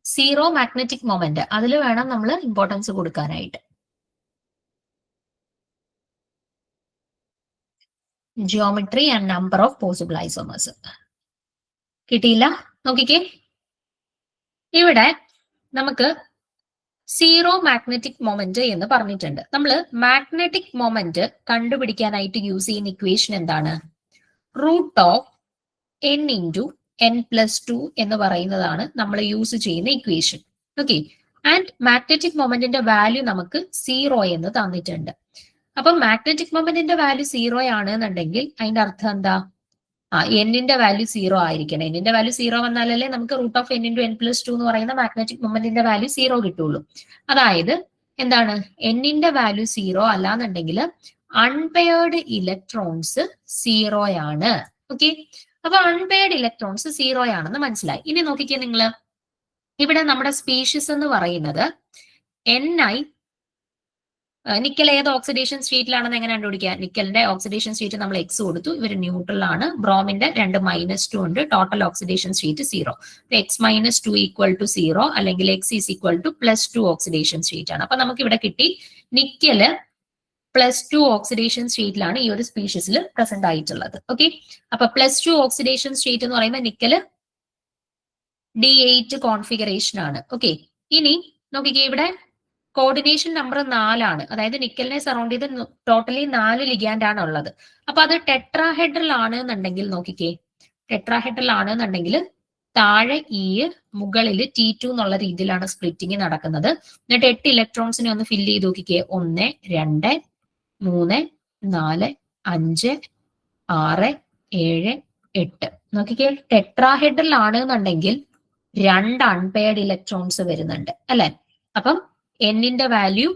Zero magnetic moment. അതിൽ വേണം നമ്മൾ ഇമ്പോർട്ടൻസ് കൊടുക്കാനായിട്ട്. Geometry and number of possible isomers. കിട്ടിയില്ല? നോക്കിക്കേ, ഇവിടെ നമുക്ക് സീറോ മാഗ്നറ്റിക് മൊമെന്റ് എന്ന് പറഞ്ഞിട്ടുണ്ട്. നമ്മൾ മാഗ്നറ്റിക് മൊമെന്റ് കണ്ടുപിടിക്കാനായിട്ട് യൂസ് ചെയ്യുന്ന ഇക്വേഷൻ എന്താണ്? Root of N into N plus two എന്ന് പറയുന്നതാണ് നമ്മൾ യൂസ് ചെയ്യുന്ന ഇക്വേഷൻ. ഓക്കെ, ആൻഡ് മാഗ്നറ്റിക് മൊമെന്റിന്റെ വാല്യൂ നമുക്ക് സീറോ എന്ന് തന്നിട്ടുണ്ട്. അപ്പൊ മാഗ്നറ്റിക് മൊമെന്റിന്റെ വാല്യൂ സീറോ ആണെന്നുണ്ടെങ്കിൽ അതിന്റെ അർത്ഥം എന്താ? എന്നിന്റെ വാല്യൂ സീറോ ആയിരിക്കണം. എന്നിന്റെ വാല്യൂ സീറോ വന്നാലല്ലേ നമുക്ക് root of N into N plus two എന്ന് പറയുന്ന മാഗ്നറ്റിക് മൊമെന്റിന്റെ വാല്യൂ സീറോ കിട്ടുള്ളൂ. അതായത് എന്താണ്? എന്നിന്റെ വാല്യൂ സീറോ അല്ലാന്നുണ്ടെങ്കിൽ അൺപെയർഡ് ഇലക്ട്രോൺസ് സീറോ ആണ്. ഓക്കെ, അപ്പൊ അൺപെയർഡ് ഇലക്ട്രോൺസ് സീറോ ആണെന്ന് മനസ്സിലായി. ഇനി നോക്കിക്കേ നിങ്ങൾ, ഇവിടെ നമ്മുടെ സ്പീഷീസ് എന്ന് പറയുന്നത് Ni, നിക്കൽ ഏത് ഓക്സിഡേഷൻ സ്റ്റേറ്റിലാണെന്ന് എങ്ങനെ കണ്ടുപിടിക്കുക? നിക്കലിന്റെ ഓക്സിഡേഷൻ സ്റ്റേറ്റ് നമ്മൾ എക്സ് കൊടുത്തു, ഇവർ ന്യൂട്രൽ ആണ്. ബ്രോമിന്റെ 2 -2 ഉണ്ട്. Total oxidation state zero. X -2 equal to zero, അല്ലെങ്കിൽ X is equal to +2 oxidation state ആണ്. അപ്പൊ നമുക്ക് ഇവിടെ കിട്ടി നിക്കല് +2 ഓക്സിഡേഷൻ സ്റ്റേറ്റിലാണ് ഈ ഒരു സ്പീഷീസിൽ പ്രസന്റ് ആയിട്ടുള്ളത്. ഓക്കെ, അപ്പൊ +2 ഓക്സിഡേഷൻ സ്റ്റേറ്റ് എന്ന് പറയുമ്പോൾ നിക്കല് D8 കോൺഫിഗറേഷൻ ആണ്. ഓക്കെ, ഇനി നോക്കിക്കേ, ഇവിടെ കോർഡിനേഷൻ നമ്പർ 4 ആണ്. അതായത് നിക്കലിനെ സറൗണ്ട് ചെയ്ത് ടോട്ടലി 4 ലിഗാൻഡ് ആണ് ഉള്ളത്. അപ്പൊ അത് ടെട്രാഹെഡ്രൽ ആണ് എന്നുണ്ടെങ്കിൽ നോക്കിക്കേ, ടെട്രാഹെഡ്രൽ ആണ് എന്നുണ്ടെങ്കിൽ താഴെ E, മുകളിൽ T2 എന്നുള്ള രീതിയിലാണ് സ്പ്ലിറ്റിംഗ് നടക്കുന്നത്. എന്നിട്ട് 8 ഇലക്ട്രോൺസിനെ ഒന്ന് ഫില്ല് ചെയ്ത് നോക്കിക്കേ. 1, 2, 3, 4, 5, 6, 7, 8. നോക്കിക്കേ, ടെട്രാഹെഡ്രൽ ആണ് എന്നുണ്ടെങ്കിൽ 2 അൺപെയർഡ് ഇലക്ട്രോൺസ് വരുന്നുണ്ട് അല്ലെ? അപ്പം എന്നിന്റെ വാല്യൂ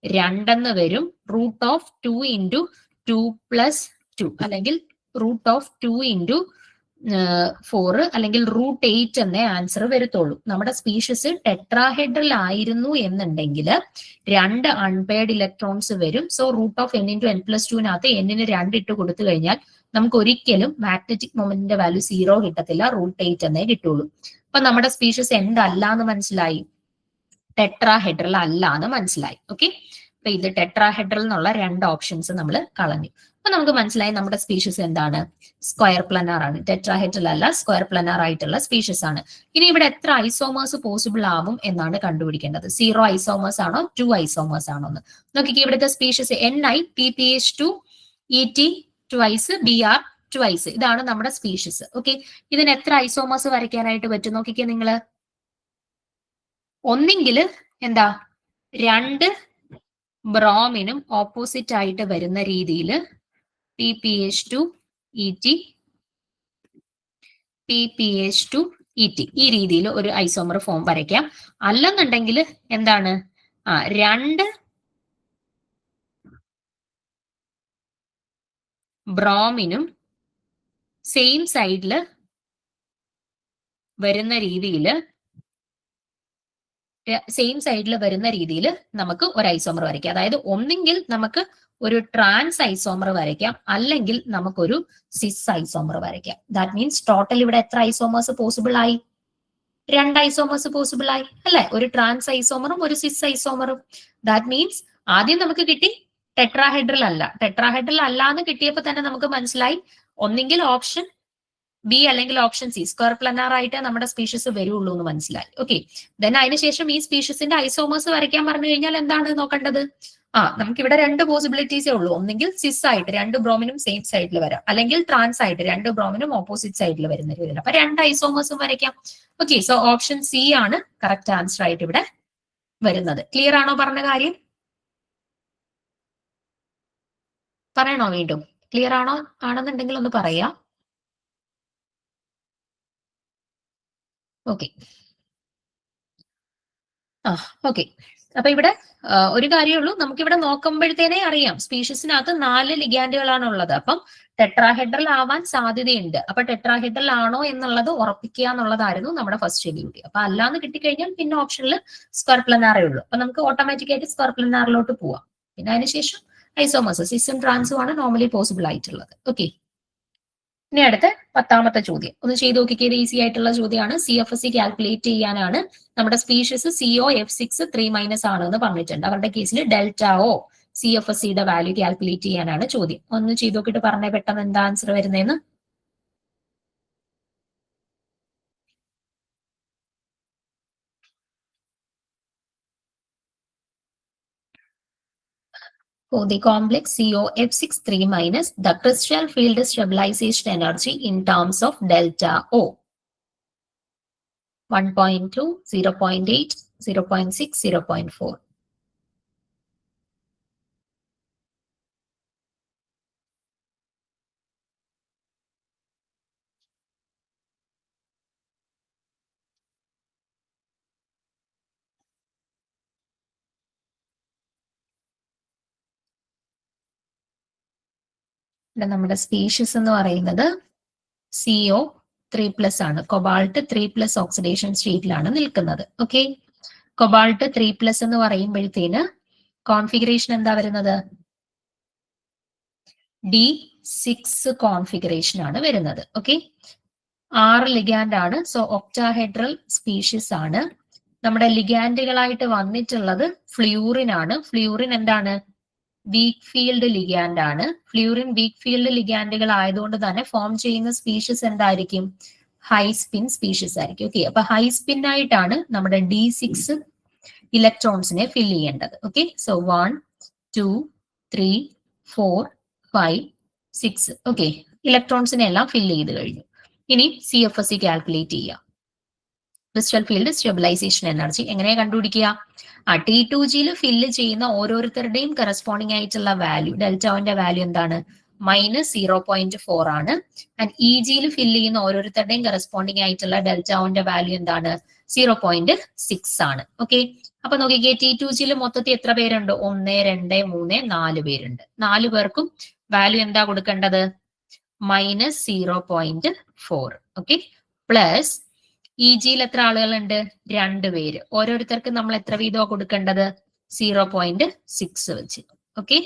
2 വരും. റൂട്ട് ഓഫ് 2 ഇൻറ്റു 2 + 2, അല്ലെങ്കിൽ റൂട്ട് ഓഫ് 2 ഇൻറ്റു 4, അല്ലെങ്കിൽ റൂട്ട് 8 എന്നേ ആൻസർ വരത്തുള്ളൂ. നമ്മുടെ സ്പീഷീസ് ടെട്രാഹെഡ്രൽ ആയിരുന്നു എന്നുണ്ടെങ്കിൽ 2 അൺപെയർഡ് ഇലക്ട്രോൺസ് വരും. So root of n into n + 2 എന്നിന് 2 ഇട്ട് കൊടുത്തു കഴിഞ്ഞാൽ നമുക്ക് ഒരിക്കലും മാഗ്നറ്റിക് മൊമെന്റിന്റെ വാല്യൂ സീറോ കിട്ടത്തില്ല, റൂട്ട് 8 എന്നേ കിട്ടുള്ളൂ. അപ്പൊ നമ്മുടെ സ്പീഷീസ് എന്തല്ല എന്ന് മനസ്സിലായി? ടെട്രാഹെഡ്രൽ അല്ല എന്ന് മനസ്സിലായി. ഓക്കെ, അപ്പൊ ഇത് ടെട്രാഹെഡ്രൽ എന്നുള്ള 2 ഓപ്ഷൻസ് നമ്മൾ കളഞ്ഞു. അപ്പൊ നമുക്ക് മനസ്സിലായി നമ്മുടെ സ്പീഷീസ് എന്താണ്? സ്ക്വയർ പ്ലനാർ ആണ്. ടെട്രാഹെഡ്രൽ അല്ല, സ്ക്വയർ പ്ലനാർ ആയിട്ടുള്ള സ്പീഷീസ് ആണ്. ഇനി ഇവിടെ എത്ര ഐസോമേഴ്സ് പോസിബിൾ ആവും എന്നാണ് കണ്ടുപിടിക്കേണ്ടത്. 0 ഐസോമേഴ്സ് ആണോ 2 ഐസോമേഴ്സ് ആണോ എന്ന് നോക്കിക്കേ. ഇവിടുത്തെ species Ni, PPH2, ET twice, Br twice, ഇതാണ് നമ്മുടെ സ്പീഷീസ്. ഓക്കെ, ഇതിന് എത്ര ഐസോമേഴ്സ് വരയ്ക്കാനായിട്ട് പറ്റും? നോക്കിക്കേ നിങ്ങൾ, ഒന്നെങ്കിൽ എന്താ, 2 ബ്രോമിനും ഓപ്പോസിറ്റ് ആയിട്ട് വരുന്ന രീതിയിൽ PPH2 ET, PPH2 ET, ഈ രീതിയിൽ ഒരു ഐസോമർ ഫോം വരയ്ക്കാം. അല്ലെന്നുണ്ടെങ്കിൽ എന്താണ്, 2 ബ്രോമിനും സെയിം സൈഡിൽ വരുന്ന രീതിയിൽ നമുക്ക് ഒരു ഐസോമർ വരയ്ക്കാം. അതായത് ഒന്നെങ്കിൽ നമുക്ക് ഒരു ട്രാൻസ് ഐസോമർ വരയ്ക്കാം, അല്ലെങ്കിൽ നമുക്കൊരു സിസ് ഐസോമർ വരയ്ക്കാം. ദാറ്റ് മീൻസ് ടോട്ടൽ ഇവിടെ എത്ര ഐസോമേഴ്സ് പോസിബിൾ ആയി? 2 ഐസോമേഴ്സ് പോസിബിൾ ആയി അല്ലെ? ഒരു ട്രാൻസ് ഐസോമറും ഒരു സിസ് ഐസോമറും. ദാറ്റ് മീൻസ് ആദ്യം നമുക്ക് കിട്ടി ടെട്രാഹെഡ്രൽ അല്ല. ടെട്രാഹെഡ്രൽ അല്ല എന്ന് കിട്ടിയപ്പോൾ തന്നെ നമുക്ക് മനസ്സിലായി ഒന്നെങ്കിൽ ഓപ്ഷൻ ബി അല്ലെങ്കിൽ ഓപ്ഷൻ സി, സ്ക്വയർ പ്ലനാർ ആയിട്ട് നമ്മുടെ സ്പീഷീസ് വരുള്ളൂ എന്ന് മനസ്സിലായി. ഓക്കെ, ദെൻ അതിനുശേഷം ഈ സ്പീഷീസിന്റെ ഐസോമേഴ്സ് വരയ്ക്കാൻ പറഞ്ഞു കഴിഞ്ഞാൽ എന്താണ് നോക്കേണ്ടത്? നമുക്ക് ഇവിടെ 2 പോസിബിലിറ്റീസേ ഉള്ളൂ. ഒന്നെങ്കിൽ സിസ് ആയിട്ട് 2 ബ്രോമിനും സെയിം സൈഡിൽ വരാം, അല്ലെങ്കിൽ ട്രാൻസ് ആയിട്ട് 2 ബ്രോമിനും ഓപ്പോസിറ്റ് സൈഡിൽ വരുന്ന രീതിയിൽ. അപ്പൊ 2 ഐസോമേഴ്സും വരയ്ക്കാം. ഓക്കെ, സോ ഓപ്ഷൻ സി ആണ് കറക്റ്റ് ആൻസർ ആയിട്ട് ഇവിടെ വരുന്നത്. ക്ലിയർ ആണോ പറഞ്ഞ കാര്യം? പറയണോ വീണ്ടും? ക്ലിയർ ആണോ? ആണെന്നുണ്ടെങ്കിൽ ഒന്ന് പറയാം. Okay, okay. അപ്പൊ ഇവിടെ ഒരു കാര്യമുള്ളൂ, നമുക്കിവിടെ നോക്കുമ്പോഴത്തേനെ അറിയാം സ്പീഷീസിനകത്ത് 4 ലിഗാൻഡുകളാണ് ഉള്ളത്. അപ്പം ടെട്രാഹെഡ്രൽ ആവാൻ സാധ്യതയുണ്ട്. അപ്പൊ ടെട്രാഹെഡ്രൽ ആണോ എന്നുള്ളത് ഉറപ്പിക്കുക എന്നുള്ളതായിരുന്നു നമ്മുടെ ഫസ്റ്റ് ഡ്യൂട്ടി. അപ്പൊ അല്ലാന്ന് കിട്ടിക്കഴിഞ്ഞാൽ പിന്നെ ഓപ്ഷനിൽ സ്ക്വർപ്ലനാറേ ഉള്ളൂ. അപ്പൊ നമുക്ക് ഓട്ടോമാറ്റിക് ആയിട്ട് സ്ക്വർപ്ലനാറിലോട്ട് പോവാം. പിന്നെ അതിനുശേഷം ഐസോമേഴ്സ് സിസും ട്രാൻസും ആണ് നോർമലി പോസിബിൾ ആയിട്ടുള്ളത്. ഓക്കെ, ഇനി അടുത്ത 10ാമത്തെ ചോദ്യം ഒന്ന് ചെയ്ത് നോക്കിയത് ഈസി ആയിട്ടുള്ള ചോദ്യമാണ്. CFSE കാൽക്കുലേറ്റ് ചെയ്യാനാണ്. നമ്മുടെ സ്പീഷീസ് CO F6 3- ആണ് എന്ന് പറഞ്ഞിട്ടുണ്ട്. അവരുടെ കേസിൽ ഡെൽറ്റ ഒ CFSEയുടെ വാല്യൂ കാൽക്കുലേറ്റ് ചെയ്യാനാണ് ചോദ്യം. ഒന്ന് ചെയ്ത് നോക്കിയിട്ട് പറഞ്ഞേ പെട്ടെന്ന് എന്താ ആൻസർ വരുന്നതെന്ന്. For the complex COF6 3-, the crystal field stabilization energy in terms of delta O 1.2, 0.8, 0.6, 0.4. നമ്മുടെ സ്പീഷീസ് എന്ന് പറയുന്നത് CO3+ ആണ്. കൊബാൾട്ട് 3+ ഓക്സിഡേഷൻ സ്റ്റേറ്റിലാണ് നിൽക്കുന്നത്. ഓക്കെ, കൊബാൾട്ട് 3+ എന്ന് പറയുമ്പോഴത്തേന് കോൺഫിഗറേഷൻ എന്താ വരുന്നത്? D6 കോൺഫിഗറേഷൻ ആണ് വരുന്നത്. ഓക്കെ, 6 ലിഗാൻഡ് ആണ്. സോ ഒക്ടാഹെഡ്രൽ സ്പീഷീസ് ആണ്. നമ്മുടെ ലിഗാൻഡുകളായിട്ട് വന്നിട്ടുള്ളത് ഫ്ലൂറിൻ ആണ്. ഫ്ലൂറിൻ എന്താണ്? വീക്ക് ഫീൽഡ് ലിഗാൻഡ് ആണ്. ഫ്ലൂറിൻ വീക്ക് ഫീൽഡ് ലിഗാൻഡുകൾ ആയതുകൊണ്ട് തന്നെ ഫോം ചെയ്യുന്ന സ്പീഷീസ് എന്തായിരിക്കും? ഹൈ സ്പിൻ സ്പീഷീസ് ആയിരിക്കും. ഓക്കെ, അപ്പൊ ഹൈ സ്പിൻ ആയിട്ടാണ് നമ്മുടെ D6 ഇലക്ട്രോൺസിനെ ഫിൽ ചെയ്യേണ്ടത്. Okay, so 1, 2, 3, 4, 5, 6. ഓക്കെ, ഇലക്ട്രോൺസിനെ എല്ലാം ഫിൽ ചെയ്ത് കഴിഞ്ഞു. ഇനി CFSE കാൽക്കുലേറ്റ് ചെയ്യാം. ക്രിസ്റ്റൽ ഫീൽഡ് സ്റ്റെബിലൈസേഷൻ എനർജി എങ്ങനെയാ കണ്ടുപിടിക്കുക? T2Gയിൽ ഫില്ല് ചെയ്യുന്ന ഓരോരുത്തരുടെയും കറസ്പോണ്ടിങ് ആയിട്ടുള്ള വാല്യൂ, ഡെൽറ്റോന്റെ വാല്യൂ എന്താണ്? -0.4 ആണ്. ആൻഡ് EGയിൽ ഫില്ല് ചെയ്യുന്ന ഓരോരുത്തരുടെയും കറസ്പോണ്ടിങ് ആയിട്ടുള്ള ഡെൽറ്റോന്റെ വാല്യൂ എന്താണ്? 0.6 ആണ്. ഓക്കെ, അപ്പൊ നോക്കിക്കേ, T2Gയിൽ മൊത്തത്തിൽ എത്ര പേരുണ്ട്? 1, 2, 3, 4 പേരുണ്ട്. 4 പേർക്കും വാല്യൂ എന്താ കൊടുക്കേണ്ടത്? -0.4. ഓക്കെ, പ്ലസ് EGയിൽ എത്ര ആളുകളുണ്ട്? 2 പേര്. ഓരോരുത്തർക്ക് നമ്മൾ എത്ര വീതമാണ് കൊടുക്കേണ്ടത്? 0.6 വെച്ച്. ഓക്കെ,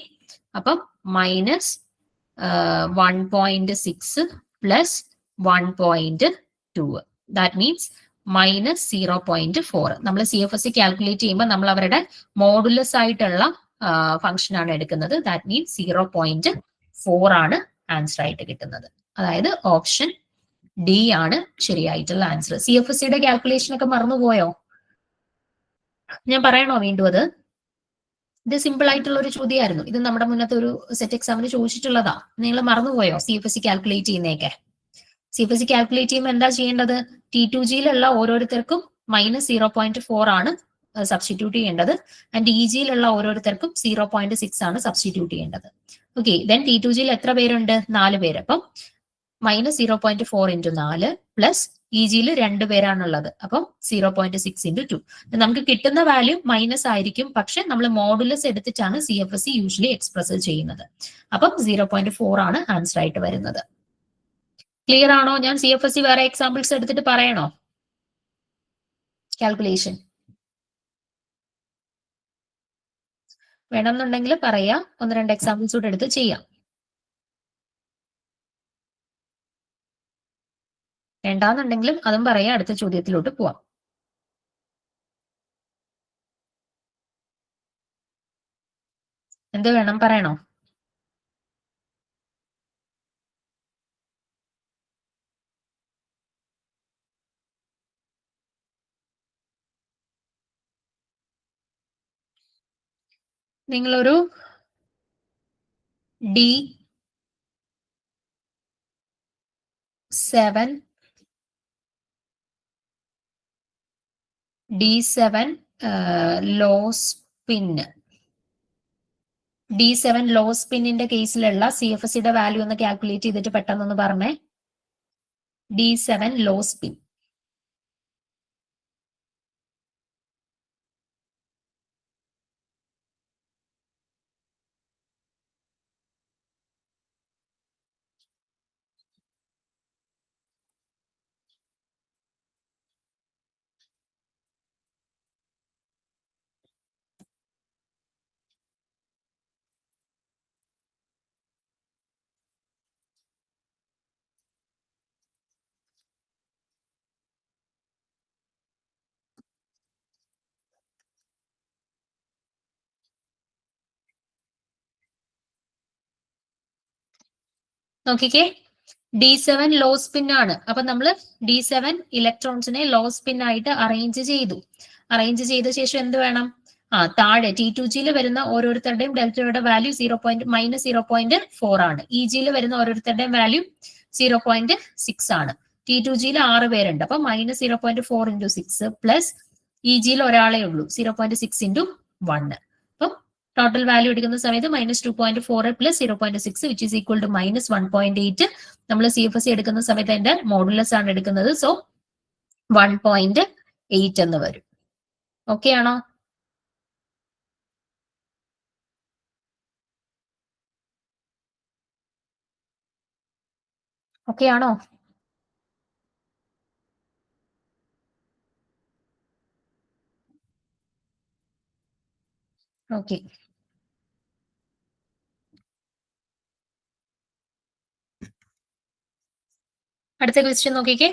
അപ്പം -1.6 പ്ലസ് 1.2. That means -0.4. നമ്മൾ CFSE കാൽക്കുലേറ്റ് ചെയ്യുമ്പോൾ നമ്മൾ അവരുടെ മോഡുലസ് ആയിട്ടുള്ള ഫംഗ്ഷൻ ആണ് എടുക്കുന്നത്. ദാറ്റ് മീൻസ് 0.4 ആണ് ആൻസർ ആയിട്ട് കിട്ടുന്നത്. അതായത് ഓപ്ഷൻ ഡി ആണ് ശരിയായിട്ടുള്ള ആൻസർ. CFSEയുടെ കാൽക്കുലേഷൻ ഒക്കെ മറന്നുപോയോ? ഞാൻ പറയണോ വീണ്ടും? ഇത് സിമ്പിൾ ആയിട്ടുള്ള ഒരു ചോദ്യമായിരുന്നു. ഇത് നമ്മുടെ മുന്നത്തെ ഒരു സെറ്റ് എക്സാമിന് ചോദിച്ചിട്ടുള്ളതാ. നിങ്ങൾ മറന്നുപോയോ CFSE കാൽക്കുലേറ്റ് ചെയ്യുന്നതൊക്കെ? CFSE കാൽക്കുലേറ്റ് ചെയ്യുമ്പോൾ എന്താ ചെയ്യേണ്ടത്? T2Gയിലുള്ള ഓരോരുത്തർക്കും -0.4 ആണ് സബ്സ്റ്റിറ്റ്യൂട്ട് ചെയ്യേണ്ടത്. ആൻഡ് EGയിലുള്ള ഓരോരുത്തർക്കും 0.6 ആണ് സബ്സ്റ്റിറ്റ്യൂട്ട് ചെയ്യേണ്ടത്. ഓക്കെ, ദെൻ T2Gയിൽ എത്ര പേരുണ്ട്? 4 പേര്. അപ്പം -0.4 × 4 പ്ലസ് EGയിൽ 2 പേരാണുള്ളത്. അപ്പം 0.6 × 2. നമുക്ക് കിട്ടുന്ന വാല്യൂ മൈനസ് ആയിരിക്കും, പക്ഷെ നമ്മൾ മോഡുലസ് എടുത്തിട്ടാണ് CFSE യൂഷ്വലി എക്സ്പ്രസ് ചെയ്യുന്നത്. അപ്പം 0.4 ആണ് ആൻസർ ആയിട്ട് വരുന്നത്. ക്ലിയർ ആണോ? ഞാൻ CFSE വേറെ എക്സാമ്പിൾസ് എടുത്തിട്ട് പറയണോ കാൽക്കുലേഷൻ? വേണമെന്നുണ്ടെങ്കിൽ പറയാം, 1-2 എക്സാമ്പിൾസ് കൂടെ എടുത്ത് ചെയ്യാം. വേണ്ടാന്നുണ്ടെങ്കിലും അതും പറയാം. അടുത്ത ചോദ്യത്തിലോട്ട് പോവാം. എന്ത് വേണം? പറയണോ? നിങ്ങളൊരു D7 low spin D7 low സ്പിന്നിന്റെ കേസിലുള്ള CFSEയുടെ വാല്യൂ ഒന്ന് കാൽക്കുലേറ്റ് ചെയ്തിട്ട് പെട്ടെന്നൊന്ന് പറഞ്ഞേ. D7 low spin. നോക്കിക്കേ, D7 ലോ സ്പിൻ ആണ്. അപ്പൊ നമ്മൾ D7 ഇലക്ട്രോൺസിനെ ലോ സ്പിൻ ആയിട്ട് അറേഞ്ച് ചെയ്തു. അറേഞ്ച് ചെയ്ത ശേഷം എന്ത് വേണം? താഴെ T2Gയിൽ വരുന്ന ഓരോരുത്തരുടെയും ഡെൽറ്റയുടെ വാല്യൂ -0.4 ആണ്. EGയിൽ വരുന്ന ഓരോരുത്തരുടെയും വാല്യൂ 0.6 ആണ്. T2Gയിൽ 6 പേരുണ്ട്. അപ്പൊ -0.4 into 6 പ്ലസ് EGയിൽ ഒരാളെ ഉള്ളൂ 0.6 into 1. അപ്പം ടോട്ടൽ വാല്യൂ എടുക്കുന്ന സമയത്ത് -2.4 plus 0.6 which is equal to -1.8. നമ്മൾ CFSE എടുക്കുന്ന സമയത്ത് അതിന്റെ മോഡുലസ് ആണ് എടുക്കുന്നത്. സോ 1.8 എന്ന് വരും. ഓക്കെ ആണോ? ഓക്കെ ആണോ? ഓക്കെ. അടുത്ത ക്വസ്റ്റ്യൻ നോക്കിക്കേ.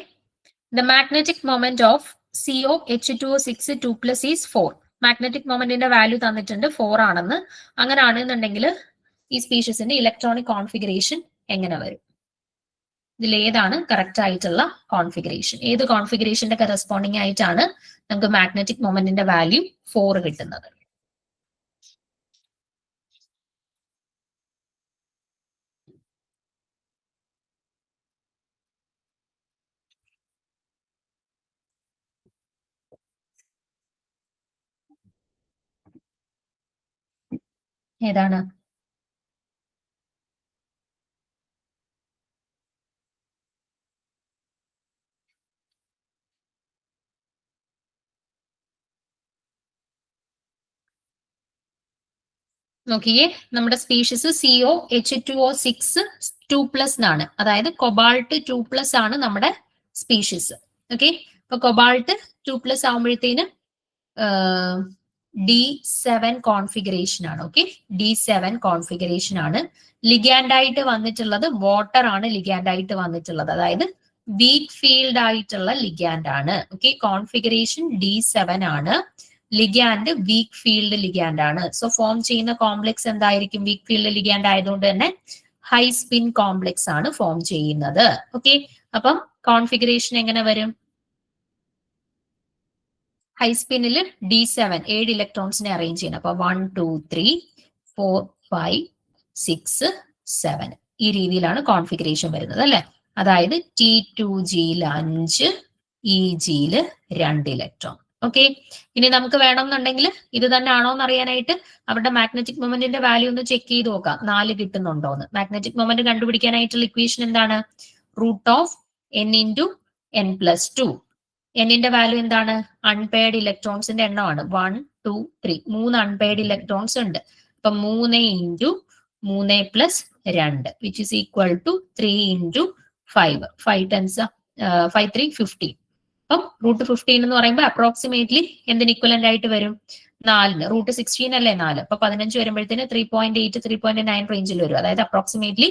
The magnetic moment of COH2O6 2+ is 4. Magnetic മൊമെന്റിന്റെ വാല്യൂ തന്നിട്ടുണ്ട് 4 ആണെന്ന്. അങ്ങനെ ആണെന്നുണ്ടെങ്കിൽ ഈ സ്പീഷീസിന്റെ ഇലക്ട്രോണിക് കോൺഫിഗറേഷൻ എങ്ങനെ വരും? ഇതിൽ ഏതാണ് കറക്റ്റ് ആയിട്ടുള്ള കോൺഫിഗറേഷൻ? ഏത് കോൺഫിഗറേഷന്റെ കറസ്പോണ്ടിങ് ആയിട്ടാണ് നമുക്ക് മാഗ്നറ്റിക് മൊമെന്റിന്റെ വാല്യൂ 4 കിട്ടുന്നത്? ഏതാണ്? നോക്കിയേ, നമ്മുടെ സ്പീഷീസ് COH2O6 2+ ആണ്. അതായത് കൊബാൾട്ട് 2+ ആണ് നമ്മുടെ സ്പീഷീസ്. ഓക്കെ, അപ്പൊ കൊബാൾട്ട് 2+ ആവുമ്പോഴത്തേന് D7 കോൺഫിഗറേഷൻ ആണ്. ഓക്കെ, D7 കോൺഫിഗറേഷൻ ആണ്. ലിഗാൻഡ് ആയിട്ട് വന്നിട്ടുള്ളത് വാട്ടർ ആണ്. ലിഗാൻഡ് ആയിട്ട് വന്നിട്ടുള്ളത് അതായത് വീക്ക് ഫീൽഡ് ആയിട്ടുള്ള ലിഗാൻഡ് ആണ്. ഓക്കെ, കോൺഫിഗറേഷൻ D7 ആണ്. ലിഗാൻഡ് വീക്ക് ഫീൽഡ് ലിഗാൻഡ് ആണ്. സോ ഫോം ചെയ്യുന്ന കോംപ്ലക്സ് എന്തായിരിക്കും? വീക്ക് ഫീൽഡ് ലിഗാൻഡ് ആയതുകൊണ്ട് തന്നെ ഹൈ സ്പിൻ കോംപ്ലക്സ് ആണ് ഫോം ചെയ്യുന്നത്. ഓക്കെ, അപ്പം കോൺഫിഗറേഷൻ എങ്ങനെ വരും? ഹൈ സ്പിന്നിൽ D7 7 ഇലക്ട്രോൺസിനെ അറേഞ്ച് ചെയ്യണം. അപ്പൊ 1 2 3 4 5 6 7 ഈ രീതിയിലാണ് കോൺഫിഗറേഷൻ വരുന്നത് അല്ലെ. അതായത് T2Gയിൽ 5, EGയിൽ 2 ഇലക്ട്രോൺ. ഓക്കെ, ഇനി നമുക്ക് വേണമെന്നുണ്ടെങ്കിൽ ഇത് തന്നെ ആണോ എന്ന് അറിയാനായിട്ട് അവരുടെ മാഗ്നറ്റിക് മൊമെന്റിന്റെ വാല്യൂ ഒന്ന് ചെക്ക് ചെയ്ത് നോക്കാം, 4 കിട്ടുന്നുണ്ടോ എന്ന്. മാഗ്നറ്റിക് മൊമെന്റ് കണ്ടുപിടിക്കാനായിട്ടുള്ള ഇക്വേഷൻ എന്താണ്? √n into n+2. എന്നിന്റെ വാല്യൂ എന്താണ്? അൺപെയർഡ് ഇലക്ട്രോൺസിന്റെ എണ്ണമാണ്. 1 2 3 3 അൺപെയർഡ് ഇലക്ട്രോൺസ് ഉണ്ട്. അപ്പൊ 3 into 3 + 2 which is equal to 3 into 5. 5 10s 5 3 15. അപ്പം √15 എന്ന് പറയുമ്പോൾ അപ്രോക്സിമേറ്റ്ലി എന്തിന് ഇക്വലന്റ് ആയിട്ട് വരും? 4. √16 അല്ലേ 4. അപ്പൊ 15 വരുമ്പോഴത്തേന് 3.8 3.9 റേഞ്ചിൽ വരും. അതായത് അപ്രോക്സിമേറ്റ്ലി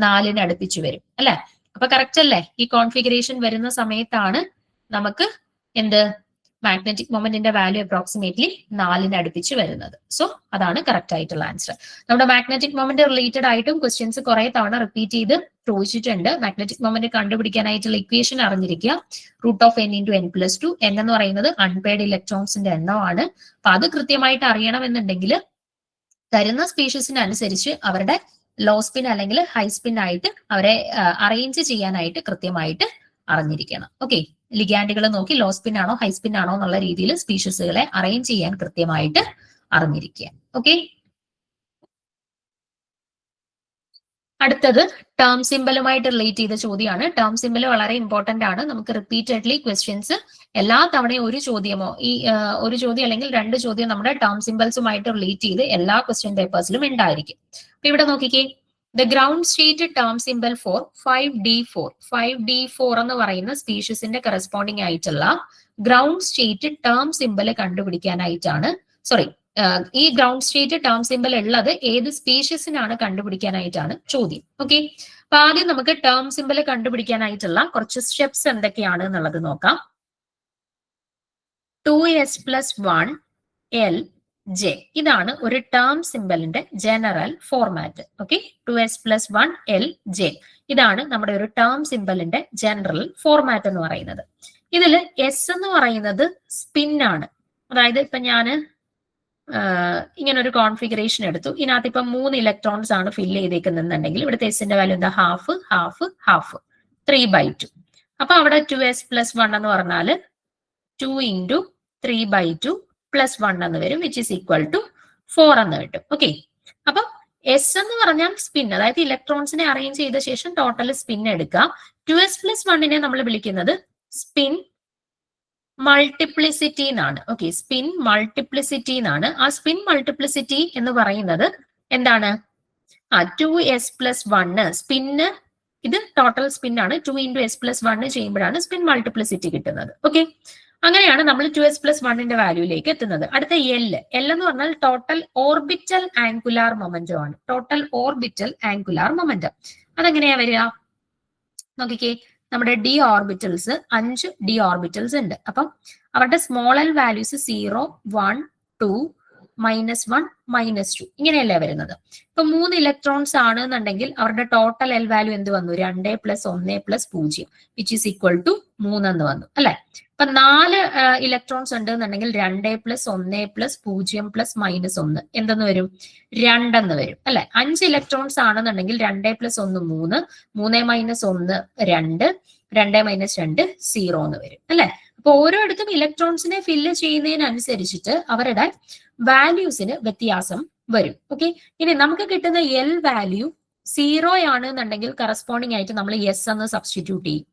4 അടുപ്പിച്ച് വരും അല്ലെ. അപ്പൊ കറക്റ്റ് അല്ലേ? ഈ കോൺഫിഗറേഷൻ വരുന്ന സമയത്താണ് നമുക്ക് എന്ത് മാഗ്നറ്റിക് മൊമെന്റിന്റെ വാല്യൂ അപ്രോക്സിമേറ്റ്ലി 4 അടുപ്പിച്ച് വരുന്നത്. സോ അതാണ് കറക്റ്റ് ആയിട്ടുള്ള ആൻസർ. നമ്മുടെ മാഗ്നറ്റിക് മൊമെന്റ് റിലേറ്റഡ് ആയിട്ടും ക്വസ്റ്റ്യൻസ് കുറെ തവണ റിപ്പീറ്റ് ചെയ്ത് ചോദിച്ചിട്ടുണ്ട്. മാഗ്നറ്റിക് മൊമെന്റ് കണ്ടുപിടിക്കാനായിട്ടുള്ള ഇക്വേഷൻ അറിഞ്ഞിരിക്കുക. √n into n+2. n എന്ന് പറയുന്നത് അൺപെയർഡ് ഇലക്ട്രോൺസിന്റെ എണ്ണമാണ്. അപ്പൊ അത് കൃത്യമായിട്ട് അറിയണമെന്നുണ്ടെങ്കിൽ തരുന്ന സ്പീഷീസിനനുസരിച്ച് അവരുടെ ലോ സ്പിൻ അല്ലെങ്കിൽ ഹൈ സ്പിൻ ആയിട്ട് അവരെ അറേഞ്ച് ചെയ്യാനായിട്ട് കൃത്യമായിട്ട് അറിഞ്ഞിരിക്കണം. ഓക്കെ, ലിഗാൻഡുകൾ നോക്കി ലോ സ്പിൻ ആണോ ഹൈ സ്പിൻ ആണോ എന്നുള്ള രീതിയിൽ സ്പീഷീസുകളെ അറേഞ്ച് ചെയ്യാൻ കൃത്യമായിട്ട് അറിഞ്ഞിരിക്കുക. ഓക്കെ, അടുത്തത് ടേം സിമ്പലുമായിട്ട് റിലേറ്റ് ചെയ്ത ചോദ്യമാണ്. ടേം സിമ്പൽ വളരെ ഇമ്പോർട്ടന്റ് ആണ്. നമുക്ക് റിപ്പീറ്റഡ്ലി ക്വസ്റ്റ്യൻസ് എല്ലാ തവണയും ഒരു ചോദ്യമോ ഒരു ചോദ്യം അല്ലെങ്കിൽ 2 ചോദ്യം നമ്മുടെ ടേം സിമ്പൽസുമായിട്ട് റിലേറ്റ് ചെയ്ത് എല്ലാ ക്വസ്റ്റ്യൻ പേപ്പേഴ്സിലും ഉണ്ടായിരിക്കും. അപ്പൊ ഇവിടെ നോക്കിക്കേ, the ground state term symbol for 5D4. 5D4 എന്ന് പറയുന്ന സ്പീഷീസിന്റെ കറസ്പോണ്ടിങ് ആയിട്ടുള്ള ഗ്രൗണ്ട് സ്റ്റേറ്റ് ടേം സിമ്പൽ കണ്ടുപിടിക്കാനായിട്ടാണ് ഈ ഗ്രൗണ്ട് സ്റ്റേറ്റ് ടേം സിമ്പൽ ഉള്ളത് ഏത് സ്പീഷീസിനാണ് കണ്ടുപിടിക്കാനായിട്ടാണ് ചോദ്യം. ഓക്കെ, അപ്പൊ ആദ്യം നമുക്ക് ടേം സിമ്പൽ കണ്ടുപിടിക്കാനായിട്ടുള്ള കുറച്ച് സ്റ്റെപ്സ് എന്തൊക്കെയാണ് എന്നുള്ളത് നോക്കാം. 2s + 1 L J. ഇതാണ് ഒരു ടേം സിമ്പലിന്റെ ജനറൽ ഫോർമാറ്റ്. Okay, 2s+1l(j). ഇതാണ് നമ്മുടെ ഒരു ടേം സിമ്പലിന്റെ ജനറൽ ഫോർമാറ്റ് എന്ന് പറയുന്നത്. ഇതിൽ എസ് എന്ന് പറയുന്നത് സ്പിൻ ആണ്. അതായത് ഇപ്പൊ ഞാൻ ഇങ്ങനെ ഒരു കോൺഫിഗറേഷൻ എടുത്തു. ഇതിനകത്ത് ഇപ്പൊ 3 ഇലക്ട്രോൺസ് ആണ് ഫില്ല് ചെയ്തേക്കുന്നുണ്ടെങ്കിൽ ഇവിടുത്തെ എസിന്റെ വാല്യൂ എന്താ? Half half half, 3/2. അപ്പൊ അവിടെ 2s+1 എന്ന് പറഞ്ഞാൽ 2 × 3/2 +1 എന്ന് വരും, വിച്ച് ഈസ് ഈക്വൽ ടു 4 എന്ന് കിട്ടും. ഓക്കെ, അപ്പൊ എസ് എന്ന് പറഞ്ഞാൽ സ്പിൻ, അതായത് ഇലക്ട്രോൺസിനെ അറേഞ്ച് ചെയ്ത ശേഷം ടോട്ടൽ സ്പിൻ എടുക്കുക. 2s+1നെ നമ്മൾ വിളിക്കുന്നത് സ്പിൻ മൾട്ടിപ്ലിസിറ്റി എന്നാണ്. ഓക്കെ, സ്പിൻ മൾട്ടിപ്ലിസിറ്റി എന്നാണ്. ആ സ്പിൻ മൾട്ടിപ്ലിസിറ്റി എന്ന് പറയുന്നത് എന്താണ്? 2s+1 സ്പിന്ന്, ഇത് ടോട്ടൽ സ്പിൻ ആണ്. 2 × s+1 ചെയ്യുമ്പോഴാണ് സ്പിൻ മൾട്ടിപ്ലിസിറ്റി കിട്ടുന്നത്. ഓക്കെ, അങ്ങനെയാണ് നമ്മൾ 2s+1ന്റെ വാല്യൂയിലേക്ക് എത്തുന്നത്. അടുത്ത എൽ എന്ന് പറഞ്ഞാൽ ടോട്ടൽ ഓർബിറ്റൽ ആംഗുലാർ മൊമെന്റം ആണ്. ടോട്ടൽ ഓർബിറ്റൽ ആംഗുലാർ മൊമെന്റം അതെങ്ങനെയാ വരിക? നോക്കിക്കേ, നമ്മുടെ ഡി ഓർബിറ്റൽസ് 5 ഡി ഓർബിറ്റൽസ് ഉണ്ട്. അപ്പം അവരുടെ സ്മോൾ എൽ വാല്യൂസ് 0, 1, 2, -1, -2 ഇങ്ങനെയല്ലേ വരുന്നത്. ഇപ്പൊ 3 ഇലക്ട്രോൺസ് ആണ് എന്നുണ്ടെങ്കിൽ അവരുടെ ടോട്ടൽ എൽ വാല്യൂ എന്ത് വന്നു? 2 + 1 + 0 വിച്ച് ഈസ് ഈക്വൽ ടു 3 എന്ന് വന്നു അല്ലെ. ഇപ്പൊ 4 ഇലക്ട്രോൺസ് ഉണ്ട് എന്നുണ്ടെങ്കിൽ 2 + 1 + 0 + -1 എന്തെന്ന് വരും? 2 എന്ന് വരും അല്ലെ. 5 ഇലക്ട്രോൺസ് ആണെന്നുണ്ടെങ്കിൽ 2 + 1 3, 3 - 1 2, 2 - 2 0 എന്ന് വരും അല്ലെ. അപ്പൊ ഓരോയിടത്തും ഇലക്ട്രോൺസിനെ ഫില്ല് ചെയ്യുന്നതിനനുസരിച്ചിട്ട് അവരുടെ വാല്യൂസിന് വ്യത്യാസം വരും. ഓക്കെ, ഇനി നമുക്ക് കിട്ടുന്ന എൽ വാല്യൂ 0 ആണെന്നുണ്ടെങ്കിൽ കറസ്പോണ്ടിങ് ആയിട്ട് നമ്മൾ എസ് എന്ന് സബ്സ്റ്റിറ്റ്യൂട്ട് ചെയ്യും.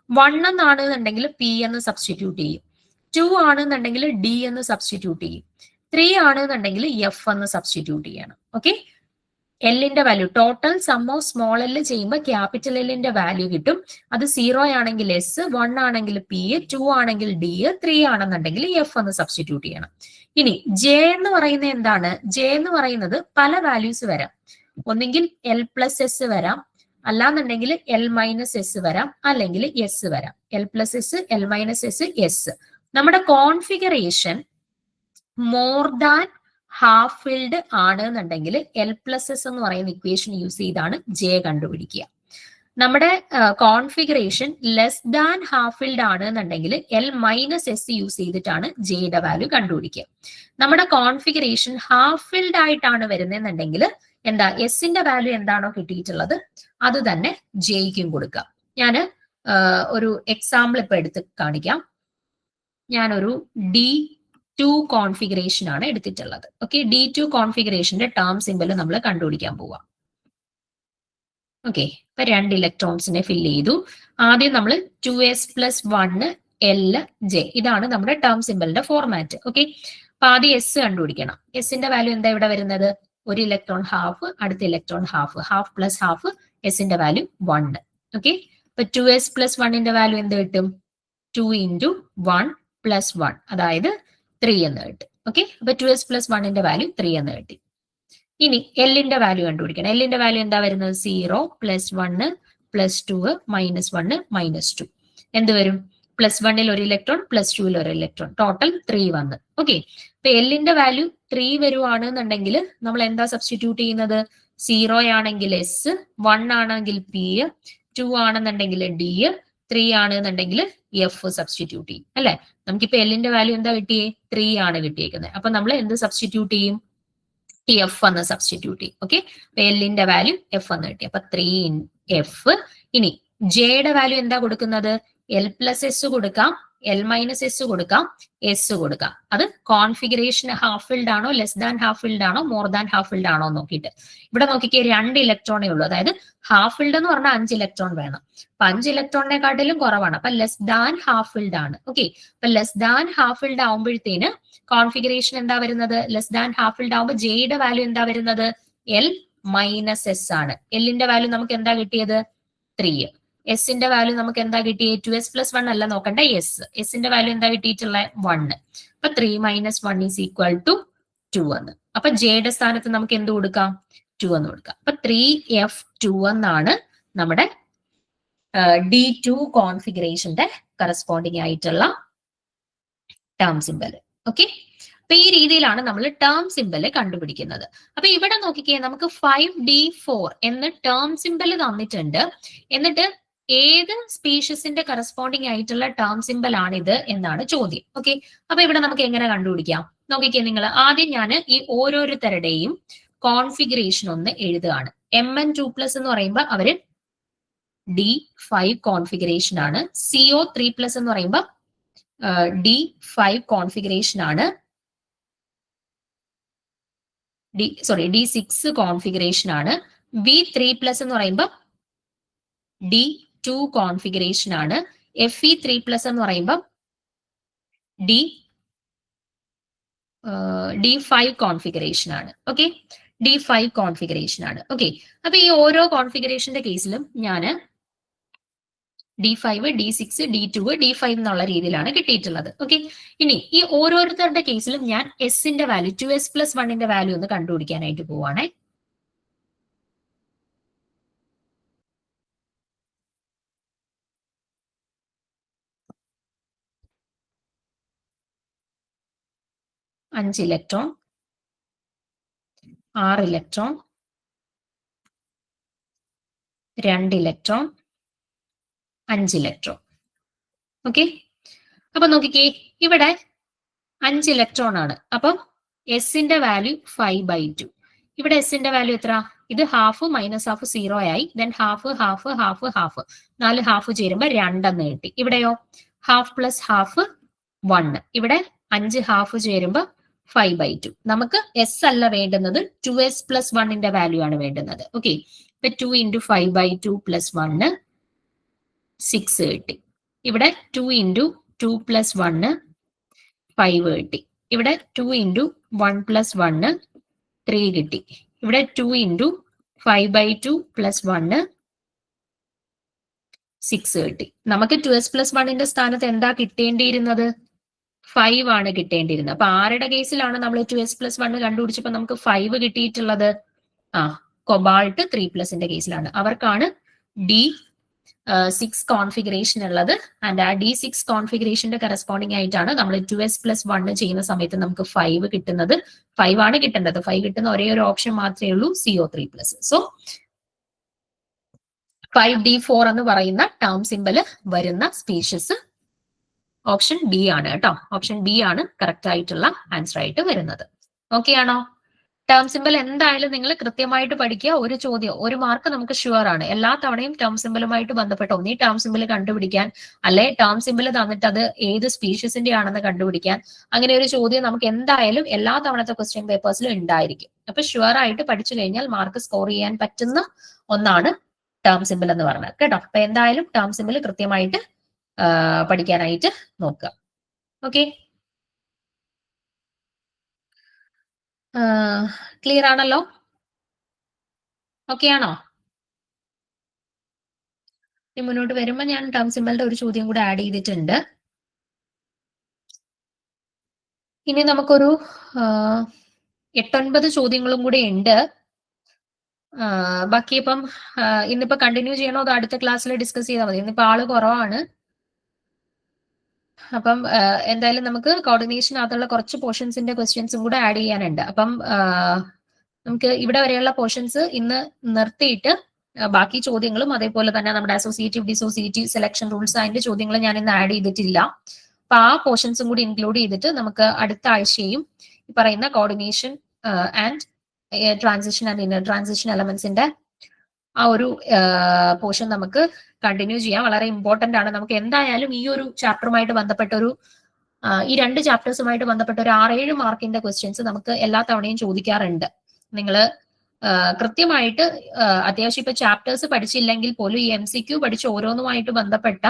1 എന്നാണെന്നുണ്ടെങ്കിൽ പി എന്ന് സബ്സ്റ്റിറ്റ്യൂട്ട് ചെയ്യും. 2 ആണെന്നുണ്ടെങ്കിൽ ഡി എന്ന് സബ്സ്റ്റിറ്റ്യൂട്ട് ചെയ്യും. 3 ആണെന്നുണ്ടെങ്കിൽ എഫ് എന്ന് സബ്സ്റ്റിറ്റ്യൂട്ട് ചെയ്യണം. ഓക്കെ, എല്ലിന്റെ value total some of small L ചെയ്യുമ്പോൾ ക്യാപിറ്റൽ എല്ലിന്റെ വാല്യൂ കിട്ടും. അത് 0 ആണെങ്കിൽ എസ്, 1 ആണെങ്കിൽ പി, 2 ആണെങ്കിൽ ഡി, 3 ആണെന്നുണ്ടെങ്കിൽ എഫ് എന്ന് സബ്സ്റ്റിറ്റ്യൂട്ട് ചെയ്യണം. ഇനി ജെ എന്ന് പറയുന്നത് എന്താണ്? ജെ എന്ന് പറയുന്നത് പല വാല്യൂസ് വരാം. ഒന്നെങ്കിൽ L+S വരാം, അല്ലാന്നുണ്ടെങ്കിൽ L-S വരാം, അല്ലെങ്കിൽ എസ് വരാം. L+S, L-S, S. നമ്മുടെ configuration more than half filled ആണ് എന്നുണ്ടെങ്കിൽ L+S എന്ന് പറയുന്ന ഇക്വേഷൻ യൂസ് ചെയ്താണ് ജെ കണ്ടുപിടിക്കുക. നമ്മുടെ configuration less than half filled ആണ് എന്നുണ്ടെങ്കിൽ L-S യൂസ് ചെയ്തിട്ടാണ് ജെയുടെ വാല്യൂ കണ്ടുപിടിക്കുക. നമ്മുടെ കോൺഫിഗറേഷൻ ഹാഫ് ഫിൽഡ് ആയിട്ടാണ് വരുന്നതെന്നുണ്ടെങ്കിൽ എന്താ? എസിന്റെ വാല്യൂ എന്താണോ കിട്ടിയിട്ടുള്ളത് അത് തന്നെ ജെയ്ക്കും കൊടുക്കാം. ഞാൻ ഒരു എക്സാമ്പിൾ ഇപ്പൊ എടുത്ത് കാണിക്കാം. ഞാനൊരു D2 കോൺഫിഗറേഷൻ ആണ് എടുത്തിട്ടുള്ളത്. ഓക്കെ, D2 കോൺഫിഗറേഷന്റെ ടേം സിമ്പൽ നമ്മൾ കണ്ടുപിടിക്കാൻ പോവാം. ഓക്കെ, ഇപ്പൊ 2 ഇലക്ട്രോൺസിനെ ഫില്ല് ചെയ്തു. ആദ്യം നമ്മൾ 2s+1 L(j) ഇതാണ് നമ്മുടെ ടേം സിമ്പലിന്റെ ഫോർമാറ്റ്. ഓക്കെ, അപ്പൊ ആദ്യം എസ് കണ്ടുപിടിക്കണം. എസിന്റെ വാല്യൂ എന്താ ഇവിടെ വരുന്നത്? ഒരു ഇലക്ട്രോൺ ഹാഫ്, അടുത്ത electron half, half plus half, എസിന്റെ വാല്യൂ 1. ഓക്കെ, ഇപ്പൊ 2s+1ന്റെ വാല്യൂ എന്ത് കിട്ടും? 2 × 1 + 1 അതായത് 3 എന്ന് കിട്ടും. ഓക്കെ, അപ്പൊ 2s+1ന്റെ വാല്യൂ 3 എന്ന് കിട്ടി. ഇനി എല്ലിന്റെ വാല്യൂ കണ്ടുപിടിക്കണം. എല്ലിന്റെ വാല്യൂ എന്താ വരുന്നത്? 0 + 1 + 2 -1 -2 എന്ത് വരും? +1ൽ ഒരു ഇലക്ട്രോൺ, +2ൽ ഒരു ഇലക്ട്രോൺ, ടോട്ടൽ 3 വന്ന്. ഓക്കെ, ഇപ്പൊ എല്ലിന്റെ വാല്യൂ 3 വരുവാണെന്നുണ്ടെങ്കിൽ നമ്മൾ എന്താ സബ്സ്റ്റിറ്റ്യൂട്ട് ചെയ്യുന്നത്? 0 ആണെങ്കിൽ എസ്, 1 ആണെങ്കിൽ പി, 2 ആണെന്നുണ്ടെങ്കിൽ ഡി, 3 ആണെന്നുണ്ടെങ്കിൽ എഫ് സബ്സ്റ്റിറ്റ്യൂട്ട് ചെയ്യും അല്ലെ. നമുക്കിപ്പോ എല്ലിന്റെ വാല്യൂ എന്താ കിട്ടിയേ? 3 ആണ് കിട്ടിയേക്കുന്നത്. അപ്പൊ നമ്മൾ എന്ത് സബ്സ്റ്റിറ്റ്യൂട്ട് ചെയ്യും? എഫ് എന്ന് സബ്സ്റ്റിറ്റ്യൂട്ട് ചെയ്യും. ഓക്കെ, അപ്പൊ എല്ലിന്റെ വാല്യൂ എഫ് എന്ന് കിട്ടി. അപ്പൊ 3 എഫ്. ഇനി ജെയുടെ വാല്യൂ എന്താ കൊടുക്കുന്നത്? L+S കൊടുക്കാം, L-S കൊടുക്കാം, എസ് കൊടുക്കാം. അത് കോൺഫിഗറേഷൻ ഹാഫ് ഫിൽഡ് ആണോ, ലെസ് ദാൻ ഹാഫ് ഫിൽഡ് ആണോ, മോർ ദാൻ ഹാഫ് ഫിൽഡ് ആണോ നോക്കിയിട്ട്. ഇവിടെ നോക്കിക്കേ, 2 ഇലക്ട്രോണേ ഉള്ളൂ. അതായത് ഹാഫ് ഫിൽഡ് എന്ന് പറഞ്ഞാൽ 5 ഇലക്ട്രോൺ വേണം. അപ്പൊ 5 ഇലക്ട്രോണിനെക്കാട്ടിലും കുറവാണ്. അപ്പൊ ലെസ് ദാൻ ഹാഫ് ഫിൽഡ് ആണ്. ഓക്കെ, അപ്പൊ ലെസ് ദാൻ ഹാഫ് ഫിൽഡ് ആവുമ്പോഴത്തേന് കോൺഫിഗറേഷൻ എന്താ വരുന്നത്? ലെസ് ദാൻ ഹാഫ് ഫിൽഡ് ആവുമ്പോൾ ജെയുടെ വാല്യൂ എന്താ വരുന്നത്? L-S ആണ്. എല്ലിന്റെ വാല്യൂ നമുക്ക് എന്താ കിട്ടിയത്? 3. എസിന്റെ വാല്യൂ നമുക്ക് എന്താ കിട്ടിയത്? 2s+1 അല്ല നോക്കണ്ട, എസ്. എസിന്റെ വാല്യൂ എന്താ കിട്ടിയിട്ടുള്ളത്? 1. അപ്പൊ 3 - 1 = 2 എന്ന്. അപ്പൊ ജെയുടെ സ്ഥാനത്ത് നമുക്ക് എന്ത് കൊടുക്കാം? 2 എന്ന് കൊടുക്കാം. അപ്പൊ 3f2 എന്നാണ് നമ്മുടെ D2 കോൺഫിഗറേഷന്റെ കറസ്പോണ്ടിങ് ആയിട്ടുള്ള ടേം സിമ്പൽ. ഓക്കെ, അപ്പൊ ഈ രീതിയിലാണ് നമ്മൾ ടേം സിമ്പൽ കണ്ടുപിടിക്കുന്നത്. അപ്പൊ ഇവിടെ നോക്കിക്കേ, നമുക്ക് 5D4 എന്ന് ടേം സിമ്പൽ തന്നിട്ടുണ്ട്. എന്നിട്ട് ഏത് സ്പീഷീസിന്റെ കറസ്പോണ്ടിങ് ആയിട്ടുള്ള ടേം സിമ്പൽ ആണിത് എന്നാണ് ചോദ്യം. ഓക്കെ, അപ്പൊ ഇവിടെ നമുക്ക് എങ്ങനെ കണ്ടുപിടിക്കാം? നോക്കിക്കേ നിങ്ങൾ, ആദ്യം ഞാൻ ഈ ഓരോരുത്തരുടെയും കോൺഫിഗറേഷൻ ഒന്ന് എഴുതുകയാണ്. Mn2+ എന്ന് പറയുമ്പോൾ അവര് D5 കോൺഫിഗറേഷൻ ആണ്. CO3+ എന്ന് പറയുമ്പോൾ D5 കോൺഫിഗറേഷൻ ആണ്. D6 കോൺഫിഗറേഷൻ ആണ്. V3+ എന്ന് പറയുമ്പോൾ D2 കോൺഫിഗറേഷൻ ആണ്. Fe3+ എന്ന് പറയുമ്പോൾ D5 കോൺഫിഗറേഷൻ ആണ്. ഓക്കെ, D5 കോൺഫിഗറേഷൻ ആണ്. ഓക്കെ, അപ്പൊ ഈ ഓരോ കോൺഫിഗറേഷന്റെ കേസിലും ഞാൻ D5, D6, D2, D5 എന്നുള്ള രീതിയിലാണ് കിട്ടിയിട്ടുള്ളത്. ഓക്കെ, ഇനി ഈ ഓരോരുത്തരുടെ കേസിലും ഞാൻ എസിന്റെ വാല്യൂ 2s+1 വാല്യൂ ഒന്ന് കണ്ടുപിടിക്കാനായിട്ട് പോവാണേ. അഞ്ച് electron, 6 electron, 2 electron, 5 electron. Okay, അപ്പൊ നോക്കിക്കേ, ഇവിടെ 5 ഇലക്ട്രോൺ ആണ്. അപ്പം എസിന്റെ വാല്യൂ 5/2. ഇവിടെ എസിന്റെ വാല്യൂ എത്ര? ഇത് ഹാഫ് മൈനസ് ഹാഫ് 0 ആയി. Then half half half half 4 half ചേരുമ്പോൾ 2 എന്ന് കിട്ടി. ഇവിടെയോ ഹാഫ് പ്ലസ് ഹാഫ് 1. ഇവിടെ 5 ഹാഫ് ചേരുമ്പോൾ 5/2. നമുക്ക് എസ് അല്ല വേണ്ടുന്നത്, 2s+1 വാല്യൂ ആണ് വേണ്ടുന്നത്. ഓക്കെ, ഇപ്പൊ 2 × 5/2 + 1 6 കിട്ടി. ഇവിടെ 2 × 2 + 1 5 കിട്ടി. ഇവിടെ 2 × 1 + 1 3 കിട്ടി. ഇവിടെ 2 × 5/2 + 1 6 കിട്ടി. നമുക്ക് 2s+1 സ്ഥാനത്ത് എന്താ കിട്ടേണ്ടിയിരുന്നത്? 5 ആണ് കിട്ടേണ്ടിയിരുന്നത്. അപ്പൊ ആരുടെ കേസിലാണ് നമ്മൾ 2s+1 കണ്ടുപിടിച്ചപ്പോൾ നമുക്ക് 5 കിട്ടിയിട്ടുള്ളത്? കൊബാൾട്ട് 3+ കേസിലാണ്. അവർക്കാണ് D6 കോൺഫിഗറേഷൻ ഉള്ളത്. ആൻഡ് ആ D6 കോൺഫിഗറേഷന്റെ കറസ്പോണ്ടിങ് ആയിട്ടാണ് നമ്മൾ 2s+1 ചെയ്യുന്ന സമയത്ത് നമുക്ക് 5 കിട്ടുന്നത്. 5 ആണ് കിട്ടേണ്ടത്. 5 കിട്ടുന്ന ഒരേ ഒരു ഓപ്ഷൻ മാത്രമേ ഉള്ളൂ, CO3+. സോ 5D4 എന്ന് പറയുന്ന ടേം സിമ്പൽ വരുന്ന സ്പീഷീസ് ഓപ്ഷൻ ബി ആണ് കേട്ടോ. ഓപ്ഷൻ ബി ആണ് കറക്റ്റ് ആയിട്ടുള്ള ആൻസർ ആയിട്ട് വരുന്നത്. ഓക്കെ ആണോ? ടേം സിമ്പൽ എന്തായാലും നിങ്ങൾ കൃത്യമായിട്ട് പഠിക്കുക. ഒരു ചോദ്യം, ഒരു മാർക്ക് നമുക്ക് ഷുവർ ആണ്. എല്ലാ തവണയും ടേം സിമ്പലുമായിട്ട് ബന്ധപ്പെട്ട ഒന്നീ ടേം സിമ്പൽ കണ്ടുപിടിക്കാൻ, അല്ലെ ടേം സിമ്പൽ തന്നിട്ട് അത് ഏത് സ്പീഷീസിന്റെ ആണെന്ന് കണ്ടുപിടിക്കാൻ, അങ്ങനെ ഒരു ചോദ്യം നമുക്ക് എന്തായാലും എല്ലാ തവണത്തെ ക്വസ്റ്റ്യൻ പേപ്പേഴ്സിലും ഉണ്ടായിരിക്കും. അപ്പൊ ഷുവർ ആയിട്ട് പഠിച്ചു കഴിഞ്ഞാൽ മാർക്ക് സ്കോർ ചെയ്യാൻ പറ്റുന്ന ഒന്നാണ് ടേം സിമ്പൽ എന്ന് പറഞ്ഞത് കേട്ടോ. അപ്പൊ എന്തായാലും ടേം സിമ്പൽ കൃത്യമായിട്ട് പഠിക്കാനായിട്ട് നോക്കുക. ഓക്കെ, ക്ലിയർ ആണല്ലോ? ഓക്കെ ആണോ? ഇനി മുന്നോട്ട് വരുമ്പോൾ ഞാൻ ടേം സിമ്പലിന്റെ ഒരു ചോദ്യം കൂടെ ആഡ് ചെയ്തിട്ടുണ്ട്. ഇനി നമുക്കൊരു 8-9 ചോദ്യങ്ങളും കൂടെ ഉണ്ട്. ബാക്കി ഇപ്പം ഇന്നിപ്പോ കണ്ടിന്യൂ ചെയ്യണോ അതോ അടുത്ത ക്ലാസ്സിൽ ഡിസ്കസ് ചെയ്താൽ മതി? ഇന്നിപ്പോ ആള് കുറവാണ്. അപ്പം എന്തായാലും നമുക്ക് കോർഡിനേഷനകത്തുള്ള കുറച്ച് പോർഷൻസിന്റെ ക്വസ്റ്റ്യൻസും കൂടെ ആഡ് ചെയ്യാനുണ്ട്. അപ്പം നമുക്ക് ഇവിടെ വരെയുള്ള പോർഷൻസ് ഇന്ന് നിർത്തിയിട്ട് ബാക്കി ചോദ്യങ്ങളും അതേപോലെ തന്നെ നമ്മുടെ അസോസിയേറ്റീവ് ഡിസോസിയേറ്റീവ് സെലക്ഷൻ റൂൾസ് അതിന്റെ ചോദ്യങ്ങൾ ഞാൻ ഇന്ന് ആഡ് ചെയ്തിട്ടില്ല. അപ്പൊ ആ പോർഷൻസും കൂടി ഇൻക്ലൂഡ് ചെയ്തിട്ട് നമുക്ക് അടുത്ത ആഴ്ചയും ഈ പറയുന്ന coordination and transition and inner transition എലമെന്റ്സിന്റെ ആ ഒരു പോർഷൻ നമുക്ക് കണ്ടിന്യൂ ചെയ്യാം. വളരെ ഇമ്പോർട്ടന്റ് ആണ്. നമുക്ക് എന്തായാലും ഈ ഒരു ചാപ്റ്ററുമായിട്ട് ബന്ധപ്പെട്ട ഒരു ഈ 2 ചാപ്റ്റേഴ്സുമായിട്ട് ബന്ധപ്പെട്ട ഒരു 6-7 മാർക്കിന്റെ ക്വസ്റ്റ്യൻസ് നമുക്ക് എല്ലാ തവണയും ചോദിക്കാറുണ്ട്. നിങ്ങൾ കൃത്യമായിട്ട് അത്യാവശ്യം ഇപ്പൊ ചാപ്റ്റേഴ്സ് പഠിച്ചില്ലെങ്കിൽ പോലും ഈ MCQ പഠിച്ച് ഓരോന്നുമായിട്ട് ബന്ധപ്പെട്ട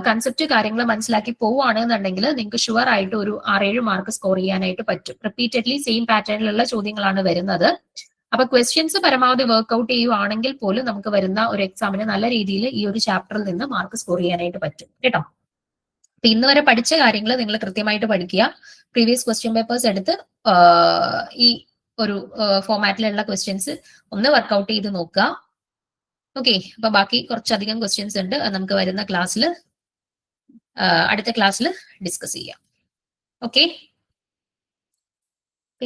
കൺസെപ്റ്റ് കാര്യങ്ങൾ മനസ്സിലാക്കി പോവുകയാണെന്നുണ്ടെങ്കിൽ നിങ്ങൾക്ക് ഷുവർ ആയിട്ട് ഒരു 6-7 മാർക്ക് സ്കോർ ചെയ്യാനായിട്ട് പറ്റും. റിപ്പീറ്റഡ്ലി സെയിം പാറ്റേണിലുള്ള ചോദ്യങ്ങളാണ് വരുന്നത്. അപ്പൊ ക്വസ്റ്റ്യൻസ് പരമാവധി വർക്ക്ഔട്ട് ചെയ്യുവാണെങ്കിൽ പോലും നമുക്ക് വരുന്ന ഒരു എക്സാമിന് നല്ല രീതിയിൽ ഈ ഒരു ചാപ്റ്ററിൽ നിന്ന് മാർക്ക് സ്കോർ ചെയ്യാനായിട്ട് പറ്റും കേട്ടോ. അപ്പൊ ഇന്ന് വരെ പഠിച്ച കാര്യങ്ങൾ നിങ്ങൾ കൃത്യമായിട്ട് പഠിക്കുക. പ്രീവിയസ് ക്വസ്റ്റ്യൻ പേപ്പേഴ്സ് എടുത്ത് ഈ ഒരു ഫോമാറ്റിലുള്ള ക്വസ്റ്റ്യൻസ് ഒന്ന് വർക്ക്ഔട്ട് ചെയ്ത് നോക്കുക. ഓക്കെ, അപ്പൊ ബാക്കി കുറച്ചധികം ക്വസ്റ്റ്യൻസ് ഉണ്ട്, നമുക്ക് വരുന്ന ക്ലാസ്സിൽ അടുത്ത ക്ലാസ്സിൽ ഡിസ്കസ് ചെയ്യാം. ഓക്കെ.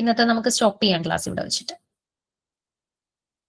ഇന്നത്തെ നമുക്ക് സ്റ്റോപ്പ് ചെയ്യാം ക്ലാസ് ഇവിടെ വെച്ചിട്ട്.